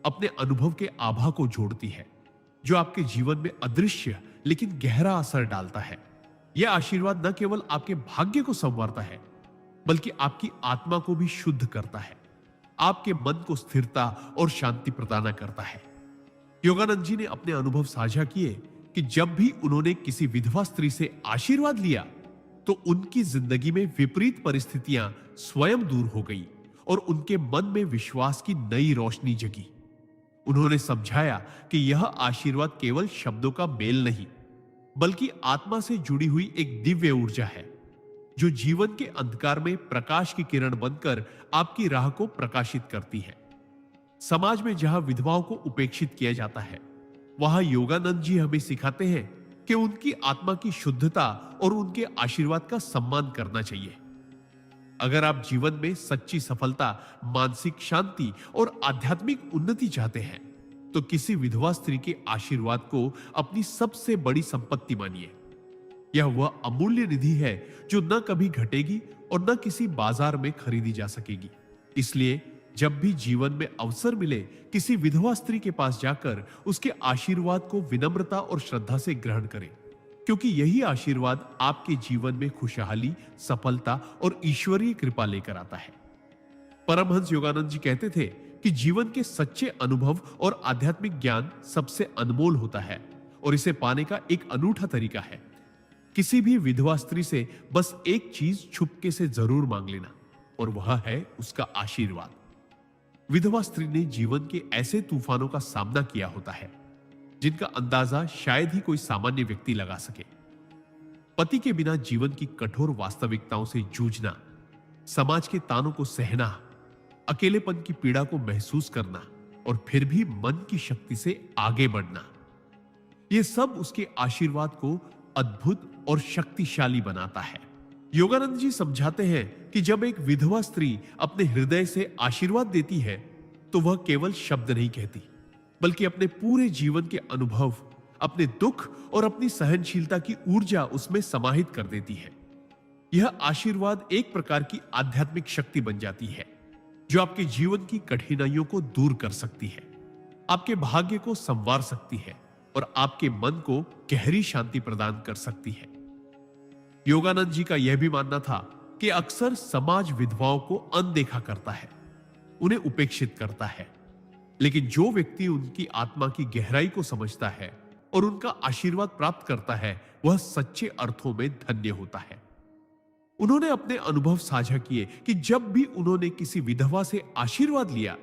अपने अनुभव के आभा को जोड़ती है, जो आपके जीवन में अदृश्य लेकिन गहरा असर डालता है। यह आशीर्वाद न केवल आपके भाग्य को संवारता है, बल्कि आपकी आत्मा को भी शुद्ध करता है, आपके मन को स्थिरता और शांति प्रदान करता है। योगानंद जी ने अपने अनुभव साझा किए कि जब भी उन्होंने किसी विधवा स्त्री से आशीर्वाद लिया तो उनकी जिंदगी में विपरीत परिस्थितियां स्वयं दूर हो गई और उनके मन में विश्वास की नई रोशनी जगी। उन्होंने समझाया कि यह आशीर्वाद केवल शब्दों का मेल नहीं, बल्कि आत्मा से जुड़ी हुई एक दिव्य ऊर्जा है, जो जीवन के अंधकार में प्रकाश की किरण बनकर आपकी राह को प्रकाशित करती है। समाज में जहां विधवाओं को उपेक्षित किया जाता है, वहां योगानंद जी हमें सिखाते हैं कि उनकी आत्मा की शुद्धता और उनके आशीर्वाद का सम्मान करना चाहिए। अगर आप जीवन में सच्ची सफलता, मानसिक शांति और आध्यात्मिक उन्नति चाहते हैं, तो किसी विधवा स्त्री के आशीर्वाद को अपनी सबसे बड़ी संपत्ति मानिए। यह वह अमूल्य निधि है जो न कभी घटेगी और न किसी बाजार में खरीदी जा सकेगी। इसलिए जब भी जीवन में अवसर मिले, किसी विधवा स्त्री के पास जाकर उसके आशीर्वाद को विनम्रता और श्रद्धा से ग्रहण करें, क्योंकि यही आशीर्वाद आपके जीवन में खुशहाली, सफलता और ईश्वरीय कृपा लेकर आता है। परमहंस योगानंद जी कहते थे कि जीवन के सच्चे अनुभव और आध्यात्मिक ज्ञान सबसे अनमोल होता है और इसे पाने का एक अनूठा तरीका है किसी भी विधवा स्त्री से बस एक चीज छुपके से जरूर मांग लेना, और वह है उसका आशीर्वाद। विधवा स्त्री ने जीवन के ऐसे तूफानों का सामना किया होता है जिनका अंदाजा शायद ही कोई सामान्य व्यक्ति लगा सके। पति के बिना जीवन की कठोर वास्तविकताओं से जूझना, समाज के तानों को सहना, अकेलेपन की पीड़ा को महसूस करना और फिर भी मन की शक्ति से आगे बढ़ना, यह सब उसके आशीर्वाद को अद्भुत और शक्तिशाली बनाता है। योगानंद जी समझाते हैं कि जब एक विधवा स्त्री अपने हृदय से आशीर्वाद देती है तो वह केवल शब्द नहीं कहती, बल्कि अपने पूरे जीवन के अनुभव, अपने दुख और अपनी सहनशीलता की ऊर्जा उसमें समाहित कर देती है। यह आशीर्वाद एक प्रकार की आध्यात्मिक शक्ति बन जाती है जो आपके जीवन की कठिनाइयों को दूर कर सकती है, आपके भाग्य को संवार सकती है और आपके मन को गहरी शांति प्रदान कर सकती है। योगानंद जी का यह भी मानना था कि अक्सर समाज विधवाओं को अनदेखा करता है, उन्हें उपेक्षित करता है, लेकिन जो व्यक्ति उनकी आत्मा की गहराई को समझता है और उनका आशीर्वाद प्राप्त करता है, वह सच्चे अर्थों में धन्य होता है। उन्होंने अपने अनुभव साझा किए कि जब भी उन्होंने किसी विधवा से आशीर्वाद लिया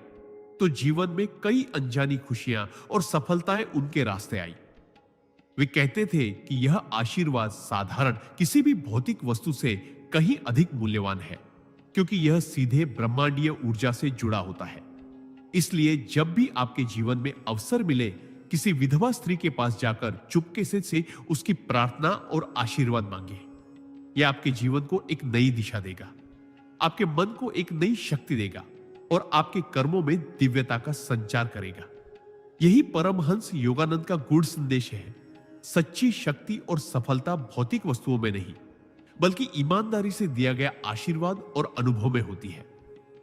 तो जीवन में कई अनजानी खुशियां और सफलताएं उनके रास्ते आई। वे कहते थे कि यह आशीर्वाद साधारण किसी भी भौतिक वस्तु से कहीं अधिक मूल्यवान है, क्योंकि यह सीधे ब्रह्मांडीय ऊर्जा से जुड़ा होता है। इसलिए जब भी आपके जीवन में अवसर मिले, किसी विधवा स्त्री के पास जाकर चुपके से उसकी प्रार्थना और आशीर्वाद मांगे। यह आपके जीवन को एक नई दिशा देगा, आपके मन को एक नई शक्ति देगा और आपके कर्मों में दिव्यता का संचार करेगा। यही परमहंस योगानंद का गूढ़ संदेश है। सच्ची शक्ति और सफलता भौतिक वस्तुओं में नहीं, बल्कि ईमानदारी से दिया गया आशीर्वाद और अनुभव में होती है।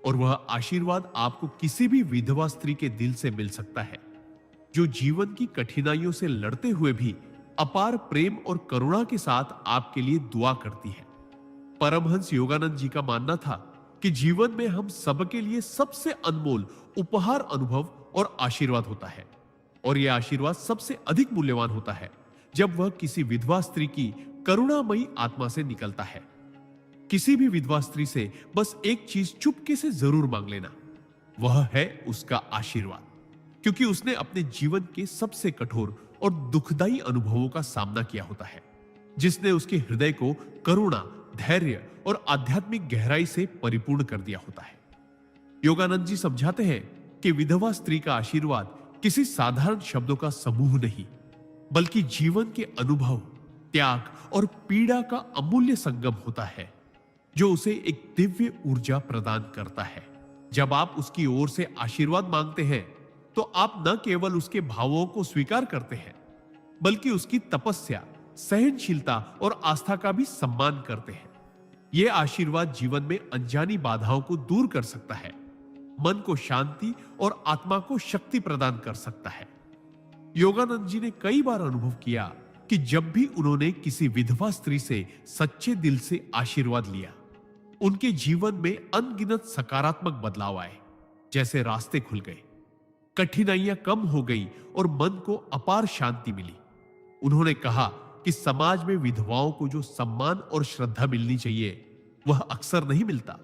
और वह आशीर्वाद आपको किसी भी विधवा स्त्री के दिल से मिल सकता है, जो जीवन की कठिनाइयों से लड़ते हुए भी अपार प्रेम और करुणा के साथ आपके लिए दुआ करती है। परमहंस योगानंद जी का मानना था कि जीवन में हम सबके लिए सबसे अनमोल उपहार अनुभव और आशीर्वाद होता है, और यह आशीर्वाद सबसे अधिक मूल्यवान होता है जब वह किसी विधवा स्त्री की करुणामयी आत्मा से निकलता है। किसी भी विधवा स्त्री से बस एक चीज चुपके से जरूर मांग लेना, वह है उसका आशीर्वाद, क्योंकि उसने अपने जीवन के सबसे कठोर और दुखदाई अनुभवों का सामना किया होता है, जिसने उसके हृदय को करुणा, धैर्य और आध्यात्मिक गहराई से परिपूर्ण कर दिया होता है। योगानंद जी समझाते हैं कि विधवा स्त्री का आशीर्वाद किसी साधारण शब्दों का समूह नहीं, बल्कि जीवन के अनुभव, त्याग और पीड़ा का अमूल्य संगम होता है, जो उसे एक दिव्य ऊर्जा प्रदान करता है। जब आप उसकी ओर से आशीर्वाद मांगते हैं, तो आप न केवल उसके भावों को स्वीकार करते हैं, बल्कि उसकी तपस्या, सहनशीलता और आस्था का भी सम्मान करते हैं। यह आशीर्वाद जीवन में अनजानी बाधाओं को दूर कर सकता है, मन को शांति और आत्मा को शक्ति प्रदान कर सकता है। योगानंद जी ने कई बार अनुभव किया कि जब भी उन्होंने किसी विधवा स्त्री से सच्चे दिल से आशीर्वाद लिया, उनके जीवन में अनगिनत सकारात्मक बदलाव आए। जैसे रास्ते खुल गए, कठिनाइयां कम हो गई और मन को अपार शांति मिली। उन्होंने कहा कि समाज में विधवाओं को जो सम्मान और श्रद्धा मिलनी चाहिए, वह अक्सर नहीं मिलता।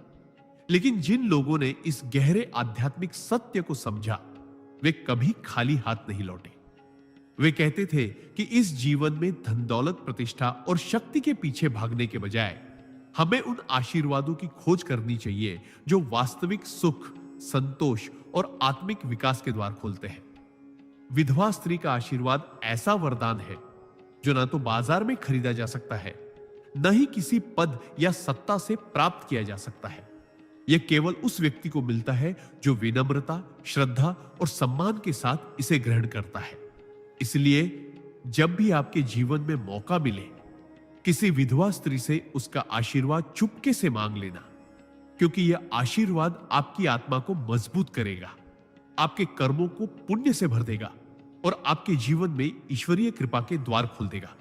लेकिन जिन लोगों ने इस गहरे आध्यात्मिक सत्य को समझा, वे कभी खाली हाथ नहीं लौटे। वे कहते थे कि इस जीवन में धन दौलत, प्रतिष्ठा और शक्ति के पीछे भागने के बजाय हमें उन आशीर्वादों की खोज करनी चाहिए जो वास्तविक सुख, संतोष और आत्मिक विकास के द्वार खोलते हैं। विधवा स्त्री का आशीर्वाद ऐसा वरदान है जो ना तो बाजार में खरीदा जा सकता है, न ही किसी पद या सत्ता से प्राप्त किया जा सकता है। यह केवल उस व्यक्ति को मिलता है जो विनम्रता, श्रद्धा और सम्मान के साथ इसे ग्रहण करता है। इसलिए जब भी आपके जीवन में मौका मिले, किसी विधवा स्त्री से उसका आशीर्वाद चुपके से मांग लेना, क्योंकि यह आशीर्वाद आपकी आत्मा को मजबूत करेगा, आपके कर्मों को पुण्य से भर देगा और आपके जीवन में ईश्वरीय कृपा के द्वार खोल देगा।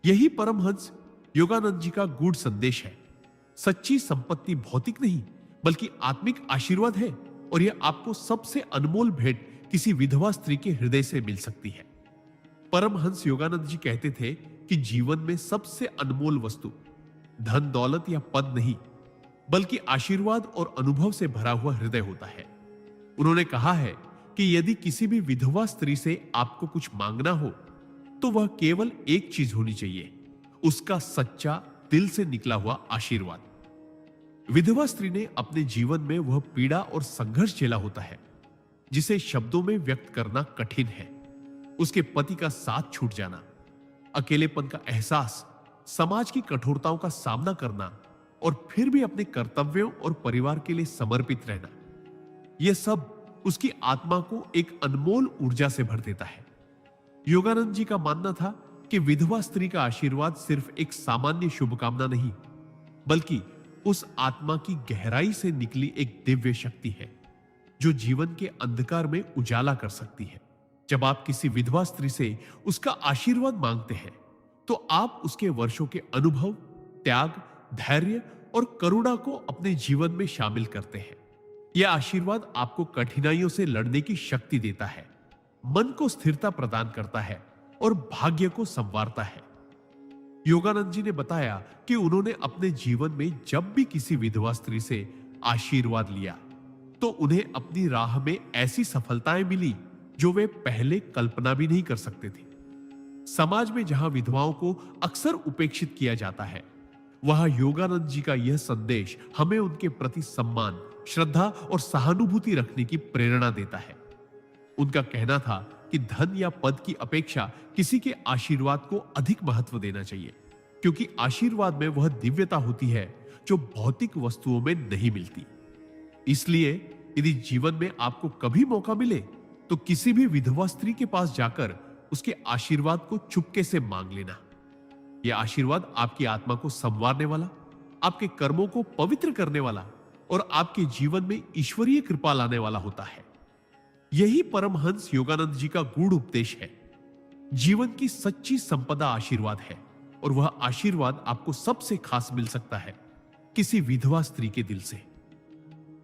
यही परमहंस योगानंद जी का गूढ़ संदेश है। सच्ची संपत्ति भौतिक नहीं, बल्कि आत्मिक आशीर्वाद है, और यह आपको सबसे अनमोल भेंट किसी विधवा स्त्री के हृदय से मिल सकती है। परमहंस योगानंद जी कहते थे कि जीवन में सबसे अनमोल वस्तु धन, दौलत या पद नहीं, बल्कि आशीर्वाद और अनुभव से भरा हुआ हृदय होता है। उन्होंने कहा है कि यदि किसी भी विधवा स्त्री से आपको कुछ मांगना हो, तो वह केवल एक चीज होनी चाहिए, उसका सच्चा दिल से निकला हुआ आशीर्वाद। विधवा स्त्री ने अपने जीवन में वह पीड़ा और संघर्ष झेला होता है जिसे शब्दों में व्यक्त करना कठिन है। उसके पति का साथ छूट जाना, अकेलेपन का एहसास, समाज की कठोरताओं का सामना करना और फिर भी अपने कर्तव्यों और परिवार के लिए समर्पित रहना, यह सब उसकी आत्मा को एक अनमोल ऊर्जा से भर देता है। योगानंद जी का मानना था कि विधवा स्त्री का आशीर्वाद सिर्फ एक सामान्य शुभकामना नहीं, बल्कि उस आत्मा की गहराई से निकली एक दिव्य शक्ति है जो जीवन के अंधकार में उजाला कर सकती है। जब आप किसी विधवा स्त्री से उसका आशीर्वाद मांगते हैं, तो आप उसके वर्षों के अनुभव, त्याग, धैर्य और करुणा को अपने जीवन में शामिल करते हैं। यह आशीर्वाद आपको कठिनाइयों से लड़ने की शक्ति देता है, मन को स्थिरता प्रदान करता है और भाग्य को संवारता है। योगानंद जी ने बताया कि उन्होंने अपने जीवन में जब भी किसी विधवा स्त्री से आशीर्वाद लिया, तो उन्हें अपनी राह में ऐसी सफलताएं मिली जो वे पहले कल्पना भी नहीं कर सकते थे। समाज में जहां विधवाओं को अक्सर उपेक्षित किया जाता है, वहां योगानंद जी का यह संदेश हमें उनके प्रति सम्मान, श्रद्धा और सहानुभूति रखने की प्रेरणा देता है। उनका कहना था कि धन या पद की अपेक्षा किसी के आशीर्वाद को अधिक महत्व देना चाहिए, क्योंकि आशीर्वाद में वह दिव्यता होती है जो भौतिक वस्तुओं में नहीं मिलती। इसलिए यदि जीवन में आपको कभी मौका मिले, तो किसी भी विधवा स्त्री के पास जाकर उसके आशीर्वाद को चुपके से मांग लेना। यह आशीर्वाद आपकी आत्मा को संवारने वाला, आपके कर्मों को पवित्र करने वाला और आपके जीवन में ईश्वरीय कृपा लाने वाला होता है। यही परमहंस योगानंद जी का गूढ़ उपदेश है। जीवन की सच्ची संपदा आशीर्वाद है, और वह आशीर्वाद आपको सबसे खास मिल सकता है किसी विधवा स्त्री के दिल से।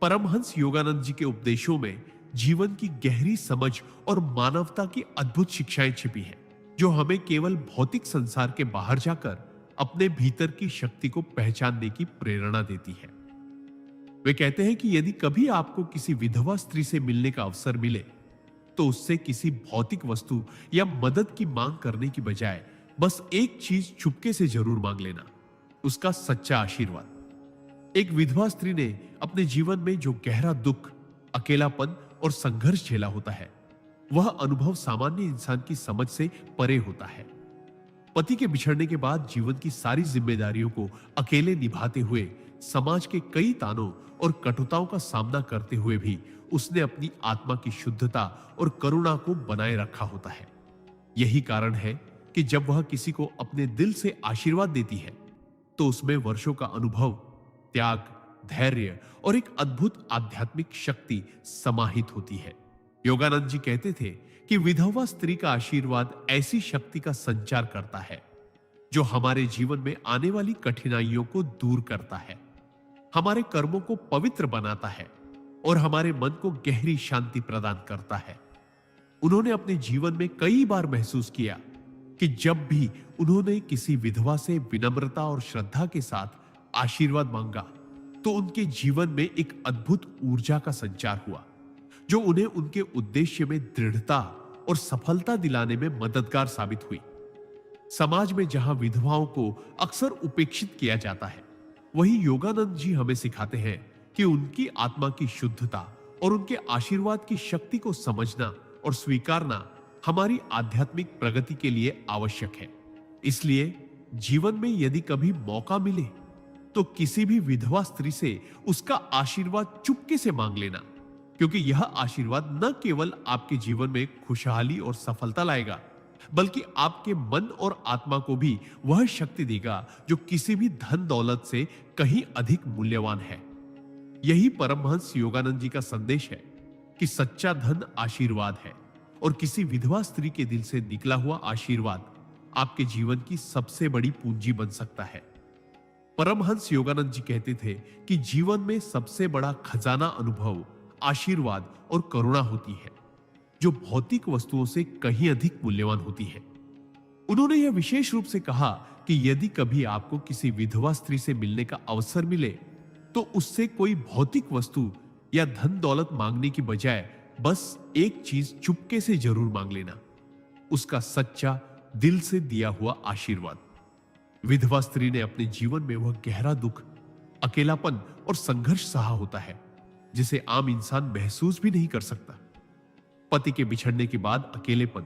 परमहंस योगानंद जी के उपदेशों में जीवन की गहरी समझ और मानवता की अद्भुत शिक्षाएं छिपी हैं, जो हमें केवल भौतिक संसार के बाहर जाकर अपने भीतर की शक्ति को पहचानने की प्रेरणा देती है। वे कहते हैं कि यदि कभी आपको किसी विधवा स्त्री से मिलने का अवसर मिले, तो उससे किसी भौतिक वस्तु या मदद की मांग करने की बजाय बस एक चीज चुपके से जरूर मांग लेना, उसका सच्चा आशीर्वाद। एक विधवा स्त्री ने अपने जीवन में जो गहरा दुख, अकेलापन और संघर्ष झेला होता है, वह अनुभव सामान्य इंसान की समझ से परे होता है। पति के बिछड़ने के बाद जीवन की सारी जिम्मेदारियों को अकेले निभाते हुए, समाज के कई तानों और कटुताओं का सामना करते हुए भी उसने अपनी आत्मा की शुद्धता और करुणा को बनाए रखा होता है। यही कारण है कि जब वह किसी को अपने दिल से आशीर्वाद देती है, तो उसमें वर्षों का अनुभव, त्याग, धैर्य और एक अद्भुत आध्यात्मिक शक्ति समाहित होती है। योगानंद जी कहते थे कि विधवा स्त्री का आशीर्वाद ऐसी शक्ति का संचार करता है जो हमारे जीवन में आने वाली कठिनाइयों को दूर करता है, हमारे कर्मों को पवित्र बनाता है और हमारे मन को गहरी शांति प्रदान करता है। उन्होंने अपने जीवन में कई बार महसूस किया कि जब भी उन्होंने किसी विधवा से विनम्रता और श्रद्धा के साथ आशीर्वाद मांगा, तो उनके जीवन में एक अद्भुत ऊर्जा का संचार हुआ, जो उन्हें उनके उद्देश्य में दृढ़ता और सफलता दिलाने में मददगार साबित हुई। समाज में जहां विधवाओं को अक्सर उपेक्षित किया जाता है, वही योगानंद जी हमें सिखाते हैं कि उनकी आत्मा की शुद्धता और उनके आशीर्वाद की शक्ति को समझना और स्वीकारना हमारी आध्यात्मिक प्रगति के लिए आवश्यक है। इसलिए जीवन में यदि कभी मौका मिले, तो किसी भी विधवा स्त्री से उसका आशीर्वाद चुपके से मांग लेना, क्योंकि यह आशीर्वाद न केवल आपके जीवन में खुशहाली और सफलता लाएगा, बल्कि आपके मन और आत्मा को भी वह शक्ति देगा जो किसी भी धन दौलत से कहीं अधिक मूल्यवान है। यही परमहंस योगानंद जी का संदेश है कि सच्चा धन आशीर्वाद है और किसी विधवा स्त्री के दिल से निकला हुआ आशीर्वाद आपके जीवन की सबसे बड़ी पूंजी बन सकता है। परमहंस योगानंद जी कहते थे कि जीवन में सबसे बड़ा खजाना अनुभव, आशीर्वाद और करुणा होती है, जो भौतिक वस्तुओं से कहीं अधिक मूल्यवान होती है। उन्होंने यह विशेष रूप से कहा कि यदि कभी आपको किसी विधवा स्त्री से मिलने का अवसर मिले, तो उससे कोई भौतिक वस्तु या धन दौलत मांगने की बजाय बस एक चीज चुपके से जरूर मांग लेना, उसका सच्चा दिल से दिया हुआ आशीर्वाद। विधवा स्त्री ने अपने जीवन में वह गहरा दुख, अकेलापन और संघर्ष सहा होता है जिसे आम इंसान महसूस भी नहीं कर सकता। पति के बिछड़ने के बाद अकेलेपन,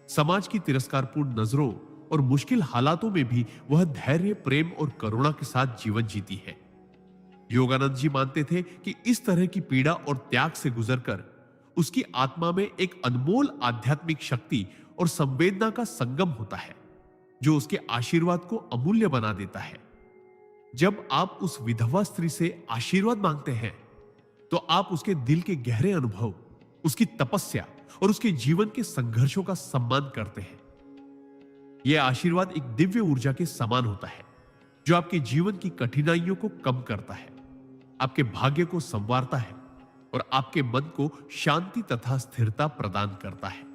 समाज की तिरस्कारपूर्ण नजरों और मुश्किल हालातों में भी वह धैर्य, प्रेम और करुणा के साथ जीवन जीती है। योगानंद जी मानते थे कि इस तरह की पीड़ा और त्याग से गुजरकर उसकी आत्मा में एक अनमोल आध्यात्मिक शक्ति और संवेदना का संगम होता है, जो उसके आशीर्वाद को अमूल्य बना देता है। जब आप उस विधवा स्त्री से आशीर्वाद मांगते हैं, तो आप उसके दिल के गहरे अनुभव, उसकी तपस्या और उसके जीवन के संघर्षों का सम्मान करते हैं। यह आशीर्वाद एक दिव्य ऊर्जा के समान होता है, जो आपके जीवन की कठिनाइयों को कम करता है, आपके भाग्य को संवारता है और आपके मन को शांति तथा स्थिरता प्रदान करता है।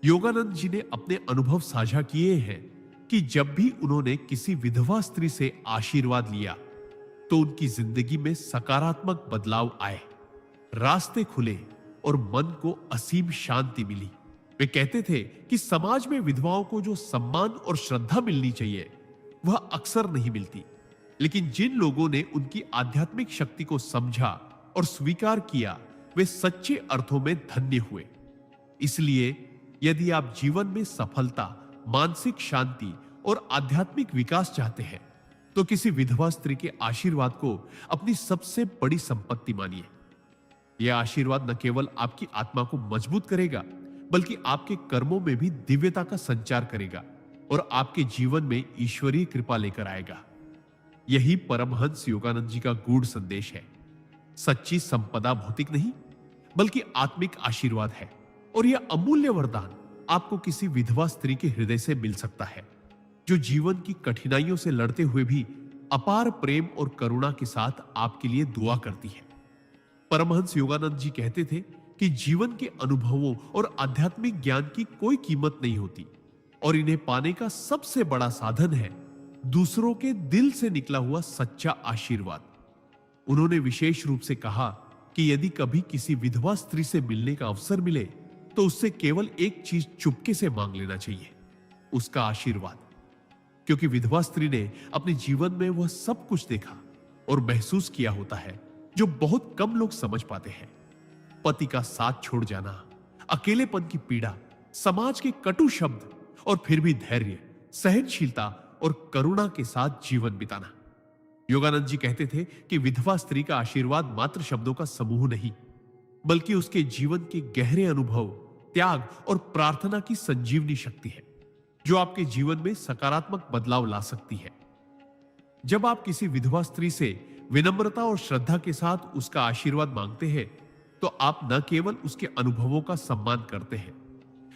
योगानंद जी ने अपने अनुभव साझा किए हैं कि जब भी उन्होंने किसी विधवा स्त्री से आशीर्वाद लिया, तो उनकी जिंदगी में सकारात्मक बदलाव आए, रास्ते खुले और मन को असीम शांति मिली। वे कहते थे कि समाज में विधवाओं को जो सम्मान और श्रद्धा मिलनी चाहिए, वह अक्सर नहीं मिलती, लेकिन जिन लोगों ने उनकी आध्यात्मिक शक्ति को समझा और स्वीकार किया, वे सच्चे अर्थों में धन्य हुए। इसलिए यदि आप जीवन में सफलता, मानसिक शांति और आध्यात्मिक विकास चाहते हैं, तो किसी विधवा स्त्री के आशीर्वाद को अपनी सबसे बड़ी संपत्ति मानिए। यह आशीर्वाद न केवल आपकी आत्मा को मजबूत करेगा, बल्कि आपके कर्मों में भी दिव्यता का संचार करेगा और आपके जीवन में ईश्वरीय कृपा लेकर आएगा। यही परमहंस योगानंद जी का गूढ़ संदेश है। सच्ची संपदा भौतिक नहीं, बल्कि आत्मिक आशीर्वाद है, और यह अमूल्य वरदान आपको किसी विधवा स्त्री के हृदय से मिल सकता है, जो जीवन की कठिनाइयों से लड़ते हुए भी अपार प्रेम और करुणा के साथ आपके लिए दुआ करती है। परमहंस योगानंद जी कहते थे कि जीवन के अनुभवों और आध्यात्मिक ज्ञान की कोई कीमत नहीं होती, और इन्हें पाने का सबसे बड़ा साधन है दूसरों के दिल से निकला हुआ सच्चा आशीर्वाद। उन्होंने विशेष रूप से कहा कि यदि कभी किसी विधवा स्त्री से मिलने का अवसर मिले तो उससे केवल एक चीज चुपके से मांग लेना चाहिए, उसका आशीर्वाद। क्योंकि विधवा स्त्री ने अपने जीवन में वह सब कुछ देखा और महसूस किया होता है जो बहुत कम लोग समझ पाते हैं। पति का साथ छोड़ जाना, अकेलेपन की पीड़ा, समाज के कटु शब्द और फिर भी धैर्य, सहनशीलता और करुणा के साथ जीवन बिताना। योगानंद जी कहते थे कि विधवा स्त्री का आशीर्वाद मात्र शब्दों का समूह नहीं, बल्कि उसके जीवन के गहरे अनुभव, त्याग और प्रार्थना की संजीवनी शक्ति है जो आपके जीवन में सकारात्मक बदलाव ला सकती है। जब आप किसी विधवा स्त्री से विनम्रता और श्रद्धा के साथ उसका आशीर्वाद मांगते हैं तो आप न केवल उसके अनुभवों का सम्मान करते हैं,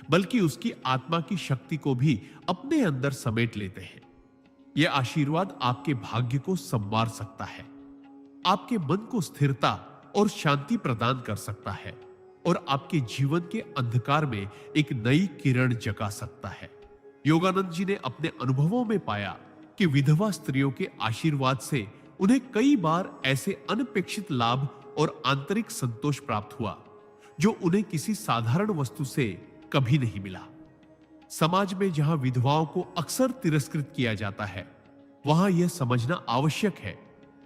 बल्कि उसकी आत्मा की शक्ति को भी अपने अंदर समेट लेते हैं। यह आशीर्वाद आपके भाग्य को संवार सकता है, आपके मन को स्थिरता और शांति प्रदान कर सकता है और आपके जीवन के अंधकार में एक नई किरण जगा सकता है। योगानंद जी ने अपने अनुभवों में पाया कि विधवा स्त्रियों के आशीर्वाद से उन्हें कई बार ऐसे अनपेक्षित लाभ और आंतरिक संतोष प्राप्त हुआ जो उन्हें किसी साधारण वस्तु से कभी नहीं मिला। समाज में जहां विधवाओं को अक्सर तिरस्कृत किया जाता है, वहां यह समझना आवश्यक है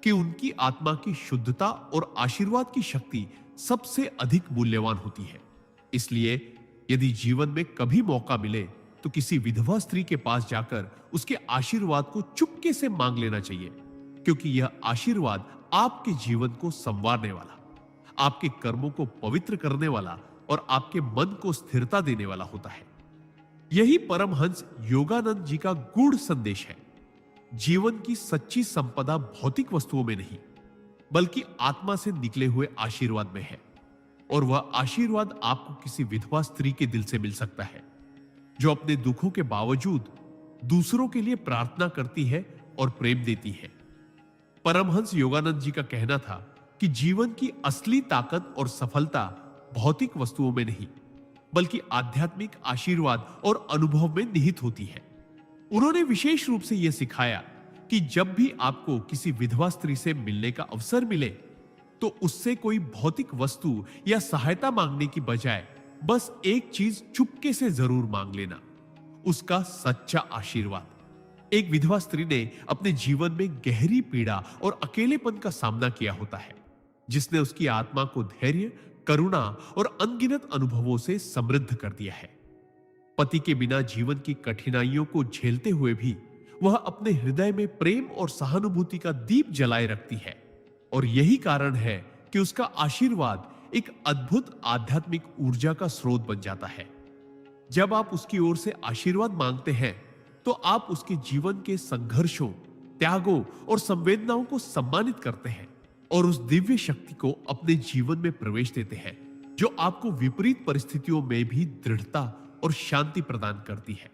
कि उनकी आत्मा की शुद्धता और आशीर्वाद की शक्ति सबसे अधिक मूल्यवान होती है। इसलिए यदि जीवन में कभी मौका मिले तो किसी विधवा स्त्री के पास जाकर उसके आशीर्वाद को चुपके से मांग लेना चाहिए, क्योंकि यह आशीर्वाद आपके जीवन को संवारने वाला, आपके कर्मों को पवित्र करने वाला और आपके मन को स्थिरता देने वाला होता है। यही परमहंस योगानंद जी का गूढ़ संदेश है। जीवन की सच्ची संपदा भौतिक वस्तुओं में नहीं, बल्कि आत्मा से निकले हुए आशीर्वाद में है, और वह आशीर्वाद आपको किसी विधवा स्त्री के दिल से मिल सकता है जो अपने दुखों के बावजूद दूसरों के लिए प्रार्थना करती है और प्रेम देती है। परमहंस योगानंद जी का कहना था कि जीवन की असली ताकत और सफलता भौतिक वस्तुओं में नहीं, बल्कि आध्यात्मिक आशीर्वाद और अनुभव में निहित होती है। उन्होंने विशेष रूप से यह सिखाया कि जब भी आपको किसी विधवा स्त्री से मिलने का अवसर मिले तो उससे कोई भौतिक वस्तु या सहायता मांगने की बजाय बस एक चीज चुपके से जरूर मांग लेना, उसका सच्चा आशीर्वाद। एक विधवा स्त्री ने अपने जीवन में गहरी पीड़ा और अकेलेपन का सामना किया होता है, जिसने उसकी आत्मा को धैर्य, करुणा और अनगिनत अनुभवों से समृद्ध कर दिया है। पति के बिना जीवन की कठिनाइयों को झेलते हुए भी वह अपने हृदय में प्रेम और सहानुभूति का दीप जलाए रखती है, और यही कारण है कि उसका आशीर्वाद एक अद्भुत आध्यात्मिक ऊर्जा का स्रोत बन जाता है। जब आप उसकी ओर से आशीर्वाद मांगते हैं तो आप उसके जीवन के संघर्षों, त्यागों और संवेदनाओं को सम्मानित करते हैं और उस दिव्य शक्ति को अपने जीवन में प्रवेश देते हैं जो आपको विपरीत परिस्थितियों में भी दृढ़ता और शांति प्रदान करती है।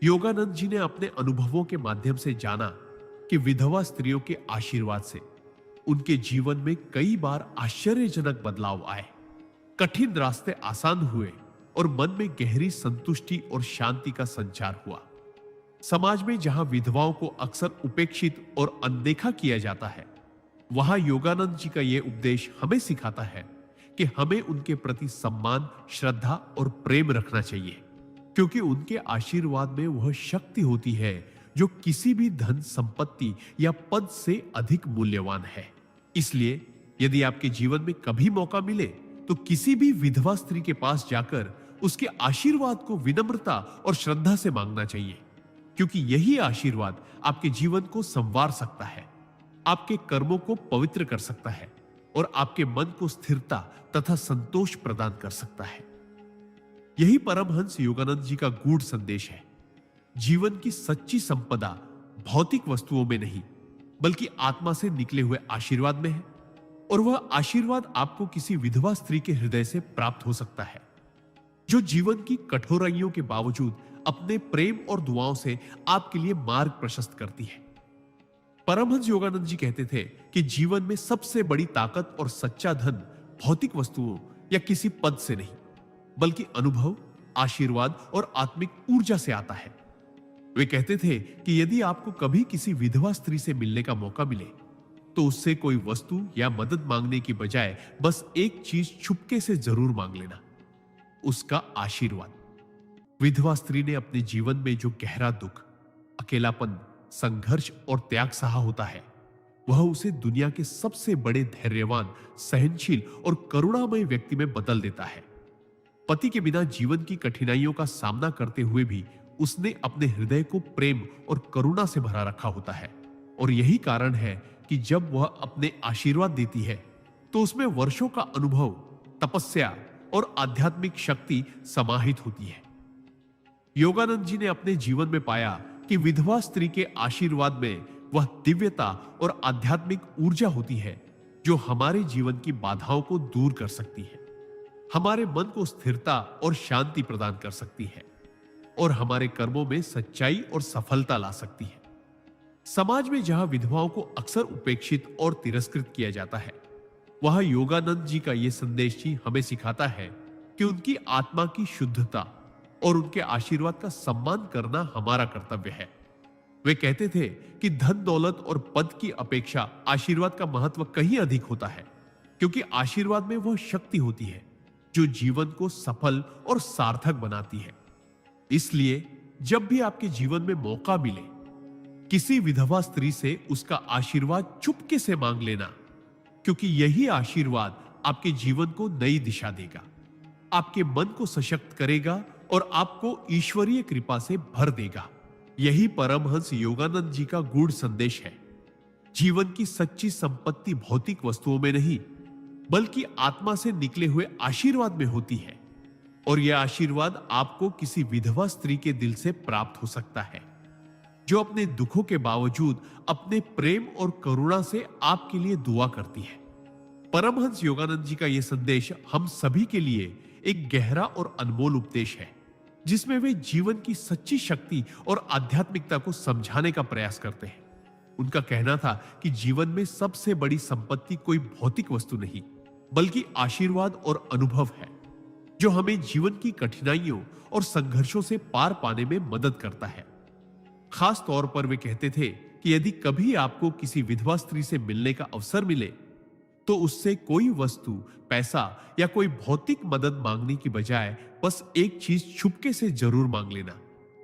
योगानंद जी ने अपने अनुभवों के माध्यम से जाना कि विधवा स्त्रियों के आशीर्वाद से उनके जीवन में कई बार आश्चर्यजनक बदलाव आए, कठिन रास्ते आसान हुए और मन में गहरी संतुष्टि और शांति का संचार हुआ। समाज में जहां विधवाओं को अक्सर उपेक्षित और अनदेखा किया जाता है, वहां योगानंद जी का यह उपदेश हमें सिखाता है कि हमें उनके प्रति सम्मान, श्रद्धा और प्रेम रखना चाहिए, क्योंकि उनके आशीर्वाद में वह शक्ति होती है जो किसी भी धन, संपत्ति या पद से अधिक मूल्यवान है। इसलिए यदि आपके जीवन में कभी मौका मिले तो किसी भी विधवा स्त्री के पास जाकर उसके आशीर्वाद को विनम्रता और श्रद्धा से मांगना चाहिए, क्योंकि यही आशीर्वाद आपके जीवन को संवार सकता है, आपके कर्मों को पवित्र कर सकता है और आपके मन को स्थिरता तथा संतोष प्रदान कर सकता है। यही परमहंस योगानंद जी का गूढ़ संदेश है। जीवन की सच्ची संपदा भौतिक वस्तुओं में नहीं, बल्कि आत्मा से निकले हुए आशीर्वाद में है, और वह आशीर्वाद आपको किसी विधवा स्त्री के हृदय से प्राप्त हो सकता है जो जीवन की कठोराइयों के बावजूद अपने प्रेम और दुआओं से आपके लिए मार्ग प्रशस्त करती है। परमहंस योगानंद जी कहते थे कि जीवन में सबसे बड़ी ताकत और सच्चा धन भौतिक वस्तुओं या किसी पद से नहीं, बल्कि अनुभव, आशीर्वाद और आत्मिक ऊर्जा से आता है। वे कहते थे कि यदि आपको कभी किसी विधवा स्त्री से मिलने का मौका मिले तो उससे कोई वस्तु या मदद मांगने की बजाय बस एक चीज चुपके से जरूर मांग लेना, उसका आशीर्वाद। विधवा स्त्री ने अपने जीवन में जो गहरा दुख, अकेलापन, संघर्ष और त्याग सहा होता है, वह उसे दुनिया के सबसे बड़े धैर्यवान, सहनशील और करुणामय व्यक्ति में बदल देता है। पति के बिना जीवन की कठिनाइयों का सामना करते हुए भी उसने अपने हृदय को प्रेम और करुणा से भरा रखा होता है, और यही कारण है कि जब वह अपने आशीर्वाद देती है तो उसमें वर्षों का अनुभव, तपस्या और आध्यात्मिक शक्ति समाहित होती है। योगानंद जी ने अपने जीवन में पाया कि विधवा स्त्री के आशीर्वाद में वह दिव्यता और आध्यात्मिक ऊर्जा होती है जो हमारे जीवन की बाधाओं को दूर कर सकती है, हमारे मन को स्थिरता और शांति प्रदान कर सकती है और हमारे कर्मों में सच्चाई और सफलता ला सकती है। समाज में जहां विधवाओं को अक्सर उपेक्षित और तिरस्कृत किया जाता है, वहां योगानंद जी का यह संदेश ही हमें सिखाता है कि उनकी आत्मा की शुद्धता और उनके आशीर्वाद का सम्मान करना हमारा कर्तव्य है। वे कहते थे कि धन दौलत और पद की अपेक्षा आशीर्वाद का महत्व कहीं अधिक होता है, क्योंकि आशीर्वाद में वह शक्ति होती है जो जीवन को सफल और सार्थक बनाती है। इसलिए जब भी आपके जीवन में मौका मिले, किसी विधवा स्त्री से उसका आशीर्वाद चुपके से मांग लेना, क्योंकि यही आशीर्वाद आपके जीवन को नई दिशा देगा, आपके मन को सशक्त करेगा और आपको ईश्वरीय कृपा से भर देगा। यही परमहंस योगानंद जी का गूढ़ संदेश है। जीवन की सच्ची संपत्ति भौतिक वस्तुओं में नहीं, बल्कि आत्मा से निकले हुए आशीर्वाद में होती है, और यह आशीर्वाद आपको किसी विधवा स्त्री के दिल से प्राप्त हो सकता है, जो अपने दुखों के बावजूद अपने प्रेम और करुणा से आपके लिए दुआ करती है। परमहंस योगानंद जी का यह संदेश हम सभी के लिए एक गहरा और अनमोल उपदेश है, जिसमें वे जीवन की सच्ची शक्ति और आध्यात्मिकता को समझाने का प्रयास करते हैं। उनका कहना था कि जीवन में सबसे बड़ी संपत्ति कोई भौतिक वस्तु नहीं, बल्कि आशीर्वाद और अनुभव है, जो हमें जीवन की कठिनाइयों और संघर्षों से पार पाने में मदद करता है। खास तौर पर वे कहते थे कि यदि कभी आपको किसी विधवा स्त्री से मिलने का अवसर मिले, तो उससे कोई वस्तु, पैसा या कोई भौतिक मदद मांगने की बजाय बस एक चीज छुपके से जरूर मांग लेना,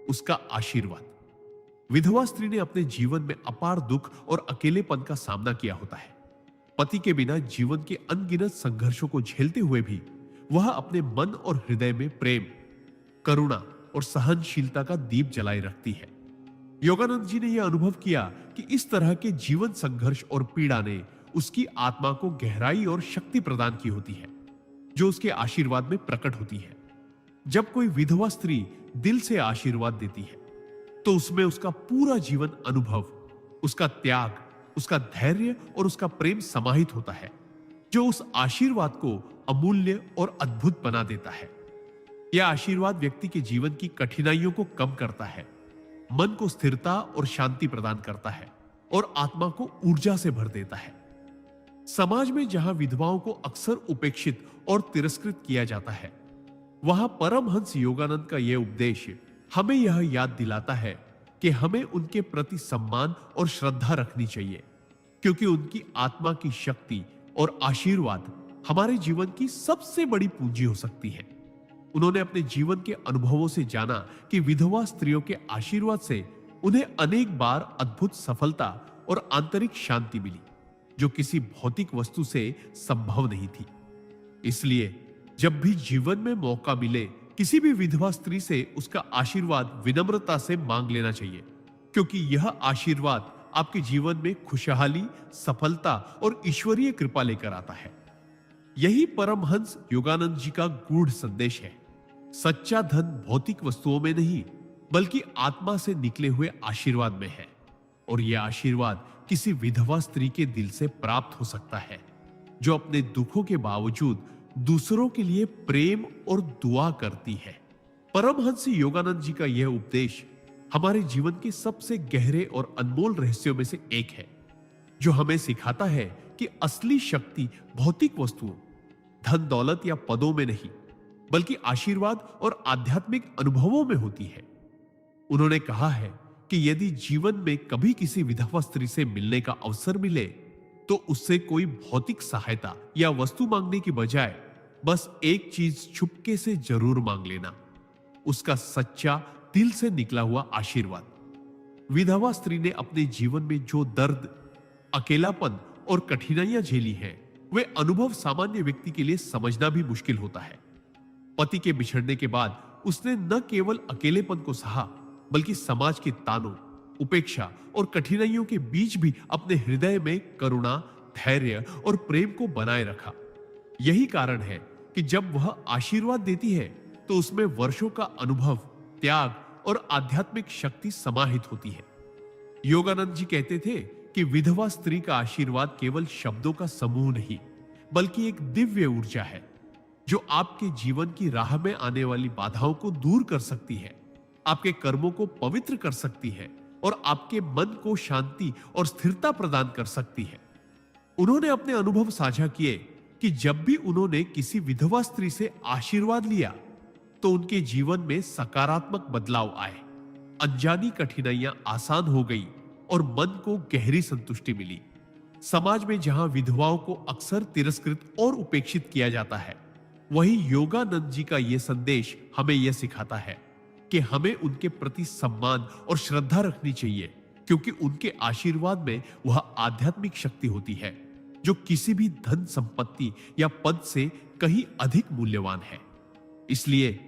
उसका आशीर्वाद। विधवा स्त्री ने अपने जीवन में अपार दुख और अकेलेपन का सामना किया होता है। पति के बिना जीवन के अनगिनत संघर्षों को झेलते हुए भी वह अपने मन और हृदय में प्रेम, करुणा और सहनशीलता का दीप जलाए रखती है। योगानंद जी ने यह अनुभव किया कि इस तरह के जीवन संघर्ष और पीड़ा ने उसकी आत्मा को गहराई और शक्ति प्रदान की होती है, जो उसके आशीर्वाद में प्रकट होती है। जब कोई विधवा स्त्री दिल से आशीर्वाद देती है, तो उसमें उसका पूरा जीवन अनुभव, उसका त्याग, उसका धैर्य और उसका प्रेम समाहित होता है, जो उस आशीर्वाद को अमूल्य और अद्भुत बना देता है। यह आशीर्वाद व्यक्ति के जीवन की कठिनाइयों को कम करता है, मन को स्थिरता और शांति प्रदान करता है और आत्मा को ऊर्जा से भर देता है। समाज में जहां विधवाओं को अक्सर उपेक्षित और तिरस्कृत किया जाता है, वहां परमहंस योगानंद का यह उपदेश हमें यह याद दिलाता है कि हमें उनके प्रति सम्मान और श्रद्धा रखनी चाहिए, क्योंकि उनकी आत्मा की शक्ति और आशीर्वाद हमारे जीवन की सबसे बड़ी पूंजी हो सकती है। उन्होंने अपने जीवन के अनुभवों से जाना कि विधवा स्त्रियों के आशीर्वाद से उन्हें अनेक बार अद्भुत सफलता और आंतरिक शांति मिली, जो किसी भौतिक वस्तु से संभव नहीं थी। इसलिए जब भी जीवन में मौका मिले, किसी भी विधवा स्त्री से उसका आशीर्वाद विनम्रता से मांग लेना चाहिए, क्योंकि यह आशीर्वाद आपके जीवन में खुशहाली, सफलता और ईश्वरीय कृपा लेकर आता है। यही परमहंस योगानंद जी का गूढ़ संदेश है। सच्चा धन भौतिक वस्तुओं में नहीं, बल्कि आत्मा से निकले हुए आशीर्वाद में है, और यह आशीर्वाद किसी विधवा स्त्री के दिल से प्राप्त हो सकता है, जो अपने दुखों के बावजूद दूसरों के लिए प्रेम और दुआ करती है। परमहंस योगानंद जी का यह उपदेश हमारे जीवन के सबसे गहरे और अनमोल रहस्यों में से एक है, जो हमें सिखाता है कि असली शक्ति भौतिक वस्तुओं, धन दौलत या पदों में नहीं, बल्कि आशीर्वाद और आध्यात्मिक अनुभवों में होती है। उन्होंने कहा है कि यदि जीवन में कभी किसी विधवा स्त्री से मिलने का अवसर मिले, तो उससे कोई भौतिक सहायता या वस्तु मांगने की बजाय बस एक चीज चुपके से जरूर मांग लेना, उसका सच्चा दिल से निकला हुआ आशीर्वाद। विधवा स्त्री ने अपने जीवन में जो दर्द, अकेलापन और कठिनाइयां झेली हैं, वे अनुभव सामान्य व्यक्ति के लिए समझना भी मुश्किल होता है। पति के बिछड़ने के बाद उसने न केवल अकेलेपन को सहा, बल्कि समाज के तानों, उपेक्षा और कठिनाइयों के बीच भी अपने हृदय में करुणा, धैर्य और प्रेम को बनाए रखा। यही कारण है कि जब वह आशीर्वाद देती है तो उसमें वर्षों का अनुभव, त्याग और आध्यात्मिक शक्ति समाहित होती है। योगानंद जी कहते थे कि विधवा स्त्री का आशीर्वाद केवल शब्दों का समूह नहीं, बल्कि एक दिव्य ऊर्जा है जो आपके जीवन की राह में आने वाली बाधाओं को दूर कर सकती है, आपके कर्मों को पवित्र कर सकती है और आपके मन को शांति और स्थिरता प्रदान कर सकती है। उन्होंने अपने अनुभव साझा किए कि जब भी उन्होंने किसी विधवा स्त्री से आशीर्वाद लिया तो उनके जीवन में सकारात्मक बदलाव आए, अनजानी कठिनाइयां आसान हो गई और मन को गहरी संतुष्टि मिली। समाज में जहां विधवाओं को अक्सर तिरस्कृत और उपेक्षित किया जाता है, वही योगानंद जी का यह संदेश हमें यह सिखाता है कि हमें उनके प्रति सम्मान और श्रद्धा रखनी चाहिए, क्योंकि उनके आशीर्वाद में वह आध्यात्मिक शक्ति होती है जो किसी भी धन संपत्ति या पद से कहीं अधिक मूल्यवान है। इसलिए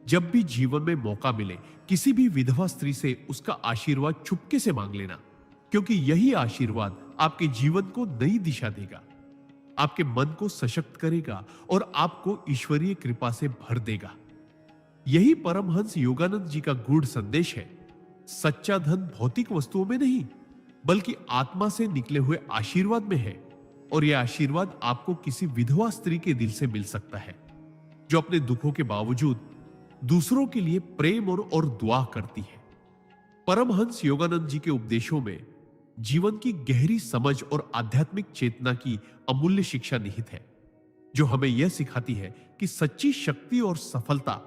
जब भी जीवन में मौका मिले, किसी भी विधवा स्त्री से उसका आशीर्वाद चुपके से मांग लेना, क्योंकि यही आशीर्वाद आपके जीवन को नई दिशा देगा, आपके मन को सशक्त करेगा और आपको ईश्वरीय कृपा से भर देगा। यही परमहंस योगानंद जी का गूढ़ संदेश है। सच्चा धन भौतिक वस्तुओं में नहीं, बल्कि आत्मा से निकले हुए आशीर्वाद में है, और यह आशीर्वाद आपको किसी विधवा स्त्री के दिल से मिल सकता है जो अपने दुखों के बावजूद दूसरों के लिए प्रेम और दुआ करती है। परमहंस योगानंद जी के उपदेशों में जीवन की गहरी समझ और आध्यात्मिक चेतना की अमूल्य शिक्षा निहित है, जो हमें यह सिखाती है कि सच्ची शक्ति और सफलता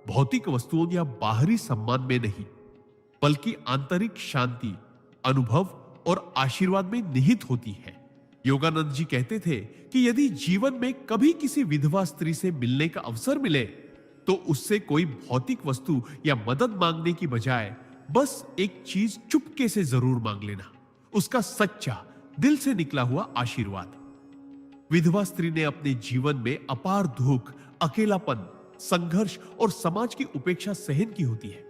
भौतिक वस्तुओं या बाहरी सम्मान में नहीं, बल्कि आंतरिक शांति, अनुभव और आशीर्वाद में निहित होती है। योगानंद जी कहते थे कि यदि जीवन में कभी किसी विधवा स्त्री से मिलने का अवसर मिले तो उससे कोई भौतिक वस्तु या मदद मांगने की बजाय बस एक चीज चुपके से जरूर मांग लेना, उसका सच्चा दिल से निकला हुआ आशीर्वाद। विधवा स्त्री ने अपने जीवन में अपार दुख, अकेलापन, संघर्ष और समाज की उपेक्षा सहन की होती है।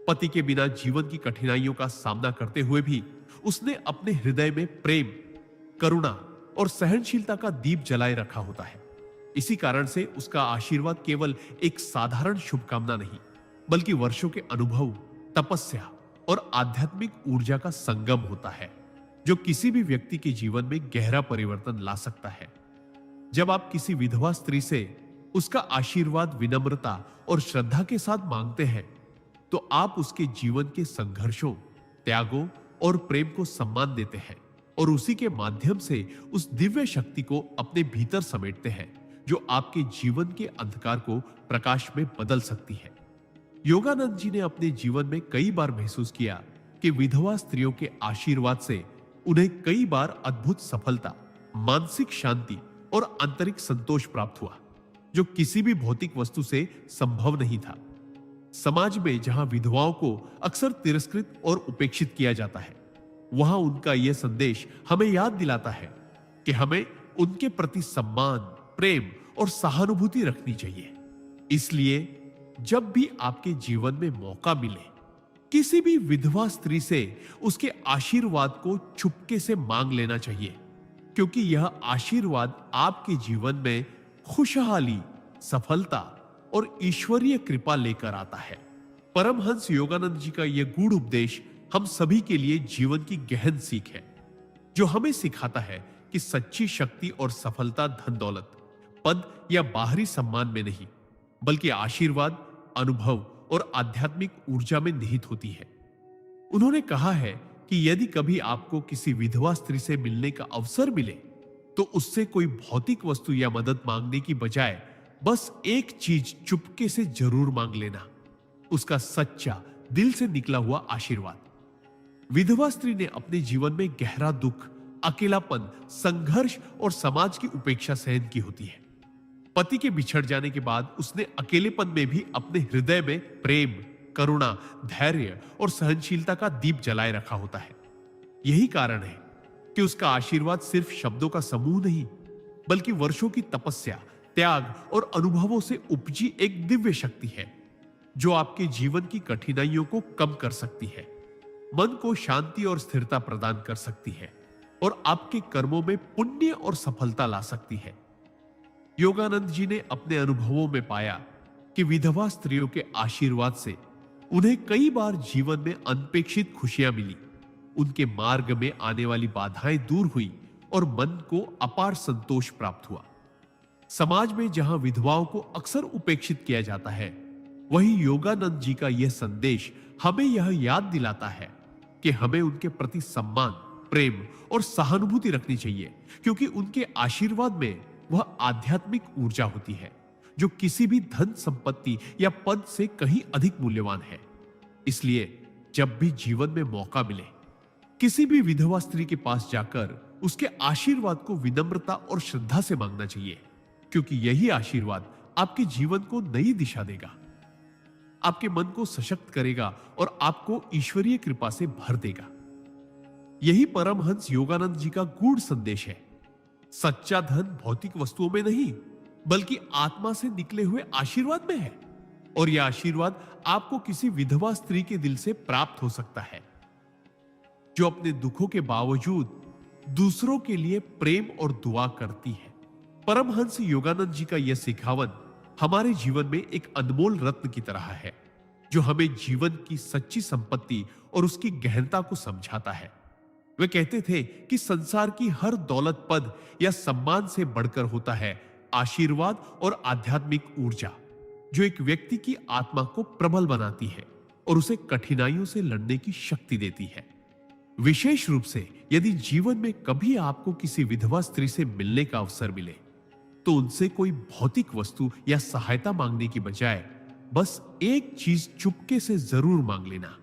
पति के बिना जीवन की कठिनाइयों का सामना करते हुए भी उसने अपने हृदय में प्रेम, करुणा और सहनशीलता का दीप जलाए रखा होता है। इसी कारण से उसका आशीर्वाद केवल एक साधारण शुभकामना नहीं, बल्कि वर्षों के अनुभव, तपस्या और आध्यात्मिक ऊर्जा का संगम होता है, जो किसी भी व्यक्ति के जीवन में गहरा परिवर्तन ला सकता है। जब आप किसी विधवा स्त्री से उसका आशीर्वाद विनम्रता और श्रद्धा के साथ मांगते हैं, तो आप उसके जीवन के संघर्षों, त्यागों और प्रेम को सम्मान देते हैं और उसी के माध्यम से उस दिव्य शक्ति को अपने भीतर समेटते हैं, जो आपके जीवन के अंधकार को प्रकाश में बदल सकती है। योगानंद जी ने अपने जीवन में कई बार महसूस किया कि विधवा स्त्रियों के आशीर्वाद से उन्हें कई बार अद्भुत सफलता, मानसिक शांति और आंतरिक संतोष प्राप्त हुआ, जो किसी भी भौतिक वस्तु से संभव नहीं था। समाज में जहां विधवाओं को अक्सर तिरस्कृत और उपेक्षित किया जाता है, वहां उनका यह संदेश हमें याद दिलाता है कि हमें उनके प्रति सम्मान, प्रेम और सहानुभूति रखनी चाहिए। इसलिए जब भी आपके जीवन में मौका मिले, किसी भी विधवा स्त्री से उसके आशीर्वाद को चुपके से मांग लेना चाहिए, क्योंकि यह आशीर्वाद आपके जीवन में खुशहाली, सफलता और ईश्वरीय कृपा लेकर आता है। परमहंस योगानंद जी का यह गूढ़ उपदेश हम सभी के लिए जीवन की गहन सीख है, जो हमें सिखाता है कि सच्ची शक्ति और सफलता धन दौलत, पद या बाहरी सम्मान में नहीं, बल्कि आशीर्वाद, अनुभव और आध्यात्मिक ऊर्जा में निहित होती है। उन्होंने कहा है कि यदि कभी आपको किसी विधवा स्त्री से मिलने का अवसर मिले, तो उससे कोई भौतिक वस्तु या मदद मांगने की बजाय बस एक चीज चुपके से जरूर मांग लेना, उसका सच्चा दिल से निकला हुआ आशीर्वाद। विधवा स्त्री ने अपने जीवन में गहरा दुख, अकेलापन, संघर्ष और समाज की उपेक्षा सहन की होती है। पति के बिछड़ जाने के बाद उसने अकेलेपन में भी अपने हृदय में प्रेम, करुणा, धैर्य और सहनशीलता का दीप जलाए रखा होता है। यही कारण है कि उसका आशीर्वाद सिर्फ शब्दों का समूह नहीं, बल्कि वर्षों की तपस्या, त्याग और अनुभवों से उपजी एक दिव्य शक्ति है, जो आपके जीवन की कठिनाइयों को कम कर सकती है, मन को शांति और स्थिरता प्रदान कर सकती है और आपके कर्मों में पुण्य और सफलता ला सकती है। योगानंद जी ने अपने अनुभवों में पाया कि विधवा स्त्रियों के आशीर्वाद से उन्हें कई बार जीवन में अनपेक्षित खुशियां मिली, उनके मार्ग में आने वाली बाधाएं दूर हुई और मन को अपार संतोष प्राप्त हुआ। समाज में जहां विधवाओं को अक्सर उपेक्षित किया जाता है, वहीं योगानंद जी का यह संदेश हमें यह याद दिलाता है कि हमें उनके प्रति सम्मान, प्रेम और सहानुभूति रखनी चाहिए, क्योंकि उनके आशीर्वाद में वह आध्यात्मिक ऊर्जा होती है जो किसी भी धन संपत्ति या पद से कहीं अधिक मूल्यवान है। इसलिए जब भी जीवन में मौका मिले, किसी भी विधवा स्त्री के पास जाकर उसके आशीर्वाद को विनम्रता और श्रद्धा से मांगना चाहिए, क्योंकि यही आशीर्वाद आपके जीवन को नई दिशा देगा, आपके मन को सशक्त करेगा और आपको ईश्वरीय कृपा से भर देगा। यही परमहंस योगानंद जी का गूढ़ संदेश है। सच्चा धन भौतिक वस्तुओं में नहीं, बल्कि आत्मा से निकले हुए आशीर्वाद में है, और यह आशीर्वाद आपको किसी विधवा स्त्री के दिल से प्राप्त हो सकता है, जो अपने दुखों के बावजूद दूसरों के लिए प्रेम और दुआ करती है। परमहंस योगानंद जी का यह सिखावन हमारे जीवन में एक अनमोल रत्न की तरह है, जो हमें जीवन की सच्ची संपत्ति और उसकी गहनता को समझाता है। वे कहते थे कि संसार की हर दौलत, पद या सम्मान से बढ़कर होता है आशीर्वाद और आध्यात्मिक ऊर्जा, जो एक व्यक्ति की आत्मा को प्रबल बनाती है और उसे कठिनाइयों से लड़ने की शक्ति देती है। विशेष रूप से यदि जीवन में कभी आपको किसी विधवा स्त्री से मिलने का अवसर मिले, तो उनसे कोई भौतिक वस्तु या सहायता मांगने की बजाय बस एक चीज चुपके से जरूर मांग लेना,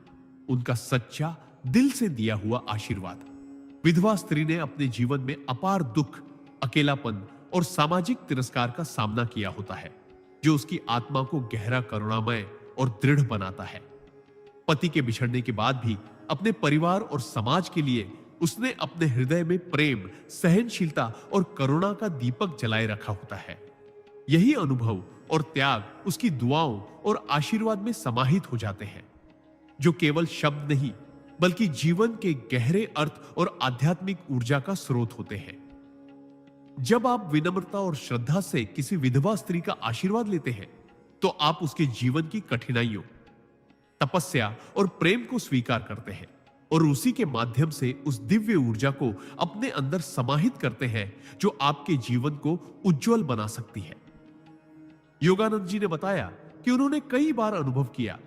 उनका सच्चा दिल से दिया हुआ आशीर्वाद। विधवा स्त्री ने अपने जीवन में अपार दुख, अकेलापन और सामाजिक तिरस्कार का सामना किया होता है, जो उसकी आत्मा को गहरा करुणामय और दृढ़ बनाता है। पति के बिछड़ने के बाद भी अपने परिवार और समाज के लिए उसने अपने हृदय में प्रेम, सहनशीलता और करुणा का दीपक जलाए रखा होता है। यही अनुभव और त्याग उसकी दुआओं और आशीर्वाद में समाहित हो जाते हैं, जो केवल शब्द नहीं, बल्कि जीवन के गहरे अर्थ और आध्यात्मिक ऊर्जा का स्रोत होते हैं। जब आप विनम्रता और श्रद्धा से किसी विधवा स्त्री का आशीर्वाद लेते हैं, तो आप उसके जीवन की कठिनाइयों, तपस्या और प्रेम को स्वीकार करते हैं और उसी के माध्यम से उस दिव्य ऊर्जा को अपने अंदर समाहित करते हैं, जो आपके जीवन को उज्जवल बना सकती है। योगानंद जी ने बताया कि उन्होंने कई बार अनुभव किया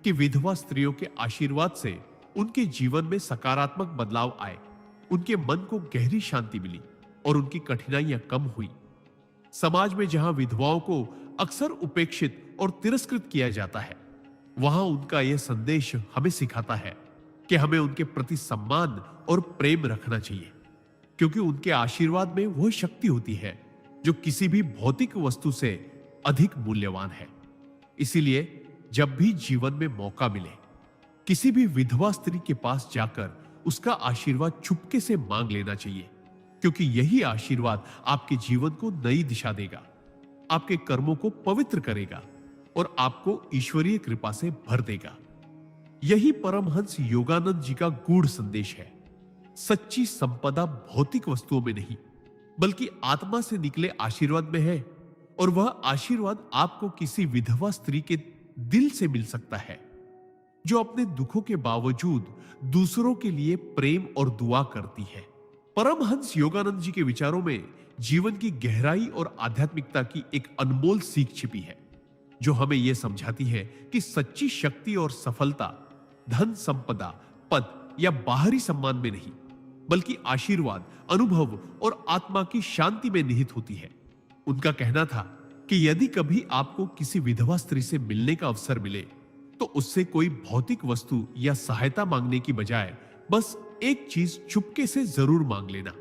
कि विधवा स्त्रियों के आशीर्वाद से उनके जीवन में सकारात्मक बदलाव आए, उनके मन को गहरी शांति मिली और उनकी कठिनाइयां कम हुई। समाज में जहां विधवाओं को अक्सर उपेक्षित और तिरस्कृत किया जाता है, वहां उनका यह संदेश हमें सिखाता है कि हमें उनके प्रति सम्मान और प्रेम रखना चाहिए, क्योंकि उनके आशीर्वाद में वह शक्ति होती है जो किसी भी भौतिक वस्तु से अधिक मूल्यवान है। इसीलिए जब भी जीवन में मौका मिले, किसी भी विधवा स्त्री के पास जाकर उसका आशीर्वाद चुपके से मांग लेना चाहिए, क्योंकि यही आशीर्वाद आपके जीवन को नई दिशा देगा, आपके कर्मों को पवित्र करेगा और आपको ईश्वरीय कृपा से भर देगा। यही परमहंस योगानंद जी का गूढ़ संदेश है। सच्ची संपदा भौतिक वस्तुओं में नहीं, बल्कि आत्मा से निकले आशीर्वाद में है, और वह आशीर्वाद आपको किसी विधवा स्त्री के दिल से मिल सकता है, जो अपने दुखों के बावजूद दूसरों के लिए प्रेम और दुआ करती है। परमहंस योगानंद जी के विचारों में जीवन की गहराई और आध्यात्मिकता की एक अनमोल सीख छिपी है, जो हमें यह समझाती है कि सच्ची शक्ति और सफलता धन संपदा, पद या बाहरी सम्मान में नहीं, बल्कि आशीर्वाद, अनुभव और आत्मा की शांति में निहित होती है। उनका कहना था कि यदि कभी आपको किसी विधवा स्त्री से मिलने का अवसर मिले, तो उससे कोई भौतिक वस्तु या सहायता मांगने की बजाय बस एक चीज चुपके से जरूर मांग लेना,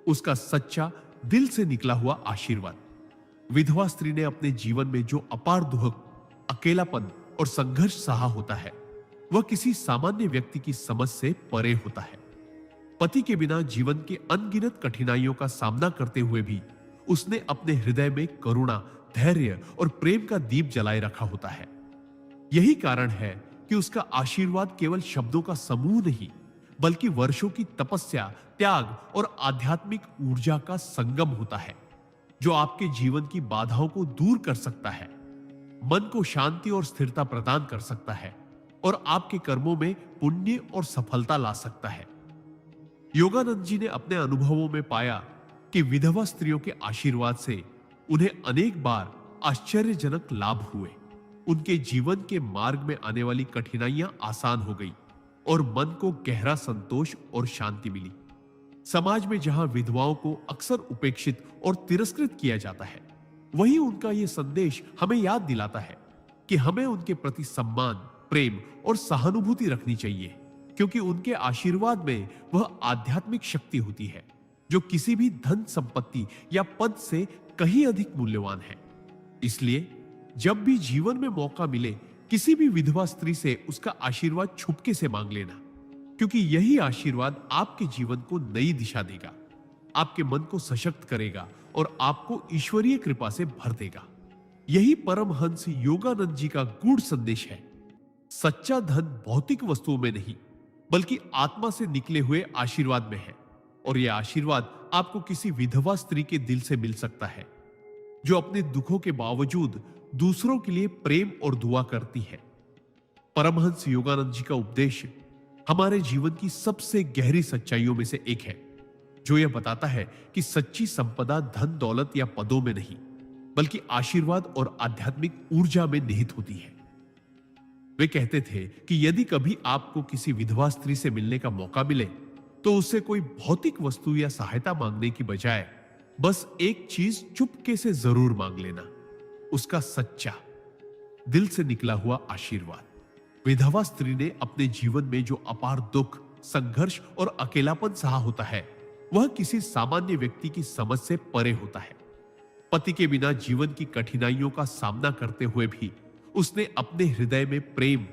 उसका सच्चा दिल से निकला हुआ आशीर्वाद। विधवा स्त्री ने अपने जीवन में जो अपार दुख, अकेलापन और संघर्ष सहा होता है, वह किसी सामान्य व्यक्ति की समझ से परे होता है। पति के बिना जीवन के अनगिनत कठिनाइयों का सामना करते हुए भी उसने अपने हृदय में करुणा, धैर्य और प्रेम का दीप जलाए रखा होता है। यही कारण है कि उसका आशीर्वाद केवल शब्दों का समूह नहीं, बल्कि वर्षों की तपस्या, त्याग और आध्यात्मिक ऊर्जा का संगम होता है, जो आपके जीवन की बाधाओं को दूर कर सकता है, मन को शांति और स्थिरता प्रदान कर सकता है और आपके कर्मों में पुण्य और सफलता ला सकता है। योगानंद जी ने अपने अनुभवों में पाया कि विधवा स्त्रियों के आशीर्वाद से उन्हें अनेक बार आश्चर्यजनक लाभ हुए। उनके जीवन के मार्ग में आने वाली कठिनाइयां आसान हो गई और मन को गहरा संतोष और शांति मिली। समाज में जहां विधवाओं को अक्सर उपेक्षित और तिरस्कृत किया जाता है, वहीं उनका यह संदेश हमें याद दिलाता है कि हमें उनके प्रति सम्मान, प्रेम और सहानुभूति रखनी चाहिए, क्योंकि उनके आशीर्वाद में वह आध्यात्मिक शक्ति होती है जो किसी भी धन, संपत्ति या पद से कहीं अधिक मूल्यवान है। इसलिए जब भी जीवन में मौका मिले, किसी भी विधवा स्त्री से उसका आशीर्वाद छुपके से मांग लेना, क्योंकि यही आशीर्वाद आपके जीवन को नई दिशा देगा, आपके मन को सशक्त करेगा और आपको ईश्वरीय कृपा से भर देगा। यही परमहंस योगानंद जी का गूढ़ संदेश है। सच्चा धन भौतिक वस्तुओं में नहीं, बल्कि आत्मा से निकले हुए आशीर्वाद में है, और यह आशीर्वाद आपको किसी विधवा स्त्री के दिल से मिल सकता है, जो अपने दुखों के बावजूद दूसरों के लिए प्रेम और दुआ करती है। परमहंस योगानंद जी का उपदेश हमारे जीवन की सबसे गहरी सच्चाइयों में से एक है, जो यह बताता है कि सच्ची संपदा धन, दौलत या पदों में नहीं, बल्कि आशीर्वाद और आध्यात्मिक ऊर्जा में निहित होती है। वे कहते थे कि यदि कभी आपको किसी विधवा स्त्री से मिलने का मौका मिले, तो उससे कोई भौतिक वस्तु या सहायता मांगने की बजाय बस एक चीज चुपके से जरूर मांग लेना, उसका सच्चा दिल से निकला हुआ आशीर्वाद। विधवा स्त्री ने अपने जीवन में जो अपार दुख, संघर्ष और अकेलापन सहा होता है, वह किसी सामान्य व्यक्ति की समझ से परे होता है। पति के बिना जीवन की कठिनाइयों का सामना करते हुए भी उसने अपने हृदय में प्रेम,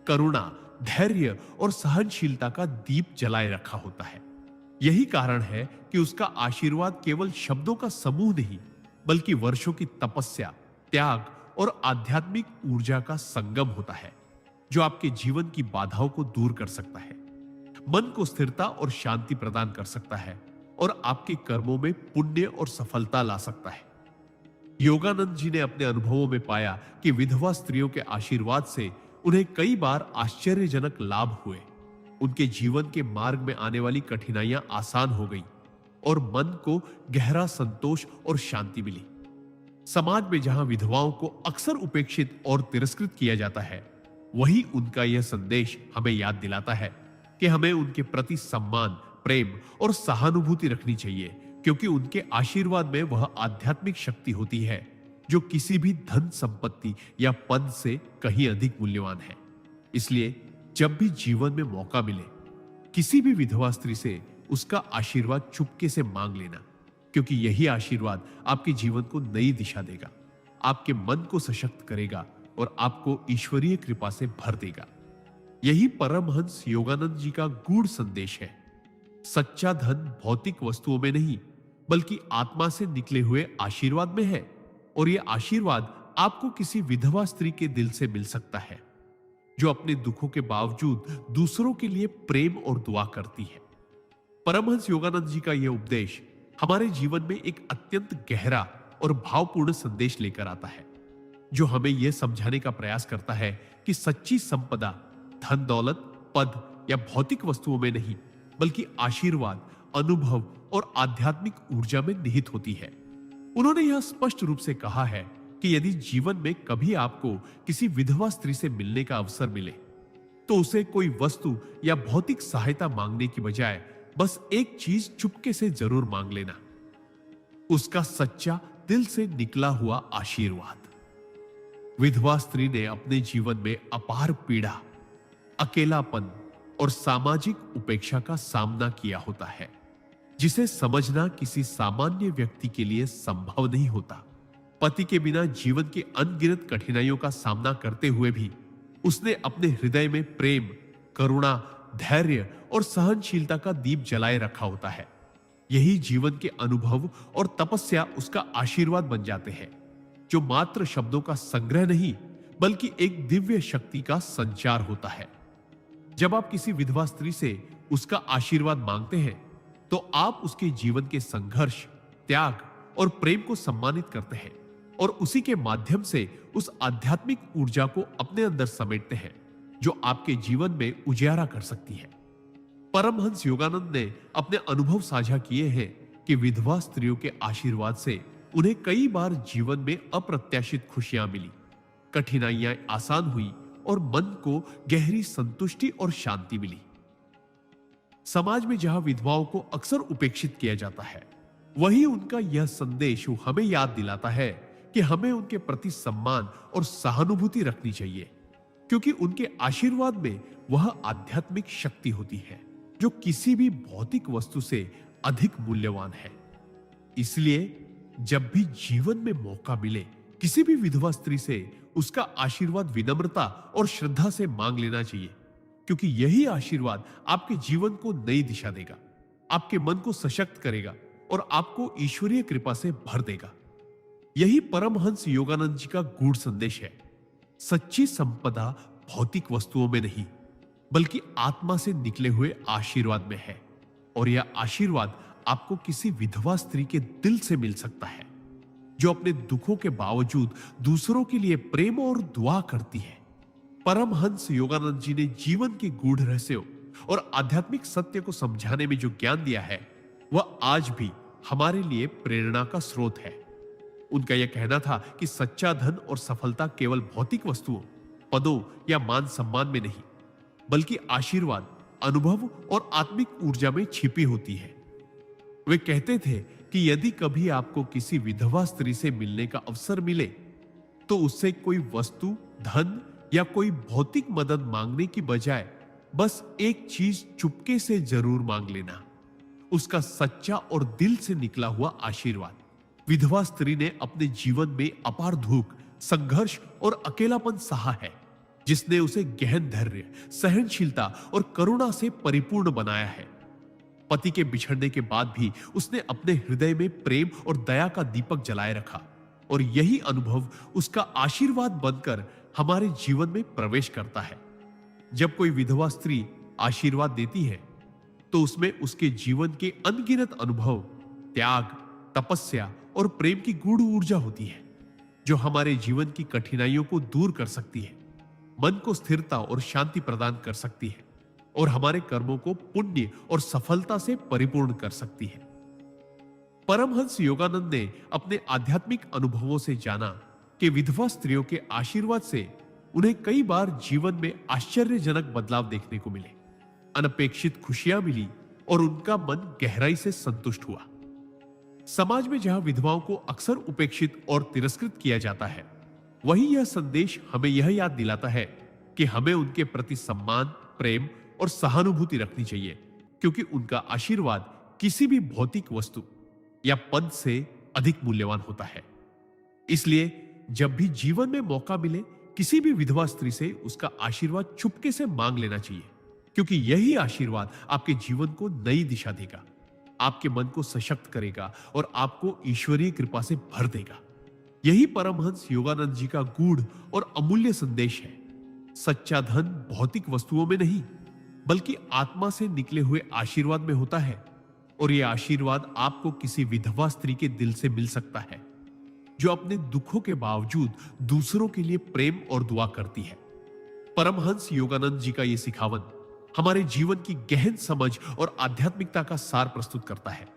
करुणा, धैर्य और सहनशीलता का दीप जलाए रखा होता है। यही कारण है कि उसका आशीर्वाद केवल शब्दों का समूह नहीं, बल्कि वर्षों की तपस्या, त्याग और आध्यात्मिक ऊर्जा का संगम होता है, जो आपके जीवन की बाधाओं को दूर कर सकता है, मन को स्थिरता और शांति प्रदान कर सकता है और आपके कर्मों में पुण्य और सफलता ला सकता है। योगानंद जी ने अपने अनुभवों में पाया कि विधवा स्त्रियों के आशीर्वाद से उन्हें कई बार आश्चर्यजनक लाभ हुए। उनके जीवन के मार्ग में आने वाली कठिनाइयां आसान हो गई और मन को गहरा संतोष और शांति मिली। समाज में जहां विधवाओं को अक्सर उपेक्षित और तिरस्कृत किया जाता है, वहीं उनका यह संदेश हमें याद दिलाता है कि हमें उनके प्रति सम्मान, प्रेम और सहानुभूति रखनी चाहिए, क्योंकि उनके आशीर्वाद में वह आध्यात्मिक शक्ति होती है जो किसी भी धन, संपत्ति या पद से कहीं अधिक मूल्यवान है। इसलिए जब भी जीवन में मौका मिले, किसी भी विधवा स्त्री से उसका आशीर्वाद चुपके से मांग लेना, क्योंकि यही आशीर्वाद आपके जीवन को नई दिशा देगा, आपके मन को सशक्त करेगा और आपको ईश्वरीय कृपा से भर देगा। यही परमहंस योगानंद जी का गूढ़ संदेश है। सच्चा धन भौतिक वस्तुओं में नहीं, बल्कि आत्मा से निकले हुए आशीर्वाद में है, और यह आशीर्वाद आपको किसी विधवा स्त्री के दिल से मिल सकता है, जो अपने दुखों के बावजूद दूसरों के लिए प्रेम और दुआ करती है। परमहंस योगानंद जी का यह उपदेश हमारे जीवन में एक अत्यंत गहरा और भावपूर्ण संदेश लेकर आता है, जो हमें यह समझाने का प्रयास करता है कि सच्ची संपदा धन, दौलत, पद या भौतिक वस्तुओं में नहीं, बल्कि आशीर्वाद, अनुभव और आध्यात्मिक ऊर्जा में निहित होती है। उन्होंने यह स्पष्ट रूप से कहा है कि यदि जीवन में कभी आपको किसी विधवा स्त्री से मिलने का अवसर मिले, तो उसे कोई वस्तु या भौतिक सहायता मांगने की बजाय बस एक चीज चुपके से जरूर मांग लेना, उसका सच्चा दिल से निकला हुआ आशीर्वाद। विधवा स्त्री ने अपने जीवन में अपार पीड़ा, अकेलापन और सामाजिक उपेक्षा का सामना किया होता है, जिसे समझना किसी सामान्य व्यक्ति के लिए संभव नहीं होता। पति के बिना जीवन की अनगिनत कठिनाइयों का सामना करते हुए भी उसने अपने हृदय में प्रेम, करुणा, धैर्य और सहनशीलता का दीप जलाए रखा होता है। यही जीवन के अनुभव और तपस्या उसका आशीर्वाद बन जाते हैं, जो मात्र शब्दों का संग्रह नहीं बल्कि एक दिव्य शक्ति का संचार होता है। जब आप किसी विधवा स्त्री से उसका आशीर्वाद मांगते हैं तो आप उसके जीवन के संघर्ष, त्याग और प्रेम को सम्मानित करते हैं और उसी के माध्यम से उस आध्यात्मिक ऊर्जा को अपने अंदर समेटते हैं जो आपके जीवन में उजियारा कर सकती है। परमहंस योगानंद ने अपने अनुभव साझा किए हैं कि विधवा स्त्रियों के आशीर्वाद से उन्हें कई बार जीवन में अप्रत्याशित खुशियां मिली, कठिनाइयां आसान हुई और मन को गहरी संतुष्टि और शांति मिली। समाज में जहां विधवाओं को अक्सर उपेक्षित किया जाता है, वहीं उनका यह संदेश हमें याद दिलाता है कि हमें उनके प्रति सम्मान और सहानुभूति रखनी चाहिए, क्योंकि उनके आशीर्वाद में वह आध्यात्मिक शक्ति होती है जो किसी भी भौतिक वस्तु से अधिक मूल्यवान है। इसलिए जब भी जीवन में मौका मिले, किसी भी विधवा स्त्री से उसका आशीर्वाद विनम्रता और श्रद्धा से मांग लेना चाहिए, क्योंकि यही आशीर्वाद आपके जीवन को नई दिशा देगा, आपके मन को सशक्त करेगा और आपको ईश्वरीय कृपा से भर देगा। यही परमहंस योगानंद जी का गूढ़ संदेश है। सच्ची संपदा भौतिक वस्तुओं में नहीं बल्कि आत्मा से निकले हुए आशीर्वाद में है, और यह आशीर्वाद आपको किसी विधवा स्त्री के दिल से मिल सकता है जो अपने दुखों के बावजूद दूसरों के लिए प्रेम और दुआ करती है। परमहंस योगानंद जी ने जीवन के गूढ़ रहस्यों और आध्यात्मिक सत्य को समझाने में जो ज्ञान दिया है, वह आज भी हमारे लिए प्रेरणा का स्रोत है। उनका यह कहना था कि सच्चा धन और सफलता केवल भौतिक वस्तुओं, पदों या मान सम्मान में नहीं बल्कि आशीर्वाद, अनुभव और आत्मिक ऊर्जा में छिपी होती है। वे कहते थे कि यदि कभी आपको किसी विधवा स्त्री से मिलने का अवसर मिले तो उससे कोई वस्तु, धन या कोई भौतिक मदद मांगने की बजाय बस एक चीज चुपके से जरूर मांग लेना, उसका सच्चा और दिल से निकला हुआ आशीर्वाद। विधवा स्त्री ने अपने जीवन में अपार दुख, संघर्ष और अकेलापन सहा है, जिसने उसे गहन धैर्य, सहनशीलता और करुणा से परिपूर्ण बनाया है। पति के बिछड़ने के बाद भी उसने अपने हृदय में प्रेम और दया का दीपक जलाए रखा, और यही अनुभव उसका आशीर्वाद बनकर हमारे जीवन में प्रवेश करता है। जब कोई विधवा स्त्री आशीर्वाद देती है तो उसमें उसके जीवन के अनगिनत अनुभव, त्याग, तपस्या और प्रेम की गूढ़ ऊर्जा होती है, जो हमारे जीवन की कठिनाइयों को दूर कर सकती है, मन को स्थिरता और शांति प्रदान कर सकती है और हमारे कर्मों को पुण्य और सफलता से परिपूर्ण कर सकती है। परमहंस योगानंद ने अपने आध्यात्मिक अनुभवों से जाना कि विधवा स्त्रियों के आशीर्वाद से उन्हें कई बार जीवन में आश्चर्यजनक बदलाव देखने को मिले, अनपेक्षित खुशियां मिली और उनका मन गहराई से संतुष्ट हुआ। समाज में जहां विधवाओं को अक्सर उपेक्षित और तिरस्कृत किया जाता है, वहीं यह संदेश हमें यह याद दिलाता है कि हमें उनके प्रति सम्मान, प्रेम और सहानुभूति रखनी चाहिए, क्योंकि उनका आशीर्वाद किसी भी भौतिक वस्तु या पद से अधिक मूल्यवान होता है। इसलिए जब भी जीवन में मौका मिले, किसी भी विधवा स्त्री से उसका आशीर्वाद चुपके से मांग लेना चाहिए, क्योंकि यही आशीर्वाद आपके जीवन को नई दिशा देगा, आपके मन को सशक्त करेगा और आपको ईश्वरीय कृपा से भर देगा। यही परमहंस योगानंद जी का गूढ़ और अमूल्य संदेश है। सच्चा धन भौतिक वस्तुओं में नहीं बल्कि आत्मा से निकले हुए आशीर्वाद में होता है, और यह आशीर्वाद आपको किसी विधवा स्त्री के दिल से मिल सकता है जो अपने दुखों के बावजूद दूसरों के लिए प्रेम और दुआ करती है। परमहंस योगानंद जी का यह सिखावन हमारे जीवन की गहन समझ और आध्यात्मिकता का सार प्रस्तुत करता है,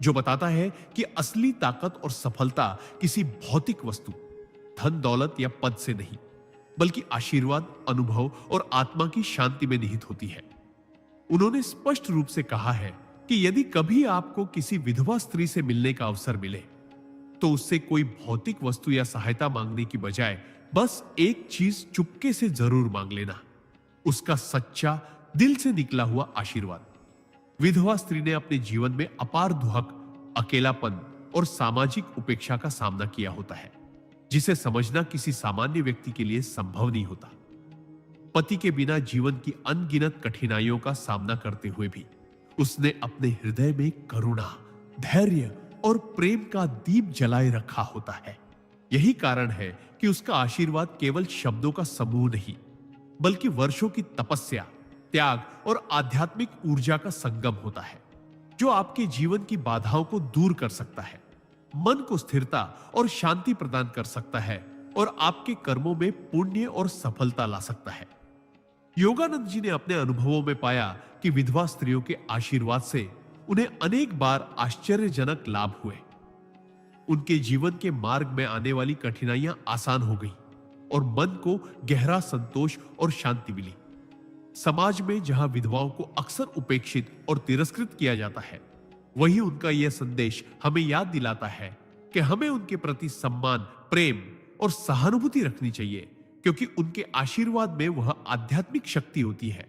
जो बताता है कि असली ताकत और सफलता किसी भौतिक वस्तु, धन दौलत या पद से नहीं बल्कि आशीर्वाद, अनुभव और आत्मा की शांति में निहित होती है। उन्होंने स्पष्ट रूप से कहा है कि यदि कभी आपको किसी विधवा स्त्री से मिलने का अवसर मिले तो उससे कोई भौतिक वस्तु या सहायता मांगने की बजाय बस एक चीज चुपके से जरूर मांग लेना, उसका सच्चा दिल से निकला हुआ आशीर्वाद। विधवा स्त्री ने अपने जीवन में अपार दुहक, अकेलापन और सामाजिक उपेक्षा का सामना किया होता है, जिसे समझना किसी सामान्य व्यक्ति के लिए संभव नहीं होता। पति के बिना जीवन की अनगिनत कठिनाइयों का सामना करते हुए भी उसने अपने हृदय में करुणा, धैर्य और प्रेम का दीप जलाए रखा होता है। यही कारण है कि उसका आशीर्वाद केवल शब्दों का समूह नहीं, बल्कि वर्षों की तपस्या, त्याग और आध्यात्मिक ऊर्जा का संगम होता है, जो आपके जीवन की बाधाओं को दूर कर सकता है, मन को स्थिरता और शांति प्रदान कर सकता है और आपके कर्मों में पुण्य और सफलता ला सकता है। योगानंद जी ने अपने अनुभवों में पाया कि विधवा स्त्रियों के आशीर्वाद से उन्हें अनेक बार आश्चर्यजनक लाभ हुए। उनके जीवन के मार्ग में आने वाली कठिनाइयां आसान हो गई और मन को गहरा संतोष और शांति मिली। समाज में जहां विधवाओं को अक्सर उपेक्षित और तिरस्कृत किया जाता है, वहीं उनका यह संदेश हमें याद दिलाता है कि हमें उनके प्रति सम्मान, प्रेम और सहानुभूति रखनी चाहिए, क्योंकि उनके आशीर्वाद में वह आध्यात्मिक शक्ति होती है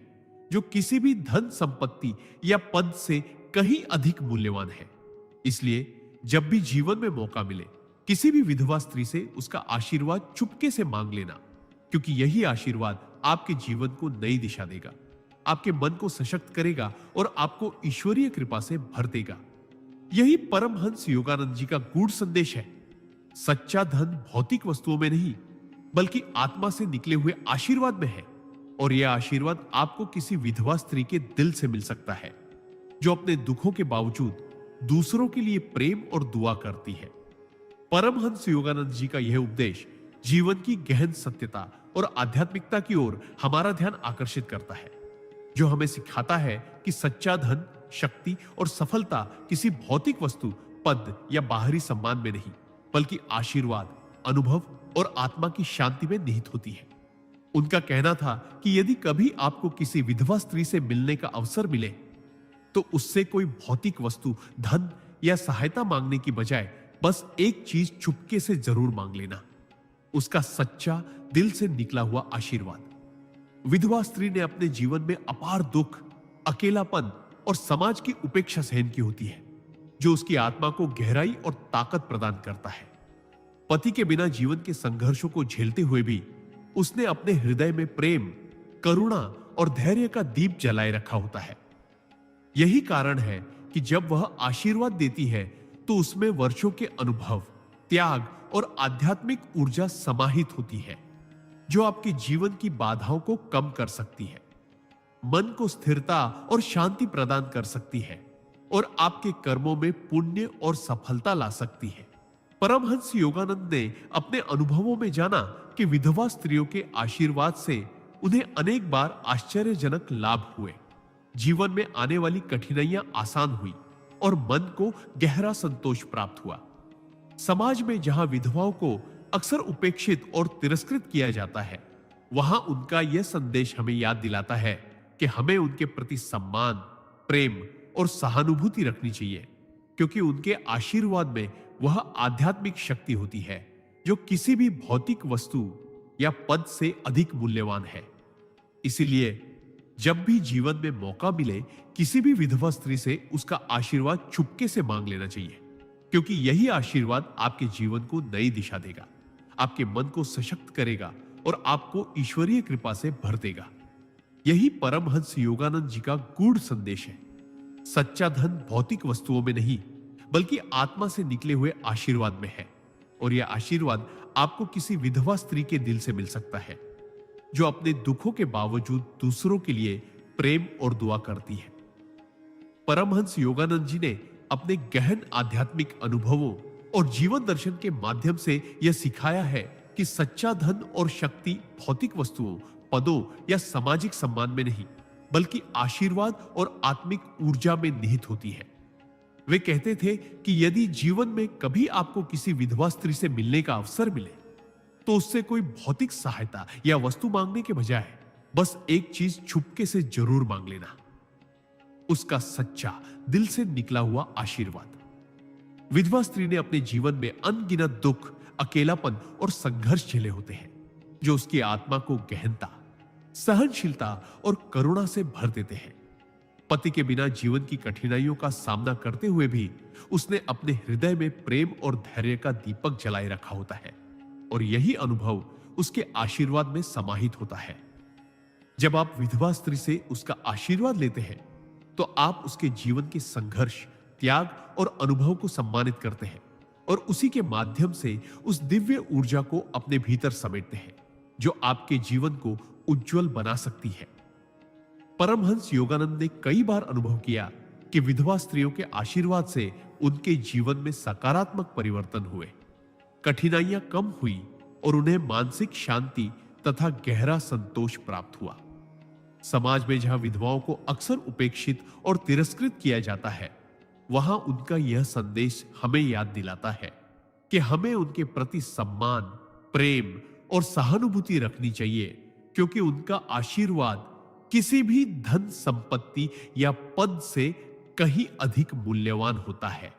जो किसी भी धन संपत्ति या पद से कहीं अधिक मूल्यवान है। इसलिए जब भी जीवन में मौका मिले, किसी भी विधवा स्त्री से उसका आशीर्वाद चुपके से मांग लेना, क्योंकि यही आशीर्वाद आपके जीवन को नई दिशा देगा, आपके मन को सशक्त करेगा और आपको ईश्वरीय कृपा से भर देगा। यही परमहंस योगानंद जी का गूढ़ संदेश है। सच्चा धन भौतिक वस्तुओं में नहीं, बल्कि आत्मा से निकले हुए आशीर्वाद में है, और यह आशीर्वाद आपको किसी विधवा स्त्री के दिल से मिल सकता है, जो अपने दुखों के बावजूद दूसरों के लिए प्रेम और दुआ करती है। परमहंस योगानंद जी का यह उपदेश जीवन की गहन सत्यता और आध्यात्मिकता की ओर हमारा ध्यान आकर्षित करता है, जो हमें सिखाता है कि सच्चा धन, शक्ति और सफलता किसी भौतिक वस्तु, पद या बाहरी सम्मान में नहीं, बल्कि आशीर्वाद, अनुभव और आत्मा की शांति में निहित होती है। उनका कहना था कि यदि कभी आपको किसी विधवा स्त्री से मिलने का अवसर मिले, तो उससे कोई भौतिक वस्तु, धन या सहायता मांगने की बजाय बस एक चीज चुपके से जरूर मांग लेना, उसका सच्चा दिल से निकला हुआ आशीर्वाद। विधवा स्त्री ने अपने जीवन में अपार दुख, अकेलापन और समाज की उपेक्षा सहन की होती है, जो उसकी आत्मा को गहराई और ताकत प्रदान करता है। पति के बिना जीवन के संघर्षों को झेलते हुए भी उसने अपने हृदय में प्रेम, करुणा और धैर्य का दीप जलाए रखा होता है। यही कारण है कि जब वह आशीर्वाद देती है, तो उसमें वर्षों के अनुभव, त्याग और आध्यात्मिक ऊर्जा समाहित होती है, जो आपके जीवन की बाधाओं को कम कर सकती है, मन को स्थिरता और शांति प्रदान कर सकती है और आपके कर्मों में पुण्य और सफलता ला सकती है। परमहंस योगानंद ने अपने अनुभवों में जाना कि विधवा स्त्रियों के आशीर्वाद से उन्हें अनेक बार आश्चर्यजनक लाभ हुए, जीवन में आने वाली कठिनाइयां आसान हुई और मन को गहरा संतोष प्राप्त हुआ। समाज में जहां विधवाओं को अक्सर उपेक्षित और तिरस्कृत किया जाता है, वहां उनका यह संदेश हमें याद दिलाता है कि हमें उनके प्रति सम्मान, प्रेम और सहानुभूति रखनी चाहिए, क्योंकि उनके आशीर्वाद में वह आध्यात्मिक शक्ति होती है जो किसी भी भौतिक वस्तु या पद से अधिक मूल्यवान है। इसीलिए जब भी जीवन में मौका मिले, किसी भी विधवा स्त्री से उसका आशीर्वाद चुपके से मांग लेना चाहिए, क्योंकि यही आशीर्वाद आपके जीवन को नई दिशा देगा, आपके मन को सशक्त करेगा और आपको ईश्वरीय कृपा से भर देगा। यही परमहंस योगानंद जी का गूढ़ संदेश है। सच्चा धन भौतिक वस्तुओं में नहीं, बल्कि आत्मा से निकले हुए आशीर्वाद में है, और यह आशीर्वाद आपको किसी विधवा स्त्री के दिल से मिल सकता है, जो अपने दुखों के बावजूद दूसरों के लिए प्रेम और दुआ करती है। परमहंस योगानंद जी ने अपने गहन आध्यात्मिक अनुभवों और जीवन दर्शन के माध्यम से यह सिखाया है कि सच्चा धन और शक्ति भौतिक वस्तुओं, पदों या सामाजिक सम्मान में नहीं, बल्कि आशीर्वाद और आत्मिक ऊर्जा में निहित होती है। वे कहते थे कि यदि जीवन में कभी आपको किसी विधवा स्त्री से मिलने का अवसर मिले, तो उससे कोई भौतिक सहायता या वस्तु मांगने के बजाय बस एक चीज चुपके से जरूर मांग लेना, उसका सच्चा दिल से निकला हुआ आशीर्वाद। विधवा स्त्री ने अपने जीवन में अनगिनत दुख, अकेलापन और संघर्ष झेले होते हैं, जो उसकी आत्मा को गहनता, सहनशीलता और करुणा से भर देते हैं। पति के बिना जीवन की कठिनाइयों का सामना करते हुए भी उसने अपने हृदय में प्रेम और धैर्य का दीपक जलाए रखा होता है, और यही अनुभव उसके आशीर्वाद में समाहित होता है। जब आप विधवा स्त्री से उसका आशीर्वाद लेते हैं, तो आप उसके जीवन के संघर्ष, त्याग और अनुभव को सम्मानित करते हैं और उसी के माध्यम से उस दिव्य ऊर्जा को अपने भीतर समेटते हैं जो आपके जीवन को उज्जवल बना सकती है। परमहंस योगानंद ने कई बार अनुभव किया कि विधवा स्त्रियों के आशीर्वाद से उनके जीवन में सकारात्मक परिवर्तन हुए, कठिनाइयां कम हुई और उन्हें मानसिक शांति तथा गहरा संतोष प्राप्त हुआ। समाज में जहां विधवाओं को अक्सर उपेक्षित और तिरस्कृत किया जाता है, वहां उनका यह संदेश हमें याद दिलाता है कि हमें उनके प्रति सम्मान, प्रेम और सहानुभूति रखनी चाहिए, क्योंकि उनका आशीर्वाद किसी भी धन संपत्ति या पद से कहीं अधिक मूल्यवान होता है।